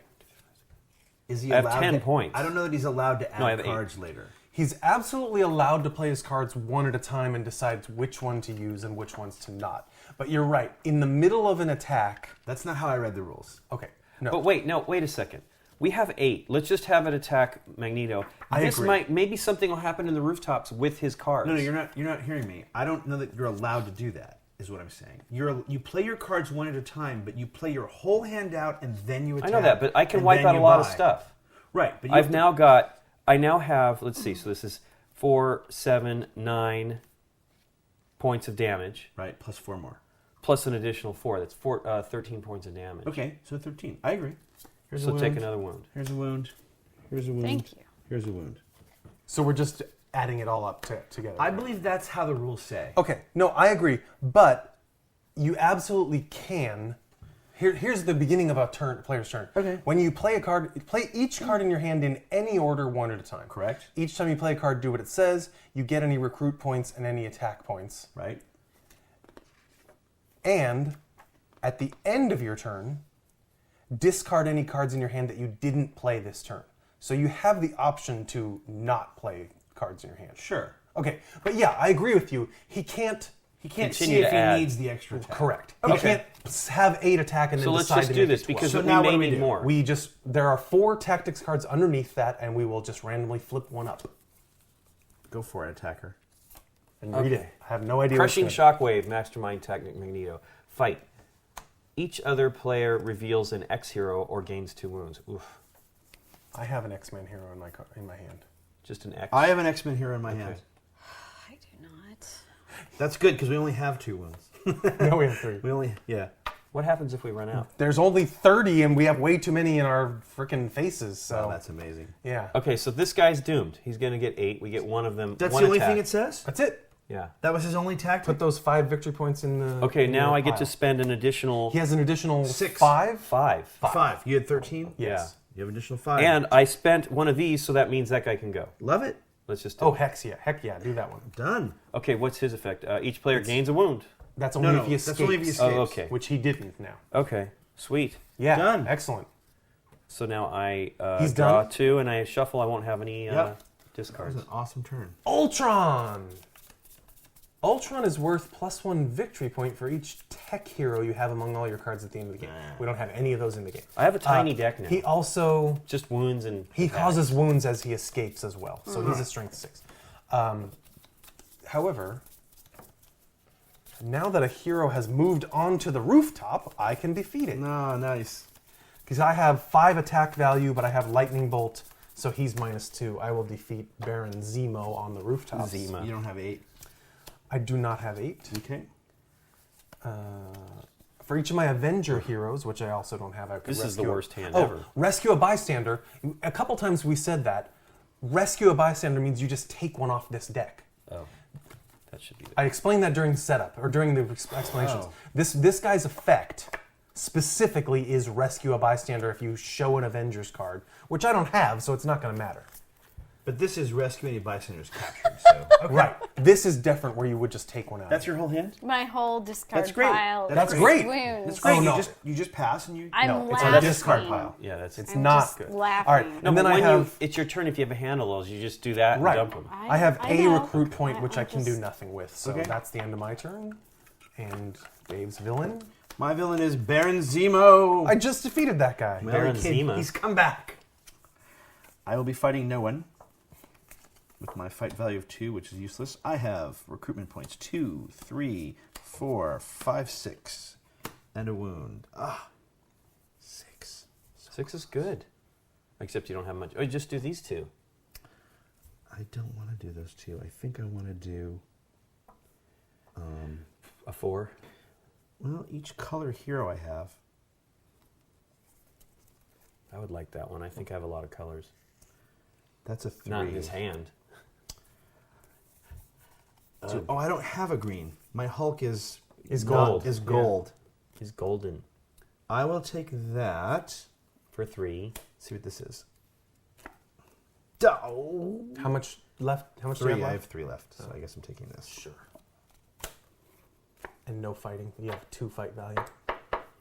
Speaker 3: Is he
Speaker 4: I have
Speaker 3: allowed
Speaker 4: 10
Speaker 3: to,
Speaker 4: points.
Speaker 3: I don't know that he's allowed to add
Speaker 4: No, I have 8.
Speaker 3: cards later.
Speaker 1: He's absolutely allowed to play his cards one at a time and decides which one to use and which ones to not. But you're right. In the middle of an attack.
Speaker 3: That's not how I read the rules.
Speaker 1: Okay. No.
Speaker 4: But wait a second. We have 8. Let's just have it attack Magneto.
Speaker 1: I
Speaker 4: This
Speaker 1: agree.
Speaker 4: maybe something will happen in the rooftops with his cards.
Speaker 3: No, you're not hearing me. I don't know that you're allowed to do that. Is what I'm saying. You play your cards one at a time, but you play your whole hand out and then you attack.
Speaker 4: I know that, but I can
Speaker 3: and
Speaker 4: wipe
Speaker 3: then
Speaker 4: out a
Speaker 3: you
Speaker 4: lot of
Speaker 3: buy.
Speaker 4: stuff.
Speaker 3: Right, but you
Speaker 4: I now have, let's see, so this is 4, 7, 9 points of damage,
Speaker 3: right plus 4 more.
Speaker 4: plus an additional 4. That's 13 points of damage.
Speaker 3: Okay, so 13. I agree. Here's
Speaker 4: So
Speaker 3: a wound.
Speaker 4: take another wound.
Speaker 3: Here's a wound. Here's a wound.
Speaker 2: Thank you.
Speaker 3: Here's a wound.
Speaker 1: So we're just adding it all up together.
Speaker 3: I believe that's how the rules say.
Speaker 1: Okay. No, I agree. But you absolutely can. Here's the beginning of a player's turn.
Speaker 3: Okay.
Speaker 1: When you play a card, play each card in your hand in any order one at a time.
Speaker 3: Correct.
Speaker 1: Each time you play a card, do what it says. You get any recruit points and any attack points.
Speaker 3: Right.
Speaker 1: And at the end of your turn, discard any cards in your hand that you didn't play this turn. So you have the option to not play cards in your hand.
Speaker 3: Sure.
Speaker 1: Okay, but yeah, I agree with you. He can't.
Speaker 3: He can't
Speaker 4: Continue
Speaker 3: see if
Speaker 4: to
Speaker 3: he
Speaker 4: add.
Speaker 3: needs the extra attack.
Speaker 1: Correct. He
Speaker 3: Okay.
Speaker 1: can't have 8 attack and then
Speaker 4: So let's
Speaker 1: decide
Speaker 4: just
Speaker 1: to
Speaker 4: do
Speaker 1: make
Speaker 4: this
Speaker 1: it 12.
Speaker 4: because
Speaker 3: So
Speaker 4: we
Speaker 3: now
Speaker 4: may
Speaker 3: what do we
Speaker 4: need
Speaker 3: do?
Speaker 4: more.
Speaker 1: There are 4 tactics cards underneath that, and we will just randomly flip one up
Speaker 3: Go for it, attacker.
Speaker 1: and read it. I have no idea.
Speaker 4: Crushing
Speaker 1: what's gonna-
Speaker 4: Shockwave, Mastermind Technic Magneto. Fight. Each other player reveals an X hero or gains 2 wounds. Oof.
Speaker 1: I have an X-Men hero in my hand.
Speaker 4: Just an X.
Speaker 3: I have an X-Men hero in my hand.
Speaker 2: I do not.
Speaker 3: That's good because we only have 2 wounds.
Speaker 1: No, we have 3.
Speaker 3: We only
Speaker 4: What happens if we run out?
Speaker 1: There's only 30, and we have way too many in our freaking faces. So
Speaker 3: Oh, that's amazing.
Speaker 1: yeah,
Speaker 4: Okay, so this guy's doomed. He's going to get 8. We get one of them.
Speaker 3: That's
Speaker 4: one
Speaker 3: the only
Speaker 4: attack.
Speaker 3: thing it says.
Speaker 1: that's it.
Speaker 4: Yeah.
Speaker 3: That was his only tactic.
Speaker 1: Put those 5 victory points in the.
Speaker 4: Okay,
Speaker 1: in
Speaker 4: now
Speaker 1: your
Speaker 4: I get
Speaker 1: pile.
Speaker 4: to spend an additional
Speaker 1: He has an additional
Speaker 3: 6.
Speaker 1: 5.
Speaker 4: 5.
Speaker 3: 5. You had 13.
Speaker 1: Yes.
Speaker 3: You have additional 5.
Speaker 4: And I spent one of these, so that means that guy can go.
Speaker 3: love it.
Speaker 4: Let's just do
Speaker 1: Oh
Speaker 4: it.
Speaker 1: heck yeah, do that one.
Speaker 3: Done.
Speaker 4: Okay, what's his effect? Each player gains a wound.
Speaker 1: That's only if he
Speaker 3: that's
Speaker 1: escapes.
Speaker 3: only if he escapes.
Speaker 4: Oh, okay.
Speaker 1: Which he didn't now.
Speaker 4: Okay, sweet.
Speaker 1: Yeah,
Speaker 3: Done.
Speaker 1: Excellent.
Speaker 4: So now I
Speaker 1: He's
Speaker 4: draw
Speaker 1: done?
Speaker 4: 2 and I shuffle. I won't have any
Speaker 3: Yep. That was
Speaker 4: discards.
Speaker 3: an awesome turn.
Speaker 1: Ultron. Ultron is worth +1 victory point for each tech hero you have among all your cards at the end of the game. We don't have any of those in the game.
Speaker 4: I have a tiny deck now.
Speaker 1: He also
Speaker 4: Just wounds and
Speaker 1: he
Speaker 4: attacks.
Speaker 1: causes wounds as he escapes as well, so he's a strength 6. However, now that a hero has moved onto the rooftop, I can defeat it.
Speaker 3: No, nice.
Speaker 1: Because I have 5 attack value, but I have lightning bolt, so he's -2. I will defeat Baron Zemo on the rooftop.
Speaker 4: Zemo.
Speaker 3: You don't have 8.
Speaker 1: I do not have 8.
Speaker 3: Okay.
Speaker 1: For each of my Avenger heroes, which I also don't have, I could
Speaker 4: This is the
Speaker 1: rescue
Speaker 4: worst hand
Speaker 1: Oh,
Speaker 4: ever.
Speaker 1: rescue a bystander. A couple times we said that. Rescue a bystander means you just take one off this deck.
Speaker 4: Oh, that should be there.
Speaker 1: I explained that during setup, or during the explanations.
Speaker 3: Oh.
Speaker 1: This guy's effect specifically is rescue a bystander if you show an Avengers card, which I don't have, so it's not going to matter.
Speaker 3: But this is rescuing a bystander's captured, so.
Speaker 1: Right. This is different where you would just take one out.
Speaker 3: That's your whole hand?
Speaker 2: My whole discard
Speaker 3: That's great.
Speaker 2: pile.
Speaker 3: That's
Speaker 2: is
Speaker 1: great.
Speaker 2: Wounds.
Speaker 3: That's great.
Speaker 1: Oh, no.
Speaker 3: You just pass and you.
Speaker 2: I'm
Speaker 1: No, it's
Speaker 2: laughing.
Speaker 1: on the discard pile.
Speaker 4: Yeah, that's
Speaker 1: It's
Speaker 2: I'm
Speaker 1: not
Speaker 2: just
Speaker 1: good.
Speaker 2: laughing.
Speaker 1: All right.
Speaker 4: No,
Speaker 1: and
Speaker 4: but
Speaker 1: then I
Speaker 4: when
Speaker 1: have
Speaker 4: it's your turn if you have a hand of those. You just do that
Speaker 1: right.
Speaker 4: and dump them.
Speaker 1: I have
Speaker 2: I
Speaker 1: a
Speaker 2: know.
Speaker 1: recruit point which I can do
Speaker 2: just-
Speaker 1: nothing with. So
Speaker 3: Okay.
Speaker 1: that's the end of my turn. And Dave's villain.
Speaker 3: My villain is Baron Zemo.
Speaker 1: I just defeated that guy.
Speaker 3: Well,
Speaker 4: Baron
Speaker 3: he came-
Speaker 4: Zemo.
Speaker 1: He's come back.
Speaker 3: I will be fighting no one. With my fight value of 2, which is useless, I have recruitment points 2, 3, 4, 5, 6, and a wound. 6.
Speaker 4: 6 is good. Except you don't have much. Oh, you just do these 2.
Speaker 3: I don't want to do those 2. I think I want to do.
Speaker 4: A 4.
Speaker 3: Well, each color hero I have.
Speaker 4: I would like that one. I think I have a lot of colors.
Speaker 3: That's a 3.
Speaker 4: Not in his hand.
Speaker 3: Oh, I don't have a green. My Hulk is
Speaker 1: gold.
Speaker 3: Is gold.
Speaker 4: He's golden
Speaker 3: I will take that.
Speaker 4: for 3.
Speaker 3: See what this is. Oh.
Speaker 1: How much left? How much do
Speaker 3: 3.
Speaker 1: you have
Speaker 3: I
Speaker 1: left?
Speaker 3: have 3 left, so I guess I'm taking this.
Speaker 1: Sure. And no fighting. You have 2 fight value.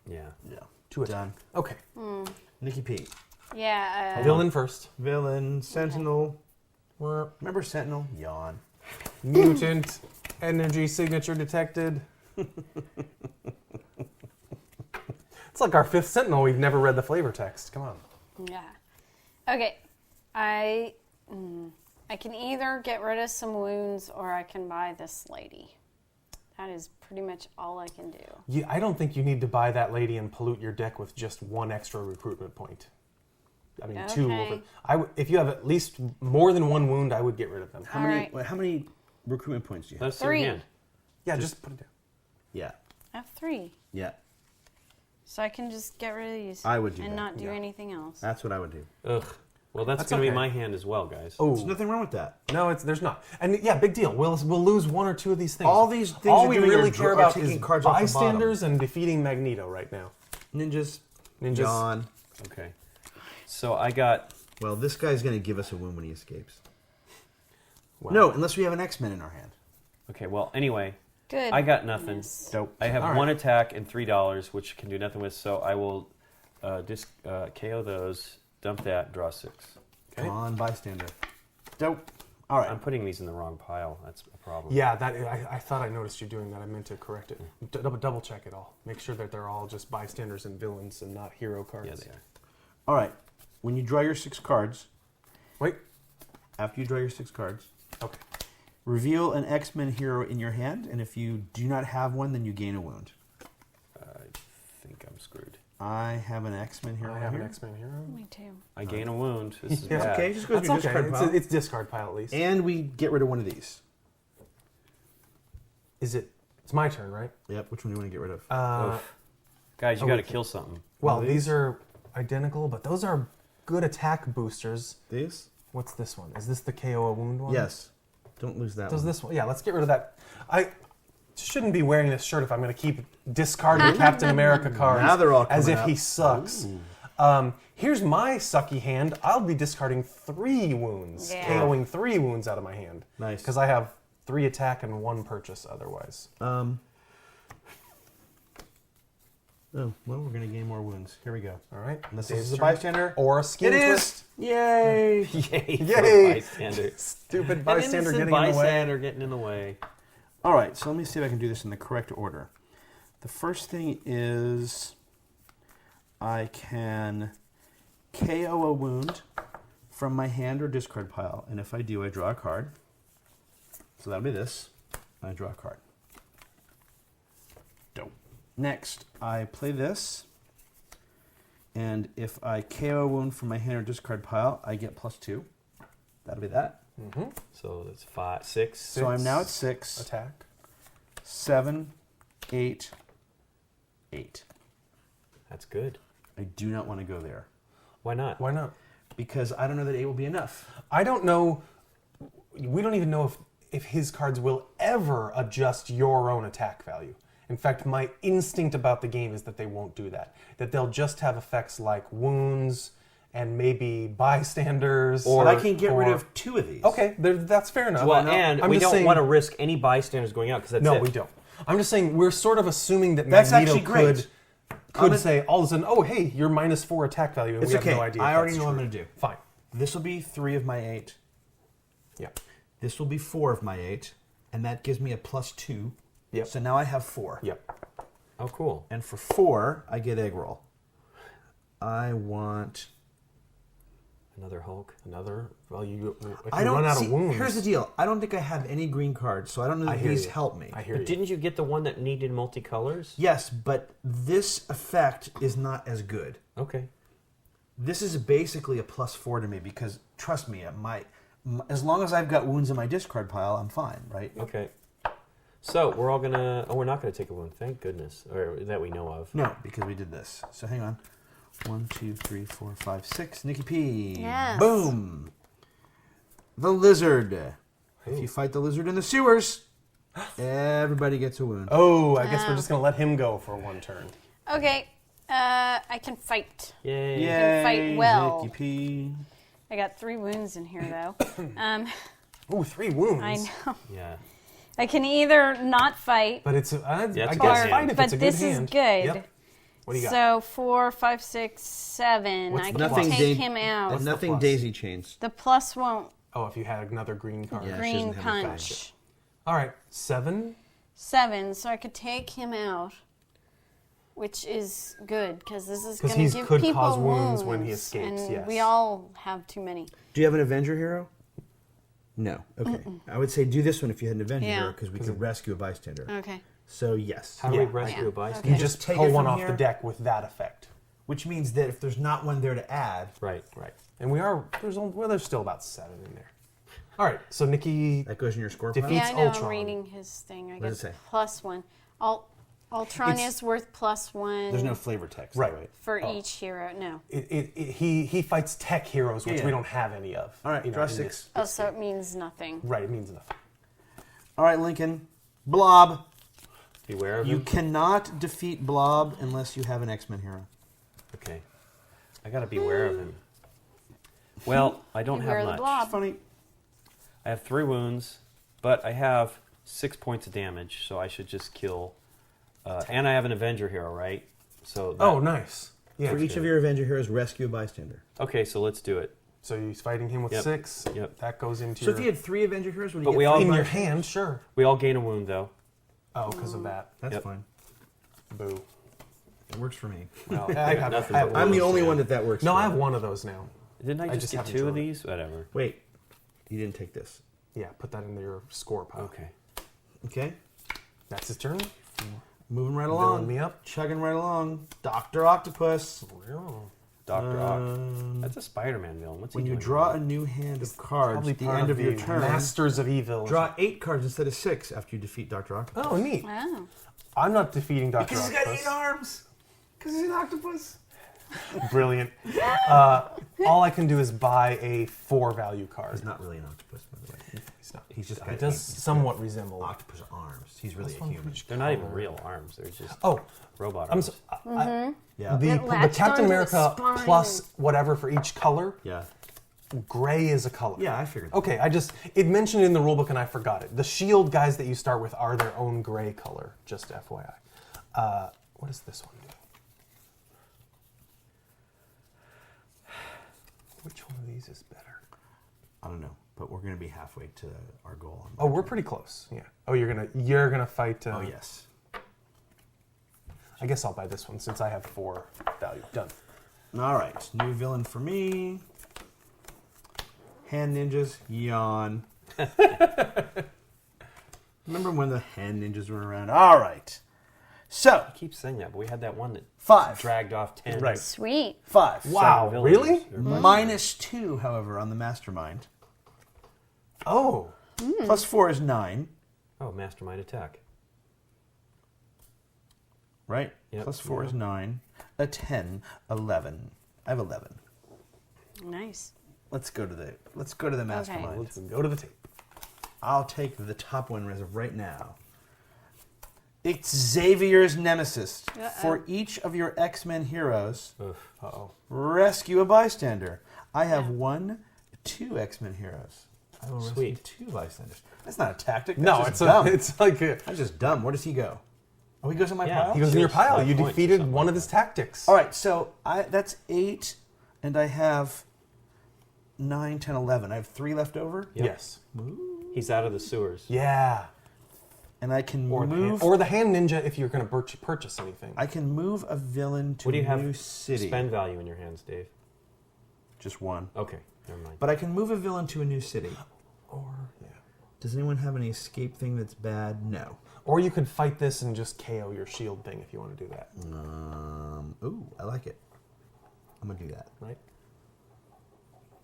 Speaker 4: Yeah.
Speaker 3: Yeah.
Speaker 1: 2 attack.
Speaker 3: Done.
Speaker 1: Okay.
Speaker 3: Nikki P.
Speaker 2: Yeah.
Speaker 1: Villain first.
Speaker 3: Villain. Sentinel.
Speaker 1: Wah.
Speaker 3: Remember Sentinel? Yawn.
Speaker 1: Mutant. Energy signature detected. It's like our 5th Sentinel. We've never read the flavor text. Come on.
Speaker 2: Yeah. Okay. I can either get rid of some wounds or I can buy this lady. That is pretty much all I can do.
Speaker 1: I don't think you need to buy that lady and pollute your deck with just 1 extra recruitment point. I mean, 2
Speaker 2: Okay.
Speaker 1: over. If you have at least more than 1 wound, I would get rid of them.
Speaker 3: How
Speaker 2: All
Speaker 3: many?
Speaker 2: right.
Speaker 3: How many recruitment points do you have?
Speaker 4: That's
Speaker 2: 3.
Speaker 4: your hand.
Speaker 1: Yeah, just put it down.
Speaker 3: Yeah.
Speaker 2: I have 3.
Speaker 3: Yeah.
Speaker 2: So I can just get rid of these.
Speaker 3: I would do
Speaker 2: and
Speaker 3: that,
Speaker 2: not do
Speaker 3: yeah.
Speaker 2: anything else.
Speaker 3: That's what I would do.
Speaker 4: Ugh. Well, that's
Speaker 1: That's
Speaker 4: going to
Speaker 1: okay.
Speaker 4: be my hand as well, guys.
Speaker 3: There's
Speaker 1: Oh
Speaker 3: nothing wrong with that.
Speaker 1: no, there's not. And yeah, big deal. We'll lose 1 or 2 of these things.
Speaker 3: All these things
Speaker 1: All
Speaker 3: you're
Speaker 1: we
Speaker 3: doing
Speaker 1: really
Speaker 3: are
Speaker 1: care
Speaker 3: are
Speaker 1: about
Speaker 3: taking
Speaker 1: is
Speaker 3: cards off the
Speaker 1: bystanders and defeating Magneto right now.
Speaker 3: Ninjas.
Speaker 1: Ninjas.
Speaker 3: Yawn.
Speaker 4: Okay. So I got.
Speaker 3: Well, this guy's going to give us a wound when he escapes.
Speaker 1: Wow.
Speaker 3: No, unless we have an X-Men in our hand.
Speaker 4: Okay, well, anyway,
Speaker 2: Good.
Speaker 4: I got nothing.
Speaker 2: Goodness.
Speaker 3: Dope.
Speaker 4: I have
Speaker 1: All right.
Speaker 4: 1 attack and $3, which can do nothing with, so I will KO those, dump that, draw 6.
Speaker 1: Okay.
Speaker 3: Come on, bystander. Dope. All right.
Speaker 4: I'm putting these in the wrong pile. That's a problem.
Speaker 1: Yeah, I thought I noticed you doing that. I meant to correct it. Double check it all. Make sure that they're all just bystanders and villains and not hero cards.
Speaker 4: Yeah, they are.
Speaker 3: All right. When you draw your 6 cards,
Speaker 1: Wait.
Speaker 3: after you draw your 6 cards,
Speaker 1: Okay.
Speaker 3: reveal an X-Men hero in your hand, and if you do not have one, then you gain a wound.
Speaker 4: I think I'm screwed.
Speaker 3: I have an X-Men hero.
Speaker 1: I have
Speaker 3: here.
Speaker 1: an X-Men hero.
Speaker 2: Me too.
Speaker 4: I gain a wound. This is
Speaker 1: Yeah.
Speaker 4: bad.
Speaker 3: Okay, just go to
Speaker 1: That's
Speaker 3: your
Speaker 1: okay.
Speaker 3: discard pile.
Speaker 1: It's discard pile at least.
Speaker 3: And we get rid of one of these.
Speaker 1: It's my turn, right?
Speaker 3: Yep. Which one do you want to get rid of?
Speaker 4: Oof. Guys, you
Speaker 1: oh,
Speaker 4: got to
Speaker 1: wait.
Speaker 4: kill something.
Speaker 1: Well,
Speaker 3: One of
Speaker 1: these
Speaker 3: these?
Speaker 1: are identical, but those are good attack boosters.
Speaker 3: These?
Speaker 1: What's this one? Is this the KO a wound one?
Speaker 3: Yes. Don't lose that
Speaker 1: Does
Speaker 3: one.
Speaker 1: this one? Yeah, let's get rid of that. I shouldn't be wearing this shirt if I'm going to keep discarding Captain America cards
Speaker 3: Now they're all
Speaker 1: as
Speaker 3: coming
Speaker 1: if
Speaker 3: up.
Speaker 1: he sucks. Here's my sucky hand. I'll be discarding 3 wounds,
Speaker 2: Yeah.
Speaker 1: KOing 3 wounds out of my hand.
Speaker 3: Nice.
Speaker 1: Because I have 3 attack and 1 purchase otherwise.
Speaker 3: Oh, well, we're going to gain more wounds. Here we go.
Speaker 1: All right.
Speaker 3: Unless
Speaker 1: Dave's
Speaker 3: this is a
Speaker 1: turn.
Speaker 3: bystander.
Speaker 1: Or a skin
Speaker 3: It is!
Speaker 1: twist.
Speaker 3: Yay!
Speaker 4: Yay!
Speaker 1: Yay!
Speaker 4: Bystander.
Speaker 1: Stupid
Speaker 4: An
Speaker 1: bystander
Speaker 4: innocent
Speaker 1: getting in the way.
Speaker 4: bystander getting in the way.
Speaker 3: All right, so let me see if I can do this in the correct order. The first thing is I can KO a wound from my hand or discard pile, and if I do, I draw a card. So that'll be this. I draw a card. Dope. Next, I play this, and if I KO a wound from my hand or discard pile, I get +2. That'll be that.
Speaker 1: Mm-hmm.
Speaker 4: So that's 5, 6.
Speaker 3: So I'm now at 6.
Speaker 1: Attack.
Speaker 3: 7, 8, 8.
Speaker 4: That's good.
Speaker 3: I do not want to go there
Speaker 4: Why not?
Speaker 1: Why not?
Speaker 3: because I don't know that 8 will be enough.
Speaker 1: I don't know. We don't even know if his cards will ever adjust your own attack value. In fact, my instinct about the game is that they won't do that. That they'll just have effects like wounds and maybe bystanders.
Speaker 3: But I can get rid of 2 of these.
Speaker 1: Okay, that's fair enough.
Speaker 4: Well, and
Speaker 1: I'm
Speaker 4: we
Speaker 1: just
Speaker 4: don't
Speaker 1: saying-
Speaker 4: want to risk any bystanders going out because that's
Speaker 1: No,
Speaker 4: it.
Speaker 1: we don't. I'm just saying we're sort of assuming that
Speaker 3: That's
Speaker 1: Magneto
Speaker 3: actually great.
Speaker 1: could say all of a sudden, oh hey, you're -4 attack value, and
Speaker 3: It's
Speaker 1: we have
Speaker 3: okay.
Speaker 1: no idea.
Speaker 3: I
Speaker 1: if
Speaker 3: already
Speaker 1: that's
Speaker 3: know what I'm
Speaker 1: true.
Speaker 3: going to do.
Speaker 1: Fine.
Speaker 3: This will be 3 of my 8.
Speaker 1: Yeah.
Speaker 3: This will be 4 of my 8. And that gives me a +2.
Speaker 1: Yep.
Speaker 3: So now I have 4.
Speaker 1: Yep.
Speaker 4: Oh, cool.
Speaker 3: And for 4, I get egg roll. I want...
Speaker 4: Another Hulk.
Speaker 1: Another. Well, if you
Speaker 3: I don't
Speaker 1: run out
Speaker 3: see,
Speaker 1: of wounds.
Speaker 3: Here's the deal. I don't think I have any green cards, so I don't know
Speaker 1: I
Speaker 3: that
Speaker 1: hear
Speaker 3: these
Speaker 1: you.
Speaker 3: help me.
Speaker 1: I hear
Speaker 4: But
Speaker 1: you.
Speaker 4: didn't you get the one that needed multicolors?
Speaker 3: Yes, but this effect is not as good.
Speaker 4: Okay.
Speaker 3: This is basically a +4 to me because, trust me, as long as I've got wounds in my discard pile, I'm fine, right?
Speaker 4: Okay. So we're all gonna. Oh, we're not gonna take a wound. Thank goodness, or that we know of.
Speaker 3: No, because we did this. So hang on. 1, 2, 3, 4, 5, 6. Nikki P.
Speaker 2: Yes.
Speaker 3: Boom. The lizard. If you fight the lizard in the sewers, everybody gets a wound.
Speaker 1: Oh, I guess we're just gonna let him go for one turn.
Speaker 2: Okay, I can fight.
Speaker 4: Yay!
Speaker 3: Yay,
Speaker 2: fight well.
Speaker 3: Nikki P.
Speaker 2: I got 3 wounds in here, though.
Speaker 1: Oh, 3 wounds.
Speaker 2: I know.
Speaker 4: Yeah.
Speaker 2: I can either not fight,
Speaker 1: But it's I
Speaker 4: it's a
Speaker 1: guess
Speaker 4: good
Speaker 1: fight
Speaker 4: hand.
Speaker 1: if
Speaker 2: but
Speaker 1: it's a good
Speaker 2: this
Speaker 1: hand.
Speaker 2: is good.
Speaker 1: Yep. What do you got?
Speaker 2: So 4, 5, 6, 7.
Speaker 1: What's
Speaker 2: I
Speaker 1: the
Speaker 2: can
Speaker 1: plus?
Speaker 2: take him out.
Speaker 1: What's the
Speaker 3: Nothing
Speaker 1: plus?
Speaker 3: daisy chains.
Speaker 2: The plus won't.
Speaker 1: Oh, if you had another green card.
Speaker 3: Yeah. she
Speaker 2: Green
Speaker 3: doesn't have any
Speaker 2: punch.
Speaker 1: All right, 7.
Speaker 2: 7, so I could take him out, which is good because this is
Speaker 1: 'Cause
Speaker 2: going
Speaker 1: he's
Speaker 2: to give
Speaker 1: could
Speaker 2: people
Speaker 1: cause wounds when he escapes,
Speaker 2: and
Speaker 1: yes.
Speaker 2: we all have too many.
Speaker 3: Do you have an Avenger hero? No. Okay. I would say do this one if you had an Avenger
Speaker 2: Yeah.
Speaker 3: hero because we could rescue a bystander.
Speaker 2: Okay.
Speaker 3: So yes.
Speaker 4: How do we
Speaker 1: Yeah.
Speaker 4: rescue
Speaker 2: Yeah.
Speaker 4: a bystander?
Speaker 2: Okay.
Speaker 1: You just
Speaker 3: Take
Speaker 1: pull
Speaker 3: it
Speaker 1: one
Speaker 3: from
Speaker 1: off the
Speaker 3: here.
Speaker 1: deck with that effect.
Speaker 3: Which means that if there's not one there to add,
Speaker 4: Right.
Speaker 1: Right. And there's still about 7 in there. All right, so Nikki.
Speaker 3: that goes in your score
Speaker 1: Defeat-
Speaker 3: pile.
Speaker 2: Yeah, I know.
Speaker 1: Ultron.
Speaker 2: I'm reading his thing. I
Speaker 3: What
Speaker 2: get
Speaker 3: does it say?
Speaker 2: +1. Ultron
Speaker 1: It's-
Speaker 2: is worth +1.
Speaker 3: There's no flavor text.
Speaker 1: Right.
Speaker 3: Right.
Speaker 2: for each hero. No.
Speaker 1: He fights tech heroes, which
Speaker 3: Yeah.
Speaker 1: we don't have any of.
Speaker 3: All right,
Speaker 1: you know,
Speaker 3: draw
Speaker 1: in
Speaker 3: 6.
Speaker 1: this-
Speaker 2: Oh, so it means nothing.
Speaker 1: Right, it means nothing.
Speaker 3: All right, Lincoln. Blob.
Speaker 4: Beware of
Speaker 3: You
Speaker 4: him.
Speaker 3: cannot defeat Blob unless you have an X-Men hero.
Speaker 4: Okay. I gotta beware of him. Well, I don't
Speaker 2: Beware
Speaker 4: have
Speaker 2: the
Speaker 4: much.
Speaker 2: blob.
Speaker 3: It's funny.
Speaker 4: I have 3 wounds, but I have 6 points of damage, so I should just kill. And I have an Avenger hero, right? So. That,
Speaker 1: Oh, nice. Yeah.
Speaker 3: For each of your Avenger heroes, rescue a bystander.
Speaker 4: Okay, so let's do it.
Speaker 1: So he's fighting him with
Speaker 4: Yep.
Speaker 1: 6.
Speaker 4: Yep.
Speaker 1: That goes into
Speaker 3: So
Speaker 1: your,
Speaker 3: if you had 3 Avenger heroes, would you
Speaker 4: But
Speaker 3: get
Speaker 4: we all-
Speaker 3: 3
Speaker 1: in your
Speaker 3: bystanders?
Speaker 1: hand, sure.
Speaker 4: We all gain a wound, though.
Speaker 1: Oh, because of that.
Speaker 3: That's
Speaker 4: Yep.
Speaker 3: fine.
Speaker 1: Boo.
Speaker 3: It works for me.
Speaker 1: Well,
Speaker 4: I got nothing but
Speaker 3: I'm the
Speaker 4: wounds,
Speaker 3: only
Speaker 4: man.
Speaker 3: one that works
Speaker 1: No,
Speaker 3: for.
Speaker 1: I have one of those now.
Speaker 4: Didn't I
Speaker 1: I
Speaker 4: just
Speaker 1: just
Speaker 4: get
Speaker 1: haven't
Speaker 4: 2 of
Speaker 1: drawn it.
Speaker 4: these? Whatever.
Speaker 3: Wait. You didn't take this.
Speaker 1: Yeah, put that into your score pile.
Speaker 4: Okay.
Speaker 3: Okay.
Speaker 1: That's his turn.
Speaker 3: Moving right
Speaker 1: Filling
Speaker 3: along.
Speaker 1: me up.
Speaker 3: Chugging right along. Dr. Octopus.
Speaker 1: Real.
Speaker 4: Dr. Ock. That's a Spider-Man villain. What's he
Speaker 3: When you
Speaker 4: doing
Speaker 3: draw
Speaker 4: here?
Speaker 3: a new hand of cards
Speaker 1: Probably
Speaker 3: at the
Speaker 1: part
Speaker 3: end of your
Speaker 1: the
Speaker 3: turn,
Speaker 1: Masters of Evil.
Speaker 3: draw 8 cards instead of 6 after you defeat Dr. Octopus.
Speaker 1: Oh, neat.
Speaker 2: Wow.
Speaker 1: I'm not defeating Dr.
Speaker 3: Because he's
Speaker 1: Octopus.
Speaker 3: got 8 arms. Because he's an octopus.
Speaker 1: Brilliant. All I can do is buy a 4 value card.
Speaker 3: He's not really an octopus, by the way.
Speaker 1: He's not.
Speaker 3: He's just
Speaker 1: He
Speaker 3: got
Speaker 1: does
Speaker 3: he's
Speaker 1: somewhat resemble.
Speaker 3: octopus arms. He's really
Speaker 1: That's
Speaker 3: a
Speaker 1: one
Speaker 3: human.
Speaker 1: for each
Speaker 4: They're not even
Speaker 1: color.
Speaker 4: real arms. They're just
Speaker 1: Oh,
Speaker 4: robot
Speaker 1: I'm
Speaker 4: arms.
Speaker 1: so,
Speaker 3: Yeah.
Speaker 1: the
Speaker 2: It latched
Speaker 1: Captain
Speaker 2: onto
Speaker 1: America
Speaker 2: the spine.
Speaker 1: plus whatever for each color.
Speaker 3: Yeah.
Speaker 1: Gray is a color.
Speaker 3: Yeah, I figured. That.
Speaker 1: Okay, it mentioned it in the rulebook and I forgot it. The shield guys that you start with are their own gray color, just FYI. What does this one do? Which one of these is better?
Speaker 3: I don't know, but we're going to be halfway to our goal.
Speaker 1: Oh, we're pretty close. Yeah. Oh, you're gonna fight.
Speaker 3: Oh, yes.
Speaker 1: I guess I'll buy this one since I have 4 value. Done.
Speaker 3: All right. New villain for me. Hand ninjas. Yawn. Remember when the hand ninjas were around? All right. So,
Speaker 4: I keep saying that, but we had that one that
Speaker 3: 5.
Speaker 4: dragged off 10.
Speaker 1: Right.
Speaker 2: Sweet.
Speaker 3: 5.
Speaker 1: Wow.
Speaker 4: Seven
Speaker 1: Really?
Speaker 4: villages.
Speaker 3: -2, however, on the mastermind.
Speaker 1: Oh.
Speaker 3: +4 is 9,
Speaker 4: Oh, mastermind attack.
Speaker 3: right?
Speaker 4: Yep.
Speaker 3: +4 is 9. A 10, 11. I have 11.
Speaker 2: Nice.
Speaker 3: Let's go to the mastermind.
Speaker 1: Let's go to the tape.
Speaker 3: I'll take the top one as of right now. It's Xavier's Nemesis.
Speaker 2: Uh-oh.
Speaker 3: For each of your X-Men heroes,
Speaker 4: Oof.
Speaker 1: Uh-oh.
Speaker 3: rescue a bystander. I have 2 X-Men heroes. I will rescue
Speaker 4: Sweet.
Speaker 3: 2 bystanders. That's not a tactic. That's
Speaker 1: No,
Speaker 3: just
Speaker 1: it's
Speaker 3: dumb.
Speaker 1: it's like
Speaker 3: That's just dumb. Where does he go? Oh, he goes in my
Speaker 4: Yeah,
Speaker 3: pile?
Speaker 1: he goes in your pile. You
Speaker 4: 5 points or
Speaker 1: defeated
Speaker 4: something
Speaker 1: one
Speaker 4: like
Speaker 1: of his tactics.
Speaker 3: All right, so that's 8, and I have 9, 10, 11. I have 3 left over,
Speaker 4: Yep.
Speaker 1: Yes.
Speaker 4: He's out of the sewers.
Speaker 1: Yeah.
Speaker 3: and I can
Speaker 1: Or
Speaker 3: move.
Speaker 1: the hand ninja if you're going to purchase anything.
Speaker 3: I can move a villain to
Speaker 4: What do you
Speaker 3: a
Speaker 4: have
Speaker 3: new city.
Speaker 4: spend value in your hands, Dave?
Speaker 3: Just 1.
Speaker 4: Okay, never mind.
Speaker 3: But I can move a villain to a new city.
Speaker 1: Or yeah.
Speaker 3: Does anyone have any escape thing that's bad? No.
Speaker 1: Or you could fight this and just KO your shield thing if you want to do that.
Speaker 3: Ooh, I like it. I'm gonna do that
Speaker 1: Right?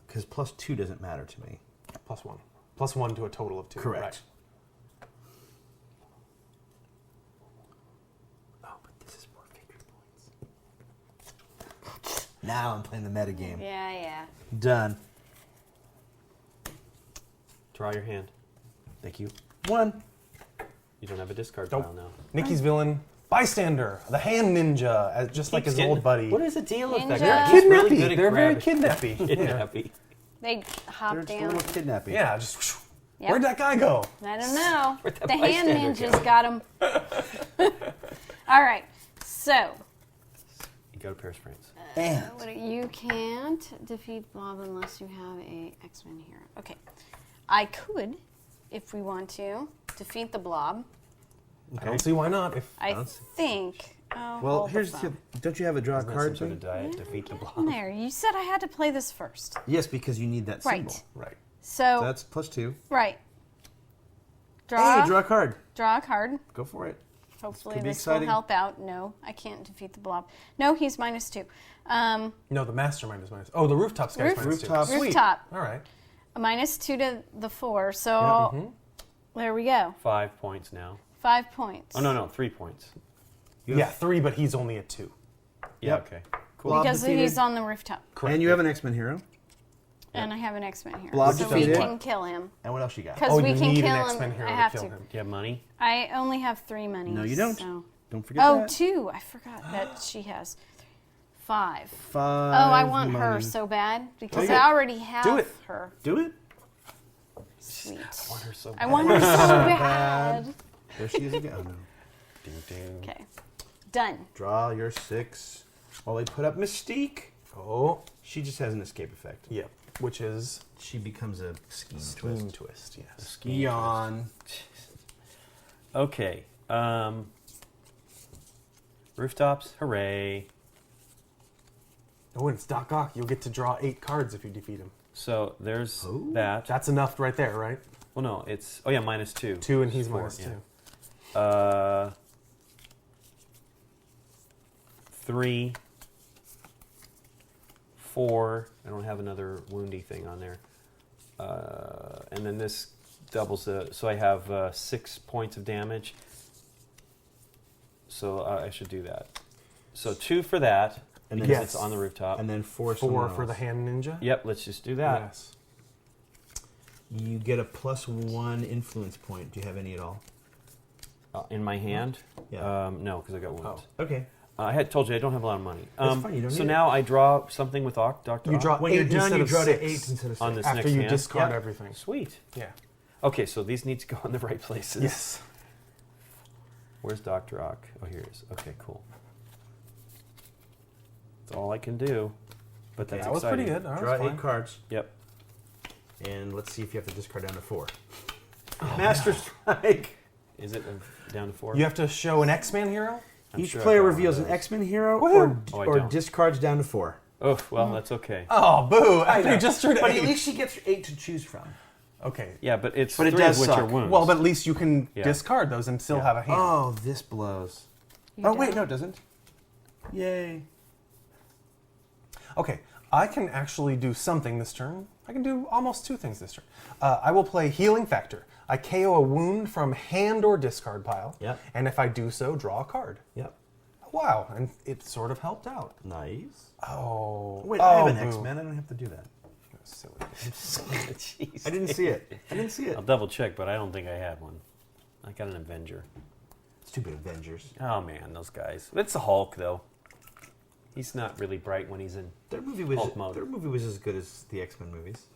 Speaker 3: because +2 doesn't matter to me.
Speaker 1: +1. +1 to a total of 2.
Speaker 3: Correct.
Speaker 1: Right.
Speaker 3: Oh, but this is more victory points. Now I'm playing the meta game.
Speaker 2: Yeah.
Speaker 3: Done.
Speaker 4: Draw your hand.
Speaker 3: Thank you. 1.
Speaker 4: You don't have a discard
Speaker 1: Nope.
Speaker 4: pile now.
Speaker 1: Nikki's villain, bystander, the hand ninja, just like his
Speaker 4: Keeps
Speaker 1: old
Speaker 4: getting-
Speaker 1: buddy.
Speaker 4: What is the deal with that
Speaker 2: Ninja.
Speaker 4: guy?
Speaker 1: They're
Speaker 4: He's really
Speaker 1: kidnappy.
Speaker 4: good at
Speaker 1: They're very
Speaker 4: grabbing-
Speaker 1: kidnappy.
Speaker 4: Kidnappy.
Speaker 2: They hop
Speaker 3: They're just a
Speaker 2: down.
Speaker 3: little kidnapping.
Speaker 1: Yeah, just
Speaker 2: Yep.
Speaker 1: where'd that guy go?
Speaker 2: I don't know.
Speaker 4: Where'd that
Speaker 2: The hand
Speaker 4: bystander
Speaker 2: ninjas
Speaker 4: go?
Speaker 2: got him. All right. So,
Speaker 4: You got a pair of sprains.
Speaker 3: And
Speaker 2: you can't defeat Blob unless you have a X-Men hero. Okay. I could, if we want to, defeat the Blob.
Speaker 1: I don't see why not. If
Speaker 2: I
Speaker 4: Let's see.
Speaker 2: think. Oh,
Speaker 3: well,
Speaker 2: hold
Speaker 3: here's
Speaker 2: the
Speaker 3: the.
Speaker 2: phone.
Speaker 3: Don't you have a draw
Speaker 4: Isn't that
Speaker 3: card
Speaker 4: some sort
Speaker 3: thing?
Speaker 4: of diet? Defeat the
Speaker 2: In
Speaker 4: blob.
Speaker 2: there. You said I had to play this first.
Speaker 3: Yes, because you need that
Speaker 2: Right.
Speaker 3: symbol.
Speaker 1: right.
Speaker 2: So,
Speaker 3: So that's +2.
Speaker 2: right. Draw.
Speaker 3: Hey, draw a card.
Speaker 2: Draw a card.
Speaker 3: Go for it.
Speaker 2: Hopefully
Speaker 3: Could be
Speaker 2: this
Speaker 3: exciting.
Speaker 2: will help out. No, I can't defeat the Blob. No, he's -2.
Speaker 1: No, the mastermind is minus. Oh, the rooftop guy's minus
Speaker 3: Rooftop.
Speaker 1: 2. Sweet.
Speaker 2: Rooftop.
Speaker 1: All right.
Speaker 2: A -2 to the 4. So there we go.
Speaker 4: 5 points now.
Speaker 2: 5 points.
Speaker 4: Oh, no, 3 points.
Speaker 1: Yeah, 3, but he's only at 2.
Speaker 4: Yeah,
Speaker 3: Yep.
Speaker 4: okay.
Speaker 3: Blob
Speaker 2: Because
Speaker 3: defeated.
Speaker 2: he's on the rooftop.
Speaker 3: And you have an X-Men hero.
Speaker 2: And I have an X-Men here.
Speaker 3: Blob
Speaker 2: so we
Speaker 3: defeated.
Speaker 2: can kill him.
Speaker 3: And what else you got?
Speaker 2: Because
Speaker 1: Oh,
Speaker 2: we
Speaker 1: you
Speaker 2: can
Speaker 1: need
Speaker 2: kill
Speaker 1: an
Speaker 2: him.
Speaker 1: X-Men hero
Speaker 2: I
Speaker 1: to
Speaker 2: have
Speaker 1: kill
Speaker 2: to.
Speaker 1: him.
Speaker 4: Do you have money?
Speaker 2: I only have 3 monies.
Speaker 3: No, you don't.
Speaker 2: So.
Speaker 3: Don't forget
Speaker 2: Oh,
Speaker 3: that.
Speaker 2: 2. I forgot that she has 5.
Speaker 3: 5.
Speaker 2: Oh, I want her
Speaker 3: money.
Speaker 2: so bad because
Speaker 3: Take it.
Speaker 2: I already have
Speaker 1: Do it.
Speaker 2: her.
Speaker 3: Do it.
Speaker 2: Sweet.
Speaker 4: I want her so
Speaker 2: I want her so bad.
Speaker 3: There she is again. Oh, no.
Speaker 4: Ding, ding.
Speaker 2: Okay. Done.
Speaker 3: Draw your 6. While they put up Mystique.
Speaker 1: Oh,
Speaker 3: She just has an escape effect.
Speaker 1: yeah. Which is
Speaker 3: She becomes a scheme
Speaker 1: Scheme
Speaker 3: twist.
Speaker 1: twist. Yes.
Speaker 4: Scheme
Speaker 3: Yawn.
Speaker 4: Okay. Rooftops, hooray.
Speaker 1: Oh, and it's Doc Ock. You'll get to draw 8 cards if you defeat him.
Speaker 4: So there's
Speaker 3: Oh.
Speaker 4: that.
Speaker 1: That's enough right there, right?
Speaker 4: Well, no, it's... Oh, yeah, -2.
Speaker 1: 2 and he's
Speaker 4: 4,
Speaker 1: minus
Speaker 4: yeah.
Speaker 1: 2.
Speaker 4: 3, 4. I don't have another woundy thing on there. And then this doubles the... So I have 6 points of damage. So I should do that. So 2 for that,
Speaker 3: And then-
Speaker 4: because
Speaker 1: Yes.
Speaker 4: it's on the rooftop.
Speaker 3: And then 4
Speaker 1: 4 for the hand ninja.
Speaker 4: Yep, let's just do that.
Speaker 1: Yes.
Speaker 3: You get a +1 influence point. Do you have any at all?
Speaker 4: In my hand?
Speaker 3: Yeah.
Speaker 4: No, because I got wounds.
Speaker 3: Okay.
Speaker 4: I had told you I don't have a lot of money.
Speaker 3: That's fine, you don't
Speaker 4: so
Speaker 3: need it.
Speaker 4: now I draw something with Dr.
Speaker 1: You draw
Speaker 3: When
Speaker 1: 8
Speaker 3: you're done,
Speaker 1: instead
Speaker 3: you
Speaker 1: of
Speaker 3: draw
Speaker 1: 6
Speaker 3: to 8 instead of 6.
Speaker 4: On this
Speaker 1: after
Speaker 4: next
Speaker 1: you
Speaker 4: hand?
Speaker 1: discard
Speaker 3: Yep.
Speaker 1: everything.
Speaker 4: Sweet.
Speaker 1: Yeah.
Speaker 4: Okay, so these need to go in the right places.
Speaker 1: Yes.
Speaker 4: Where's Dr. Ock? Oh, here he is. Okay, cool. That's all I can do. But that's
Speaker 1: That was
Speaker 4: exciting.
Speaker 1: pretty good. That
Speaker 3: Draw
Speaker 1: was
Speaker 3: 8
Speaker 1: fine.
Speaker 3: cards.
Speaker 4: Yep.
Speaker 3: And let's see if you have to discard down to 4. Master Strike.
Speaker 4: Is it down to 4?
Speaker 1: You have to show an X-Man hero?
Speaker 3: Each
Speaker 4: sure
Speaker 3: player
Speaker 4: I've got
Speaker 3: reveals
Speaker 4: one
Speaker 3: an
Speaker 4: of those.
Speaker 3: X-Men hero
Speaker 1: Woohoo!
Speaker 4: Oh, I
Speaker 3: or
Speaker 4: don't.
Speaker 3: discards down to 4.
Speaker 4: Oh, well, that's okay.
Speaker 1: Oh, boo! After you just turned
Speaker 3: But
Speaker 1: 8.
Speaker 3: at least she gets 8 to choose from.
Speaker 1: Okay.
Speaker 4: Yeah, but it's
Speaker 3: But it
Speaker 4: 3
Speaker 3: does
Speaker 4: of which are
Speaker 3: suck.
Speaker 4: wounds.
Speaker 1: Well, but at least you can
Speaker 4: Yeah.
Speaker 1: discard those and still have a hand.
Speaker 3: Oh, this blows.
Speaker 2: You
Speaker 3: Oh, wait,
Speaker 2: don't?
Speaker 3: no, it doesn't. Yay.
Speaker 1: Okay, I can actually do something this turn. I can do almost 2 things this turn. I will play Healing Factor. I KO a wound from hand or discard pile.
Speaker 3: Yep.
Speaker 1: And if I do so, draw a card.
Speaker 3: Yep.
Speaker 1: Wow, and it sort of helped out.
Speaker 3: Nice.
Speaker 1: Oh.
Speaker 3: Wait, I have
Speaker 1: oh,
Speaker 3: an
Speaker 1: boo.
Speaker 3: X-Men. I don't have to do that.
Speaker 1: Silly.
Speaker 4: Jeez.
Speaker 3: I didn't see it. I didn't see it.
Speaker 4: I'll double check, but I don't think I had one. I got an Avenger.
Speaker 3: Stupid Avengers.
Speaker 4: Oh man, those guys. It's the Hulk though. He's not really bright when he's in.
Speaker 3: Their movie
Speaker 4: Hulk mode.
Speaker 3: was as good as the X-Men movies.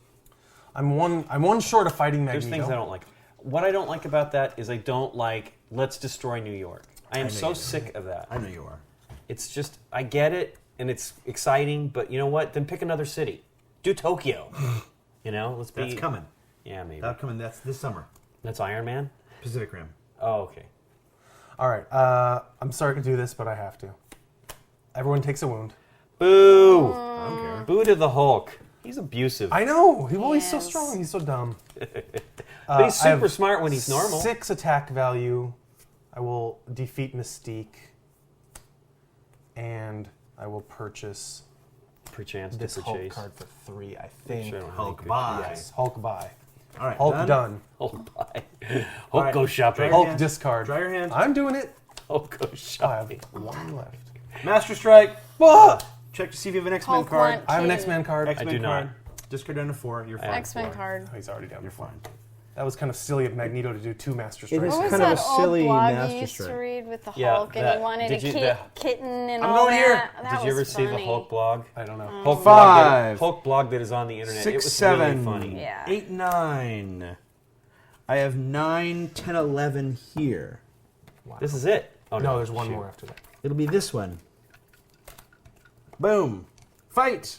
Speaker 1: I'm one short of fighting Magneto.
Speaker 4: There's things I don't like. What I don't like about that is I don't like let's destroy New York. I am
Speaker 3: know
Speaker 4: so
Speaker 3: you do.
Speaker 4: sick of that.
Speaker 3: I know you are.
Speaker 4: It's just I get it and it's exciting, but you know what? Then pick another city. Do Tokyo. You know, let's be.
Speaker 3: That's coming.
Speaker 4: Yeah, maybe.
Speaker 3: That's coming. That's this summer.
Speaker 4: That's Iron Man.
Speaker 3: Pacific Rim.
Speaker 4: Oh, okay.
Speaker 1: All right, I'm sorry to do this, but I have to. Everyone takes a wound.
Speaker 4: Boo!
Speaker 3: I don't care.
Speaker 4: Boo to the Hulk. He's abusive.
Speaker 1: I know. He's so
Speaker 2: Yes.
Speaker 1: strong. He's so dumb.
Speaker 4: But he's
Speaker 1: I have
Speaker 4: super smart when he's normal.
Speaker 1: 6 attack value. I will defeat Mystique, and I will purchase
Speaker 4: Perchance
Speaker 1: this
Speaker 4: to
Speaker 1: Hulk
Speaker 4: purchase.
Speaker 1: card for 3. I think.
Speaker 4: Sure, I don't
Speaker 3: Hulk
Speaker 4: think
Speaker 3: buy.
Speaker 1: Yes, Hulk buy.
Speaker 3: All right.
Speaker 1: Hulk done.
Speaker 4: Hulk buy.
Speaker 3: All
Speaker 4: Hulk
Speaker 3: right.
Speaker 4: go shopping.
Speaker 3: Dry
Speaker 1: Hulk
Speaker 3: hand.
Speaker 1: discard.
Speaker 3: Dry your hand.
Speaker 1: I'm doing it.
Speaker 4: Hulk go
Speaker 1: I have
Speaker 4: shopping.
Speaker 1: 1 left.
Speaker 3: Master Strike.
Speaker 1: Ah!
Speaker 3: Check to see if you have an X-Men
Speaker 2: Hulk
Speaker 3: card.
Speaker 2: want
Speaker 1: I have an
Speaker 2: to-
Speaker 1: X-Man card.
Speaker 3: X-Men
Speaker 4: I do
Speaker 3: card.
Speaker 4: not.
Speaker 3: Discard down to 4. You're fine.
Speaker 2: X-Men card.
Speaker 1: Oh, he's already down.
Speaker 3: You're fine.
Speaker 1: That was kind of silly of Magneto to do 2 Master
Speaker 3: It
Speaker 1: Strikes.
Speaker 3: is
Speaker 2: What was
Speaker 3: kind of
Speaker 2: that
Speaker 3: a
Speaker 2: old
Speaker 3: silly
Speaker 2: blog
Speaker 3: Master
Speaker 2: you used to
Speaker 3: Strike.
Speaker 2: read with the
Speaker 4: Yeah,
Speaker 2: Hulk and
Speaker 4: that-
Speaker 2: he wanted
Speaker 4: did
Speaker 2: a
Speaker 4: you-
Speaker 2: kitten and
Speaker 3: I'm
Speaker 2: all
Speaker 3: going
Speaker 2: that?
Speaker 3: here.
Speaker 2: That
Speaker 4: Did you ever
Speaker 2: was
Speaker 4: see the
Speaker 2: funny.
Speaker 4: Hulk blog?
Speaker 1: I don't know.
Speaker 4: Hulk blog that,
Speaker 3: 5.
Speaker 4: Hulk blog that is on the internet.
Speaker 3: 6,
Speaker 4: it was
Speaker 3: 7.
Speaker 4: really funny.
Speaker 2: Yeah.
Speaker 3: 8, 9. I have 9, 10, 11 here.
Speaker 4: This is it. Oh
Speaker 1: No, there's one
Speaker 4: shoot.
Speaker 1: more after that.
Speaker 3: It'll be this one. Boom. Fight.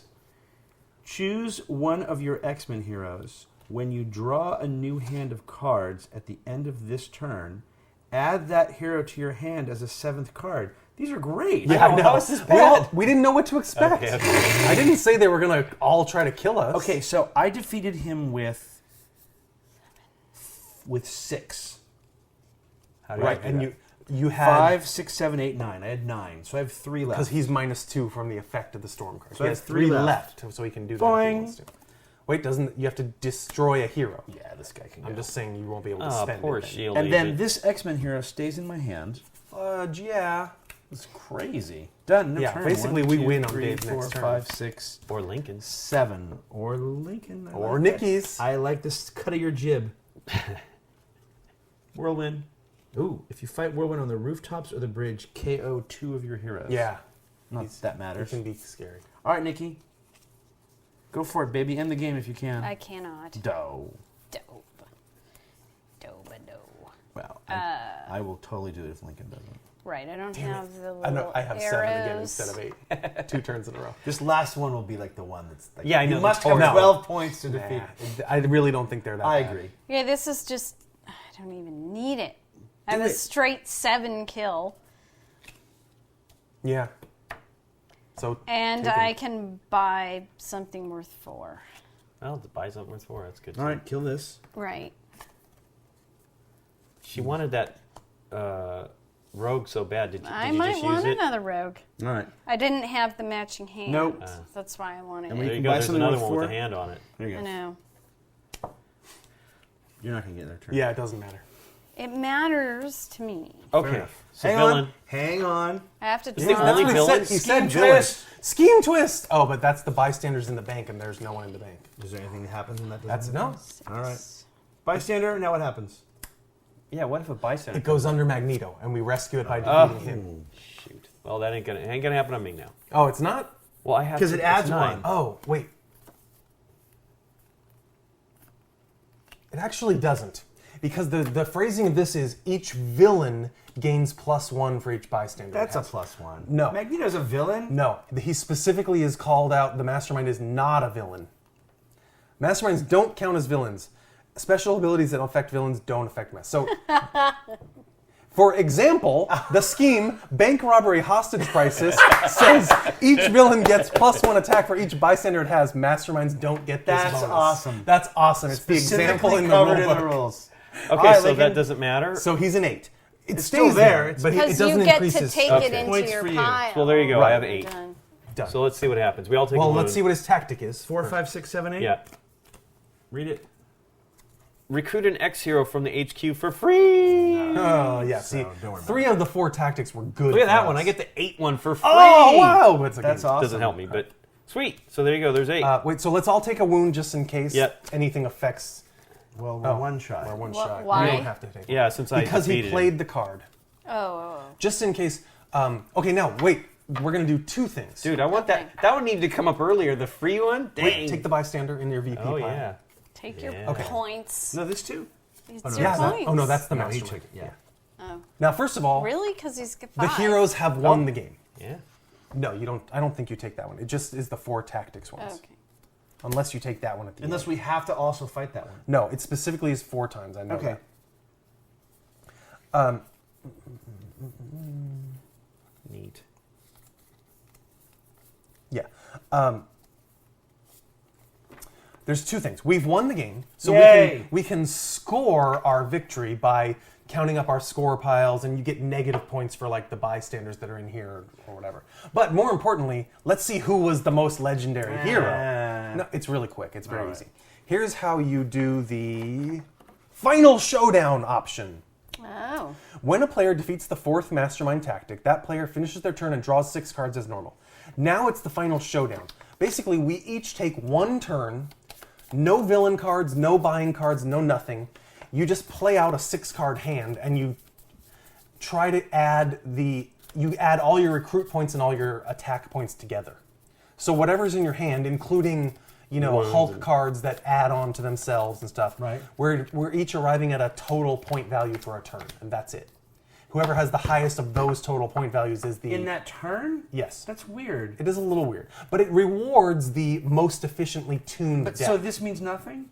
Speaker 3: Choose one of your X-Men heroes. When you draw a new hand of cards at the end of this turn, add that hero to your hand as a 7th card. These are great.
Speaker 1: Yeah, I know.
Speaker 4: How is this
Speaker 1: Well, we didn't know what to expect.
Speaker 4: Okay, okay.
Speaker 1: I didn't say they were going to all try to kill us.
Speaker 3: Okay, so I defeated him with 6.
Speaker 4: How do I
Speaker 1: Right,
Speaker 4: do
Speaker 1: and
Speaker 4: that?
Speaker 1: you had
Speaker 3: 5, 6, 7, 8, 9. I had 9, so I have 3 left.
Speaker 1: because he's -2 from the effect of the storm card.
Speaker 3: So
Speaker 1: he
Speaker 3: I
Speaker 1: has
Speaker 3: have 3
Speaker 1: 3
Speaker 3: left.
Speaker 1: left, so he can do that if
Speaker 3: Boing.
Speaker 1: he wants to. Wait, doesn't you have to destroy a hero?
Speaker 3: Yeah, this guy can
Speaker 1: I'm
Speaker 3: go.
Speaker 1: just saying you won't be able to
Speaker 4: Oh,
Speaker 1: spend
Speaker 4: poor
Speaker 1: it. then.
Speaker 4: shield
Speaker 3: And then
Speaker 4: agent.
Speaker 3: this X-Men hero stays in my hand.
Speaker 1: Yeah.
Speaker 3: It's crazy. Done. No
Speaker 1: Yeah,
Speaker 3: turn.
Speaker 1: basically
Speaker 3: 1,
Speaker 1: we
Speaker 3: 2,
Speaker 1: win on
Speaker 3: 3,
Speaker 1: Dave's
Speaker 3: 4,
Speaker 1: next turn.
Speaker 3: 5, 6,
Speaker 4: Or Lincoln.
Speaker 3: 7. Or Lincoln. I
Speaker 1: Or
Speaker 3: like that.
Speaker 1: Nikki's.
Speaker 3: I like this cut of your jib. Whirlwind. Ooh, if you fight Whirlwind on the rooftops or the bridge, KO 2 of your heroes.
Speaker 1: Yeah.
Speaker 3: Not that
Speaker 1: It
Speaker 3: matters.
Speaker 1: can be scary.
Speaker 3: All right, Nikki. Go for it, baby. End the game if you can.
Speaker 2: I cannot.
Speaker 3: Doe.
Speaker 2: Dope. Dope-a-do.
Speaker 3: Well, I will totally do it if Lincoln doesn't.
Speaker 2: Right, I don't
Speaker 1: Damn it.
Speaker 2: have the little
Speaker 1: I know. I have 7 again
Speaker 2: arrows.
Speaker 1: instead of 8. 2 turns in a row.
Speaker 3: This last one will be like the one that's like,
Speaker 4: Yeah, I know,
Speaker 3: you must
Speaker 4: the
Speaker 3: have
Speaker 1: total.
Speaker 3: 12 points to defeat.
Speaker 1: Nah, I really don't think they're that
Speaker 3: I
Speaker 1: bad.
Speaker 3: agree.
Speaker 2: Yeah, this is just, I don't even need it. I have
Speaker 3: Do
Speaker 2: a
Speaker 3: it.
Speaker 2: straight 7 kill.
Speaker 1: Yeah. So
Speaker 2: And
Speaker 1: take 'em.
Speaker 2: I can buy something worth 4.
Speaker 4: Well, to buy something worth 4. That's good.
Speaker 3: All right, kill this.
Speaker 2: Right.
Speaker 4: She wanted that rogue so bad. Did
Speaker 2: I
Speaker 4: you
Speaker 2: might
Speaker 4: just
Speaker 2: want
Speaker 4: use it?
Speaker 2: another rogue.
Speaker 3: All right.
Speaker 2: I didn't have the matching hand.
Speaker 3: Nope.
Speaker 2: That's why I wanted
Speaker 3: And
Speaker 2: it.
Speaker 3: we-
Speaker 4: There you
Speaker 3: can
Speaker 4: go.
Speaker 3: buy
Speaker 4: There's
Speaker 3: something
Speaker 4: another
Speaker 3: worth
Speaker 4: one with
Speaker 3: 4?
Speaker 4: a hand on it.
Speaker 3: There you
Speaker 2: I
Speaker 3: go.
Speaker 2: know.
Speaker 3: You're not going to get their turn.
Speaker 1: Yeah, it doesn't matter.
Speaker 2: It matters to me.
Speaker 4: Okay.
Speaker 3: enough.
Speaker 4: So
Speaker 3: Hang
Speaker 4: villain.
Speaker 3: on. Hang on.
Speaker 2: I have to
Speaker 4: Is it
Speaker 2: draw.
Speaker 4: only
Speaker 1: He
Speaker 4: villain?
Speaker 1: said, he
Speaker 3: Scheme
Speaker 1: said villain.
Speaker 3: twist.
Speaker 1: Scheme twist. Oh, but that's the bystanders in the bank, and there's no one in the bank.
Speaker 3: Is there anything that happens when that
Speaker 1: That's
Speaker 3: doesn't
Speaker 1: no.
Speaker 3: happen? All right. Bystander, now what happens?
Speaker 4: Yeah, what if a bystander?
Speaker 1: It goes under Magneto, and we rescue it by defeating him.
Speaker 4: Shoot. Well, that ain't gonna happen on me now.
Speaker 1: Oh, it's not.
Speaker 4: Well, I have
Speaker 3: 'Cause
Speaker 4: to-
Speaker 3: it adds
Speaker 4: it's 9.
Speaker 3: one.
Speaker 1: Oh, wait. It actually doesn't. Because the phrasing of this is each villain gains +1 for each bystander.
Speaker 3: That's
Speaker 1: it
Speaker 3: a
Speaker 1: has.
Speaker 3: +1.
Speaker 1: No.
Speaker 3: Magneto's a villain?
Speaker 1: No, he specifically is called out. The mastermind is not a villain. Masterminds don't count as villains. Special abilities that affect villains don't affect mess. So, for example, the scheme, Bank Robbery Hostage Crisis, says each villain gets +1 attack for each bystander it has. Masterminds don't get this
Speaker 3: That's
Speaker 1: bonus.
Speaker 3: awesome.
Speaker 1: That's awesome. It's the example
Speaker 3: Specifically
Speaker 1: in the
Speaker 3: covered in the
Speaker 1: rulebook.
Speaker 3: rules.
Speaker 4: Okay,
Speaker 3: All right,
Speaker 4: so
Speaker 3: Lincoln.
Speaker 4: that doesn't matter.
Speaker 1: So he's an 8. It
Speaker 3: It's
Speaker 1: stays
Speaker 3: still there.
Speaker 1: but it
Speaker 2: Because
Speaker 1: doesn't
Speaker 2: you get
Speaker 1: increase
Speaker 2: to
Speaker 1: his
Speaker 2: take
Speaker 4: Okay.
Speaker 2: it into
Speaker 3: Points
Speaker 2: your
Speaker 3: for you.
Speaker 2: pile.
Speaker 4: Well, there you go. I have 8.
Speaker 2: Done.
Speaker 1: done.
Speaker 4: So let's see what happens. We all take a
Speaker 1: Well,
Speaker 4: wound.
Speaker 1: let's see what his tactic is.
Speaker 3: 4, 5, 6, 7, 8.
Speaker 4: Yeah. Read it. Recruit an X hero from the HQ for free.
Speaker 1: Oh, yeah. See,
Speaker 3: don't worry about
Speaker 1: 3 of the 4 tactics were good.
Speaker 4: Look at
Speaker 1: for
Speaker 4: that
Speaker 1: us.
Speaker 4: one. I get the 8 one for free.
Speaker 1: Oh, wow. That's
Speaker 3: awesome.
Speaker 4: Doesn't help me, but sweet. So there you go. There's 8.
Speaker 1: Wait, so let's all take a wound just in case
Speaker 4: Yep.
Speaker 1: anything affects.
Speaker 3: Well, we're one shot.
Speaker 1: We're one
Speaker 2: Wh-
Speaker 1: shot.
Speaker 2: why?
Speaker 1: You don't have to take it.
Speaker 4: Yeah, since I
Speaker 1: Because he
Speaker 4: defeated
Speaker 1: played
Speaker 4: him.
Speaker 1: the card.
Speaker 2: Oh.
Speaker 1: Just in case. Okay, now, wait. We're going to do 2 things.
Speaker 4: Dude, I want
Speaker 2: Okay.
Speaker 4: that one needed to come up earlier. The free one? Dang.
Speaker 1: Wait, take the bystander in your VP
Speaker 4: Oh,
Speaker 1: pile.
Speaker 4: yeah.
Speaker 2: Take your
Speaker 4: Yeah. Okay.
Speaker 2: points.
Speaker 3: No, this too.
Speaker 2: It's
Speaker 3: no,
Speaker 2: your
Speaker 1: Yeah,
Speaker 2: points.
Speaker 1: oh no, that's the
Speaker 3: No,
Speaker 1: master.
Speaker 3: he took it. Yeah.
Speaker 2: Oh.
Speaker 1: Now, first of all,
Speaker 2: Really? Because he's
Speaker 1: the
Speaker 2: 5.
Speaker 1: heroes have won the game.
Speaker 4: Yeah.
Speaker 1: No, you don't. I don't think you take that one. It just is the 4 tactics ones.
Speaker 2: Okay.
Speaker 1: Unless you take that one at the
Speaker 3: Unless
Speaker 1: end.
Speaker 3: we have to also fight that one.
Speaker 1: No, it specifically is 4 times. I know
Speaker 3: Okay.
Speaker 1: that.
Speaker 4: Neat.
Speaker 1: Yeah. There's 2 things. We've won the game, so
Speaker 3: Yay!
Speaker 1: we can score our victory by counting up our score piles, and you get negative points for like the bystanders that are in here or whatever. But more importantly, let's see who was the most legendary hero. No, it's really quick. It's very easy. Here's how you do the final showdown option.
Speaker 2: Oh.
Speaker 1: When a player defeats the 4th mastermind tactic, that player finishes their turn and draws 6 cards as normal. Now it's the final showdown. Basically, we each take 1 turn, no villain cards, no buying cards, no nothing. You just play out a 6-card hand, and you try to add you add all your recruit points and all your attack points together. So whatever's in your hand, including Hulk cards that add on to themselves and stuff.
Speaker 3: Right.
Speaker 1: We're each arriving at a total point value for a turn, and that's it. Whoever has the highest of those total point values is the...
Speaker 3: In that turn?
Speaker 1: Yes.
Speaker 3: That's weird.
Speaker 1: It is a little weird. But it rewards the most efficiently tuned
Speaker 3: But
Speaker 1: deck.
Speaker 3: so this means nothing?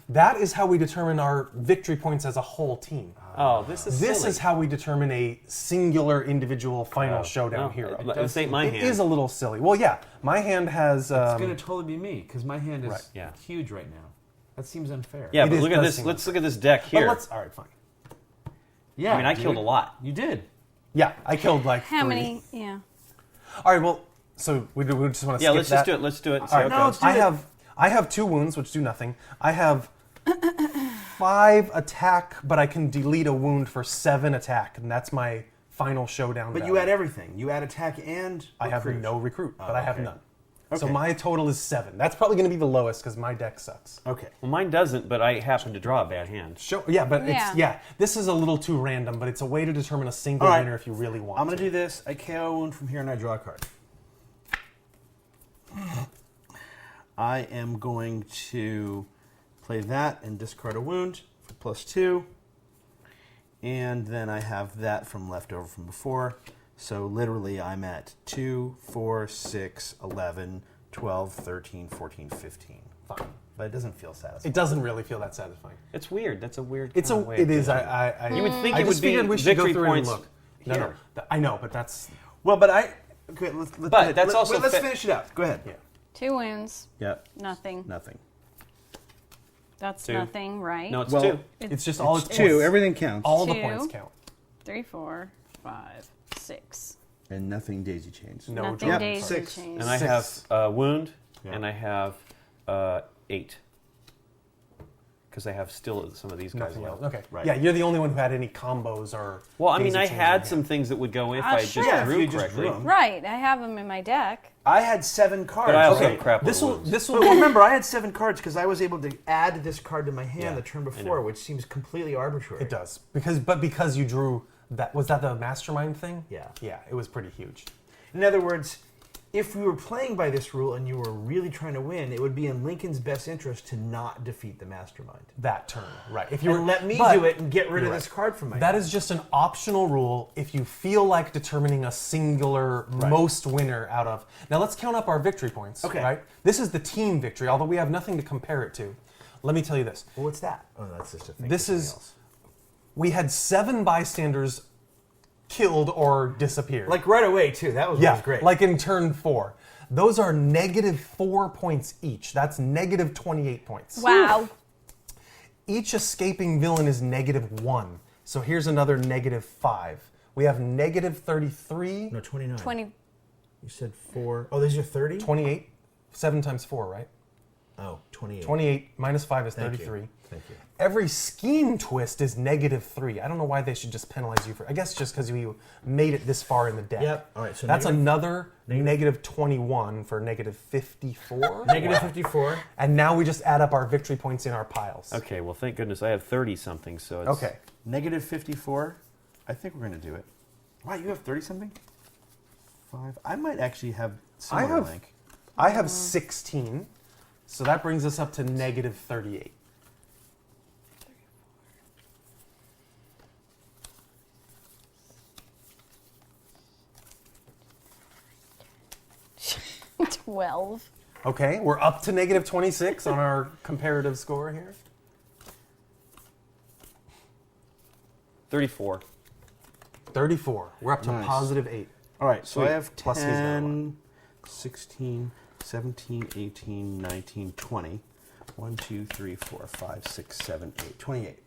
Speaker 1: That is how we determine our victory points as a whole team.
Speaker 4: Oh, this is
Speaker 1: This
Speaker 4: silly.
Speaker 1: is how we determine a singular individual final showdown
Speaker 4: No,
Speaker 1: hero.
Speaker 4: This ain't my
Speaker 1: It
Speaker 4: hand.
Speaker 1: is a little silly. Well, yeah, my hand has...
Speaker 3: It's going to totally be me, because my hand is
Speaker 1: Right.
Speaker 4: Yeah.
Speaker 3: huge right now. That seems unfair.
Speaker 4: Yeah,
Speaker 1: It
Speaker 4: but
Speaker 1: is-
Speaker 4: look at
Speaker 1: does
Speaker 4: this.
Speaker 1: seem
Speaker 4: Let's look at this deck
Speaker 1: But
Speaker 4: here.
Speaker 1: let's... All right, fine.
Speaker 3: Yeah.
Speaker 4: I mean, I
Speaker 3: dude.
Speaker 4: killed a lot.
Speaker 3: You did.
Speaker 1: Yeah, I killed like
Speaker 2: How
Speaker 1: 3.
Speaker 2: many? Yeah.
Speaker 1: All right, well, so we just want to skip
Speaker 4: Yeah, let's
Speaker 1: that?
Speaker 4: just do it. Let's do it.
Speaker 1: All right,
Speaker 3: No, let's do it.
Speaker 1: I have 2 wounds, which do nothing. I have 5 attack, but I can delete a wound for 7 attack, and that's my final showdown.
Speaker 3: But
Speaker 1: value.
Speaker 3: you add everything. You add attack and
Speaker 1: I have
Speaker 3: recruit.
Speaker 1: no recruit, but I have
Speaker 3: okay.
Speaker 1: none. So
Speaker 3: Okay.
Speaker 1: my total is 7. That's probably going to be the lowest because my deck sucks.
Speaker 3: Okay.
Speaker 4: Well, mine doesn't, but I happen to draw a bad hand.
Speaker 1: Yeah, but
Speaker 2: Yeah.
Speaker 1: this is a little too random, but it's a way to determine a single
Speaker 3: All right.
Speaker 1: winner if you really want.
Speaker 3: I'm going to do this. I KO a wound from here and I draw a card. I am going to play that and discard a wound for +2. And then I have that from leftover from before. So literally I'm at 2, 4, 6, 11, 12, 13, 14, 15.
Speaker 1: Fine.
Speaker 3: But it doesn't feel satisfying.
Speaker 1: It doesn't really feel that satisfying.
Speaker 4: It's weird. That's a weird.
Speaker 1: It's
Speaker 4: kind
Speaker 1: a.
Speaker 4: of way
Speaker 1: It
Speaker 4: of
Speaker 1: is.
Speaker 4: thinking.
Speaker 1: I
Speaker 4: You would think
Speaker 1: I
Speaker 4: it
Speaker 1: just
Speaker 4: would be
Speaker 1: figured we should go
Speaker 4: victory
Speaker 1: through
Speaker 4: points
Speaker 1: and look. No,
Speaker 4: here.
Speaker 1: I know, but that's
Speaker 3: Well, but I... Okay, let's
Speaker 4: But that's also
Speaker 3: let's
Speaker 4: fa-
Speaker 3: finish it up. Go ahead.
Speaker 1: yeah.
Speaker 2: 2 wounds.
Speaker 3: Yeah.
Speaker 2: Nothing.
Speaker 3: Nothing.
Speaker 2: That's
Speaker 4: 2.
Speaker 2: nothing, right?
Speaker 4: No, it's
Speaker 3: Well,
Speaker 4: 2.
Speaker 1: It's just all its
Speaker 3: Two.
Speaker 1: points.
Speaker 3: Everything counts.
Speaker 1: All the
Speaker 2: 2.
Speaker 1: points count.
Speaker 2: 3, 4, 5, 6.
Speaker 3: And nothing daisy chains.
Speaker 1: No
Speaker 2: Nothing
Speaker 1: draw.
Speaker 2: days
Speaker 3: 6.
Speaker 2: change.
Speaker 4: And I
Speaker 1: 6.
Speaker 4: have a wound,
Speaker 3: Yeah.
Speaker 4: and I have 8. Because I have still some of these guys
Speaker 1: Nothing else.
Speaker 4: left.
Speaker 1: Okay.
Speaker 3: Right.
Speaker 1: Yeah, you're the only one who had any combos or.
Speaker 4: Well, I mean,
Speaker 1: daisy
Speaker 4: I
Speaker 1: chains
Speaker 4: had
Speaker 1: in
Speaker 4: some
Speaker 1: hand.
Speaker 4: things that would go if
Speaker 2: Ah,
Speaker 4: I
Speaker 2: sure.
Speaker 4: just
Speaker 3: Yeah, if
Speaker 4: drew
Speaker 3: you just
Speaker 4: correctly.
Speaker 3: drew 'em.
Speaker 2: Right, I have them in my deck.
Speaker 3: I had 7 cards.
Speaker 4: But I also
Speaker 1: Okay.
Speaker 4: have crap.
Speaker 1: This will.
Speaker 4: wounds.
Speaker 1: This
Speaker 3: But
Speaker 1: will.
Speaker 3: remember, I had 7 cards because I was able to add this card to my hand
Speaker 4: Yeah,
Speaker 3: the turn
Speaker 4: I
Speaker 3: before,
Speaker 4: know.
Speaker 3: which seems completely arbitrary.
Speaker 1: It does because you drew that. Was that the mastermind thing?
Speaker 3: Yeah.
Speaker 1: Yeah, it was pretty huge.
Speaker 3: In other words, if we were playing by this rule and you were really trying to win, it would be in Lincoln's best interest to not defeat the mastermind.
Speaker 1: That turn, right? If
Speaker 3: And let me do it and get rid of this card from my
Speaker 1: That
Speaker 3: hand.
Speaker 1: is just an optional rule if you feel like determining a singular most winner out of. Now let's count up our victory points.
Speaker 3: Okay.
Speaker 1: Right? This is the team victory, although we have nothing to compare it to. Let me tell you this.
Speaker 3: Well, what's that? Oh, that's just a thing.
Speaker 1: This
Speaker 3: for something
Speaker 1: is-
Speaker 3: else.
Speaker 1: We had 7 bystanders killed or disappeared.
Speaker 3: Like right away, too. That was great.
Speaker 1: Like in turn 4. Those are -4 points each. That's -28 points.
Speaker 2: Wow.
Speaker 1: Each escaping villain is -1. So here's another -5. We have -33,
Speaker 3: No, 29.
Speaker 2: 20.
Speaker 3: You said 4. Oh, these are 30?
Speaker 1: 28. 7 times 4, right?
Speaker 3: Oh, 28.
Speaker 1: 28 minus 5 is
Speaker 3: Thank you.
Speaker 1: 33.
Speaker 3: Thank you.
Speaker 1: Every scheme twist is -3. I don't know why they should just penalize you for. I guess just because you made it this far in the deck.
Speaker 3: Yep. All right. So
Speaker 1: That's
Speaker 3: negative,
Speaker 1: another -21 for -54.
Speaker 3: negative 54.
Speaker 1: And now we just add up our victory points in our piles.
Speaker 4: Okay, well, thank goodness I have 30-something, so it's...
Speaker 1: Okay.
Speaker 3: Negative 54. I think we're going to do it. Wow, you have 30 something? 5. I might actually have similar
Speaker 1: have-
Speaker 3: link.
Speaker 1: I have 16. So that brings us up to -38.
Speaker 2: $12. 12.
Speaker 1: Okay, we're up to -26 on our comparative score here.
Speaker 4: 34.
Speaker 1: 34. We're up to
Speaker 3: Nice.
Speaker 1: +8.
Speaker 3: All right, so
Speaker 1: Sweet.
Speaker 3: I have
Speaker 1: Plus his other
Speaker 3: 10, 16, 17, 18, 19, 20. 1, 2, 3, 4, 5, 6, 7, 8. 28.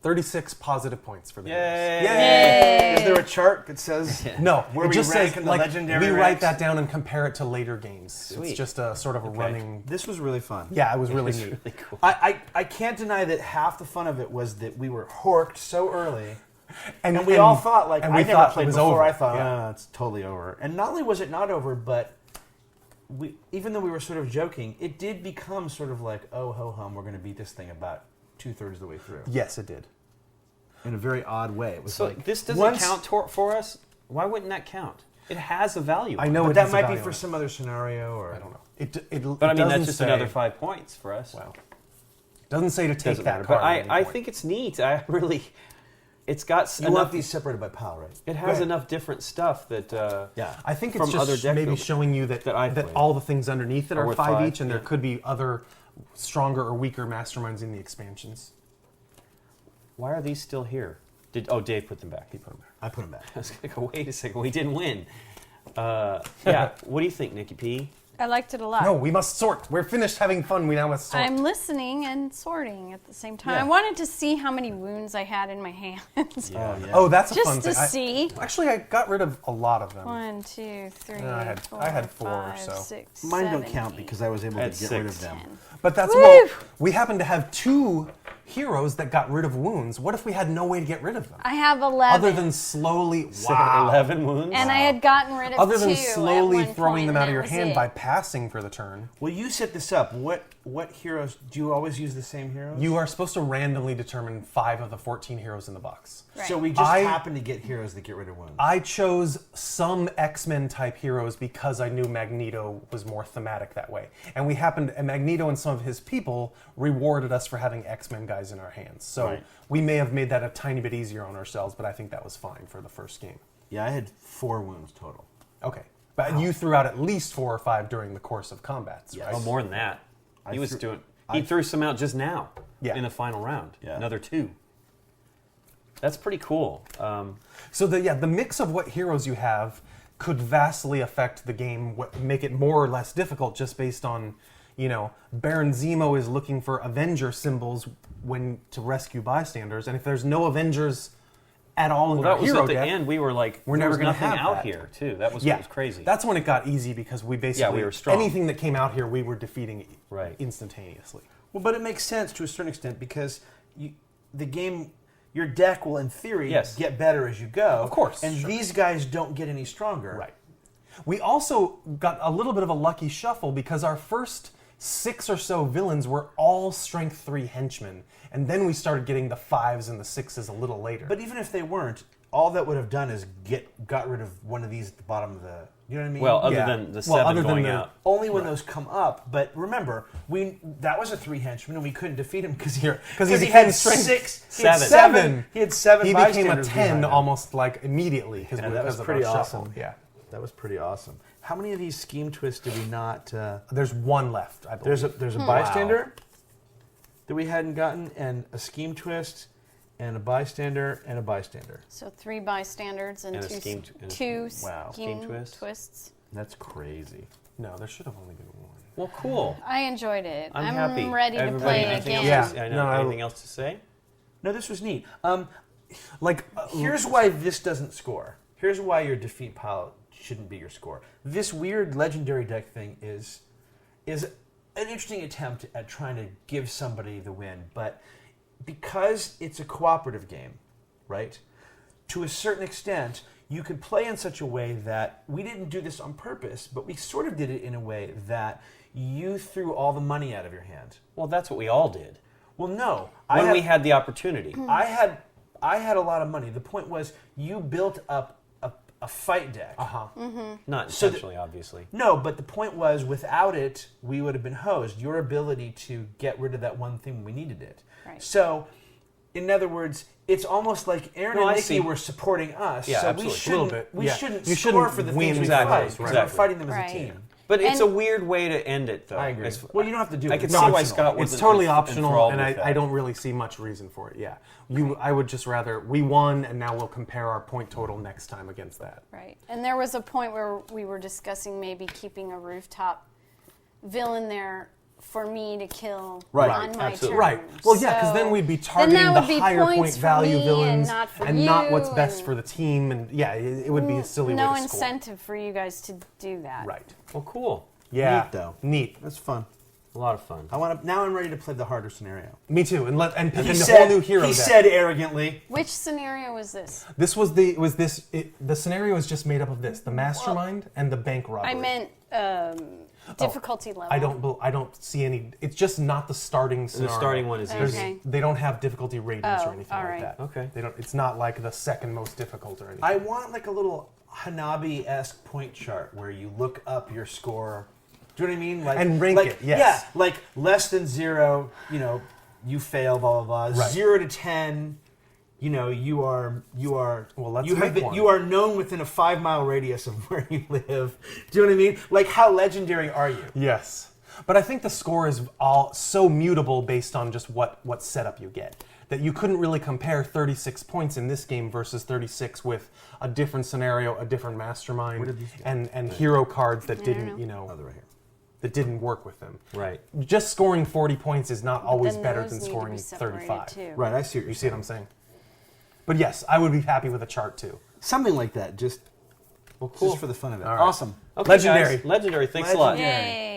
Speaker 1: 36 positive points for the
Speaker 4: Yay!
Speaker 1: heroes.
Speaker 2: Yay!
Speaker 3: Is there a chart that says
Speaker 1: No,
Speaker 3: where
Speaker 1: it
Speaker 3: we
Speaker 1: just
Speaker 3: rank
Speaker 1: says
Speaker 3: in the
Speaker 1: like
Speaker 3: legendary
Speaker 1: we write
Speaker 3: ranks?
Speaker 1: that down and compare it to later games.
Speaker 4: Sweet.
Speaker 1: It's just a sort of a running.
Speaker 3: This was really fun.
Speaker 1: Yeah, it was really
Speaker 4: It's
Speaker 1: neat.
Speaker 4: really cool.
Speaker 3: I can't deny that half the fun of it was that we were horked so early.
Speaker 1: And
Speaker 3: we all thought, like,
Speaker 1: and
Speaker 3: I
Speaker 1: we
Speaker 3: never
Speaker 1: thought it
Speaker 3: played
Speaker 1: was
Speaker 3: before.
Speaker 1: over.
Speaker 3: I thought,
Speaker 1: Yeah.
Speaker 3: it's totally over. And not only was it not over, but we, even though we were sort of joking, it did become sort of like, oh, ho hum, we're going to beat this thing about 2/3 of the way through.
Speaker 1: Yes, it did.
Speaker 3: In a very odd way. It was
Speaker 4: So
Speaker 3: like,
Speaker 4: this doesn't
Speaker 3: once-
Speaker 4: count for us? Why wouldn't that count? It has a value.
Speaker 1: I know
Speaker 3: But
Speaker 1: it
Speaker 3: that
Speaker 1: has a
Speaker 3: might be
Speaker 1: value
Speaker 3: for
Speaker 1: on it.
Speaker 3: some other scenario, or
Speaker 1: I don't know. It
Speaker 4: But I mean,
Speaker 1: doesn't
Speaker 4: that's just
Speaker 1: say,
Speaker 4: another 5 points for us.
Speaker 1: Wow. Doesn't say to take
Speaker 4: Doesn't
Speaker 1: that
Speaker 4: matter.
Speaker 1: card.
Speaker 4: But
Speaker 1: at any
Speaker 4: I
Speaker 1: point.
Speaker 4: think it's neat. I really... It's got
Speaker 3: You
Speaker 4: enough...
Speaker 3: want these separated by pile, right?
Speaker 4: It
Speaker 3: Go
Speaker 4: has
Speaker 3: ahead.
Speaker 4: enough different stuff that...
Speaker 3: Yeah.
Speaker 1: I think it's
Speaker 4: from other
Speaker 1: just
Speaker 4: deck
Speaker 1: maybe
Speaker 4: building
Speaker 1: showing you that
Speaker 4: that I've played.
Speaker 1: all the things underneath it
Speaker 4: Are
Speaker 1: are
Speaker 4: worth
Speaker 1: 5
Speaker 4: 5,
Speaker 1: each, and there
Speaker 4: yeah.
Speaker 1: could be other stronger or weaker masterminds in the expansions.
Speaker 4: Why are these still here? Dave put them back. He put them back.
Speaker 3: I put them back.
Speaker 4: I was going to go, wait a second, we didn't win. Yeah, what do you think, Nikki P?
Speaker 2: I liked it a lot.
Speaker 1: No, we must sort. We're finished having fun. We now must sort.
Speaker 2: I'm listening and sorting at the same time.
Speaker 3: Yeah.
Speaker 2: I wanted to see how many wounds I had in my hands.
Speaker 3: Yeah.
Speaker 1: Oh, that's a fun
Speaker 2: Just to
Speaker 1: thing.
Speaker 2: see.
Speaker 1: Actually, I got rid of a lot of them.
Speaker 2: 1, 2, 3,
Speaker 1: I had-
Speaker 2: 4,
Speaker 1: I had 4,
Speaker 2: 5,
Speaker 1: so.
Speaker 2: 6,
Speaker 3: Mine don't
Speaker 2: 7,
Speaker 3: count
Speaker 2: 8,
Speaker 3: because I was able to
Speaker 4: That's
Speaker 3: get rid of
Speaker 4: 6.
Speaker 3: them.
Speaker 2: 10.
Speaker 1: But that's
Speaker 2: Woo!
Speaker 1: well, we happen to have 2 heroes that got rid of wounds. What if we had no way to get rid of them?
Speaker 2: I have 11.
Speaker 1: Other than slowly, wow.
Speaker 4: 11 wounds?
Speaker 2: and I had gotten rid of
Speaker 1: Other
Speaker 2: 2
Speaker 1: than
Speaker 2: at
Speaker 1: slowly
Speaker 2: one
Speaker 1: throwing
Speaker 2: point,
Speaker 1: them
Speaker 2: and
Speaker 1: out of
Speaker 2: that
Speaker 1: your
Speaker 2: was
Speaker 1: hand
Speaker 2: it.
Speaker 1: by passing for the turn.
Speaker 3: Well, you set this up. What heroes do you always use the same heroes?
Speaker 1: You are supposed to randomly determine 5 of the 14 heroes in the box.
Speaker 2: Right.
Speaker 3: So we just
Speaker 1: I-
Speaker 3: happen to get heroes that get rid of wounds.
Speaker 1: I chose some X-Men type heroes because I knew Magneto was more thematic that way. And Magneto and some of his people rewarded us for having X-Men guys in our hands. So
Speaker 4: Right.
Speaker 1: we may have made that a tiny bit easier on ourselves, but I think that was fine for the first game.
Speaker 3: Yeah, I had 4 wounds total.
Speaker 1: Okay. But you threw out at least 4 or 5 during the course of combats,
Speaker 3: Yes.
Speaker 1: right?
Speaker 4: Oh, more than that. He was
Speaker 3: threw-
Speaker 4: doing...
Speaker 3: I-
Speaker 4: He threw some out just now
Speaker 1: Yeah.
Speaker 4: in the final round.
Speaker 3: Yeah.
Speaker 4: Another 2. That's pretty cool.
Speaker 1: So the mix of what heroes you have could vastly affect the game, make it more or less difficult just based on, Baron Zemo is looking for Avenger symbols to rescue bystanders, and if there's no Avengers at all in
Speaker 4: Well,
Speaker 1: our
Speaker 4: that was
Speaker 1: hero
Speaker 4: at the
Speaker 1: deck,
Speaker 4: end. We were like,
Speaker 1: we're
Speaker 4: there
Speaker 1: never
Speaker 4: was
Speaker 1: gonna
Speaker 4: nothing
Speaker 1: have
Speaker 4: out
Speaker 1: that.
Speaker 4: here, too. That was
Speaker 1: yeah,
Speaker 4: what was crazy.
Speaker 1: That's when it got easy because we basically
Speaker 4: we were strong.
Speaker 1: anything that came out here we were defeating
Speaker 4: Right.
Speaker 1: instantaneously.
Speaker 3: Well, but it makes sense to a certain extent because your deck will, in theory,
Speaker 4: Yes.
Speaker 3: get better as you go.
Speaker 1: Of course,
Speaker 3: And
Speaker 1: sure.
Speaker 3: these guys don't get any stronger.
Speaker 1: Right. We also got a little bit of a lucky shuffle because our first 6 or so villains were all Strength 3 henchmen, and then we started getting the 5s and the 6s a little later.
Speaker 3: But even if they weren't, all that would have done is got rid of one of these at the bottom You know what I mean?
Speaker 4: Well, other
Speaker 1: Yeah.
Speaker 4: than the
Speaker 1: Well,
Speaker 4: 7
Speaker 1: other than
Speaker 4: going
Speaker 1: the-
Speaker 4: out.
Speaker 3: only when those come up. But remember, that was a 3 henchman, and we couldn't defeat him because he
Speaker 1: became
Speaker 3: had
Speaker 1: strength
Speaker 3: 6,
Speaker 1: seven.
Speaker 3: He had 7.
Speaker 1: He became a
Speaker 3: bystanders
Speaker 1: 10
Speaker 3: behind him.
Speaker 1: almost like immediately because
Speaker 3: Yeah, that was
Speaker 1: of
Speaker 3: pretty
Speaker 1: our shuffle.
Speaker 3: awesome.
Speaker 1: Yeah.
Speaker 3: That was pretty awesome. How many of these scheme twists did we not?
Speaker 1: There's one left, I believe.
Speaker 3: There's a bystander that we hadn't gotten, and a scheme twist, and a bystander, and a bystander.
Speaker 2: So 3 bystanders and
Speaker 4: And a
Speaker 2: 2
Speaker 4: scheme and a-
Speaker 2: two
Speaker 3: wow.
Speaker 2: scheme
Speaker 4: Scheme twist.
Speaker 2: twists.
Speaker 3: That's crazy.
Speaker 1: No, there should have only been one.
Speaker 4: Well, cool.
Speaker 2: I enjoyed it.
Speaker 4: I'm happy.
Speaker 2: ready to
Speaker 4: Everybody,
Speaker 2: play
Speaker 4: anything
Speaker 2: again.
Speaker 4: else
Speaker 1: Yeah.
Speaker 4: to- I know,
Speaker 1: No, I-
Speaker 4: anything else to say?
Speaker 3: No, this was neat.
Speaker 1: Like,
Speaker 3: Here's why this doesn't score. Here's why your defeat pile shouldn't be your score. This weird legendary deck thing is an interesting attempt at trying to give somebody the win, but because it's a cooperative game, right? To a certain extent, you could play in such a way that we didn't do this on purpose, but we sort of did it in a way that you threw all the money out of your hand.
Speaker 4: Well, that's what we all did
Speaker 3: Well, no.
Speaker 4: when we had the opportunity.
Speaker 3: I had a lot of money. The point was you built up a fight deck.
Speaker 1: uh-huh.
Speaker 4: Not
Speaker 3: So
Speaker 4: intentionally, obviously.
Speaker 3: No, but the point was without it, we would have been hosed. Your ability to get rid of that one thing when we needed it.
Speaker 2: Right.
Speaker 3: So, in other words, it's almost like Aaron
Speaker 4: No,
Speaker 3: and
Speaker 4: I
Speaker 3: Nikki
Speaker 4: see.
Speaker 3: were supporting us.
Speaker 4: Yeah,
Speaker 3: so
Speaker 4: absolutely.
Speaker 3: we
Speaker 4: A
Speaker 3: shouldn't,
Speaker 1: little bit,
Speaker 3: we
Speaker 1: yeah.
Speaker 3: shouldn't
Speaker 1: You
Speaker 3: score
Speaker 1: shouldn't
Speaker 3: for the
Speaker 1: win
Speaker 3: things we
Speaker 4: exactly,
Speaker 3: fight.
Speaker 4: right.
Speaker 3: We're
Speaker 4: Exactly.
Speaker 3: fighting them as
Speaker 2: Right.
Speaker 3: a team.
Speaker 4: But it's
Speaker 2: And-
Speaker 4: a weird way to end it, though.
Speaker 3: I agree.
Speaker 4: As-
Speaker 3: Well, you don't have to do
Speaker 4: I
Speaker 3: it.
Speaker 4: could
Speaker 3: No,
Speaker 4: see why
Speaker 3: it's
Speaker 4: Scott
Speaker 1: It's
Speaker 4: wasn't
Speaker 1: totally
Speaker 4: enthralled
Speaker 1: optional, and
Speaker 4: with that.
Speaker 1: I don't really see much reason for it. Yeah, I would just rather we won, and now we'll compare our point total next time against that.
Speaker 2: Right. And there was a point where we were discussing maybe keeping a rooftop villain there for me to kill
Speaker 3: Right.
Speaker 2: on my
Speaker 4: Absolutely.
Speaker 2: turn.
Speaker 1: Right. Well, yeah, because then
Speaker 2: So-
Speaker 1: we'd be
Speaker 2: then
Speaker 1: targeting
Speaker 2: that
Speaker 1: the
Speaker 2: would be
Speaker 1: higher point
Speaker 2: points for
Speaker 1: value
Speaker 2: me
Speaker 1: villains,
Speaker 2: and not for
Speaker 1: not what's
Speaker 2: you,
Speaker 1: best
Speaker 2: and-
Speaker 1: for the team. And yeah, it would be a silly
Speaker 2: no
Speaker 1: way to score.
Speaker 2: incentive for you guys to do that.
Speaker 1: Right.
Speaker 4: Well, cool.
Speaker 1: Yeah.
Speaker 3: Neat, though.
Speaker 1: Neat.
Speaker 3: That's fun.
Speaker 4: A lot of fun.
Speaker 3: Now I'm ready to play the harder scenario.
Speaker 1: Me too. And pick
Speaker 3: He
Speaker 1: a
Speaker 3: said,
Speaker 1: whole new hero.
Speaker 3: he
Speaker 1: deck.
Speaker 3: said arrogantly,
Speaker 2: Which scenario was this?
Speaker 1: This was the scenario is just made up of this: the mastermind and the bank robbery.
Speaker 2: I meant difficulty level.
Speaker 1: I don't see any. It's just not the starting scenario.
Speaker 4: starting one is
Speaker 2: Okay.
Speaker 4: easy.
Speaker 1: They don't have difficulty ratings
Speaker 2: Oh,
Speaker 1: or anything
Speaker 2: all
Speaker 1: like
Speaker 2: right.
Speaker 1: that.
Speaker 4: Okay.
Speaker 1: They don't. It's not like the second most difficult or anything.
Speaker 3: I want like a little Hanabi-esque point chart where you look up your score. Do you know what I mean? Like,
Speaker 1: And rank
Speaker 3: like,
Speaker 1: it, yes.
Speaker 3: Yeah, like less than 0, you fail, blah, blah, blah.
Speaker 1: Right.
Speaker 3: 0 to 10, you are
Speaker 1: Well, let's
Speaker 3: you have
Speaker 1: make
Speaker 3: been,
Speaker 1: one.
Speaker 3: you are known within a 5-mile radius of where you live. Do you know what I mean? Like, how legendary are you?
Speaker 1: Yes. But I think the score is all so mutable based on just what setup you get. That you couldn't really compare 36 points in this game versus 36 with a different scenario, a different mastermind, and hero cards that didn't,
Speaker 3: Oh, they're right here.
Speaker 1: that didn't work with them.
Speaker 4: Right.
Speaker 1: Just scoring 40 points is not always
Speaker 2: Then
Speaker 1: better
Speaker 2: those
Speaker 1: than
Speaker 2: need to
Speaker 1: scoring
Speaker 2: be separated
Speaker 1: 35.
Speaker 2: too.
Speaker 3: Right, I see what
Speaker 1: You
Speaker 3: you're
Speaker 1: see
Speaker 3: saying.
Speaker 1: what I'm saying? But yes, I would be happy with a chart too.
Speaker 3: Something like that, just
Speaker 4: Well, cool.
Speaker 3: just for the fun of it.
Speaker 1: All right.
Speaker 3: Awesome.
Speaker 4: Okay,
Speaker 1: Legendary.
Speaker 4: guys. Legendary. Thanks a lot.
Speaker 3: Legendary.
Speaker 2: Yay.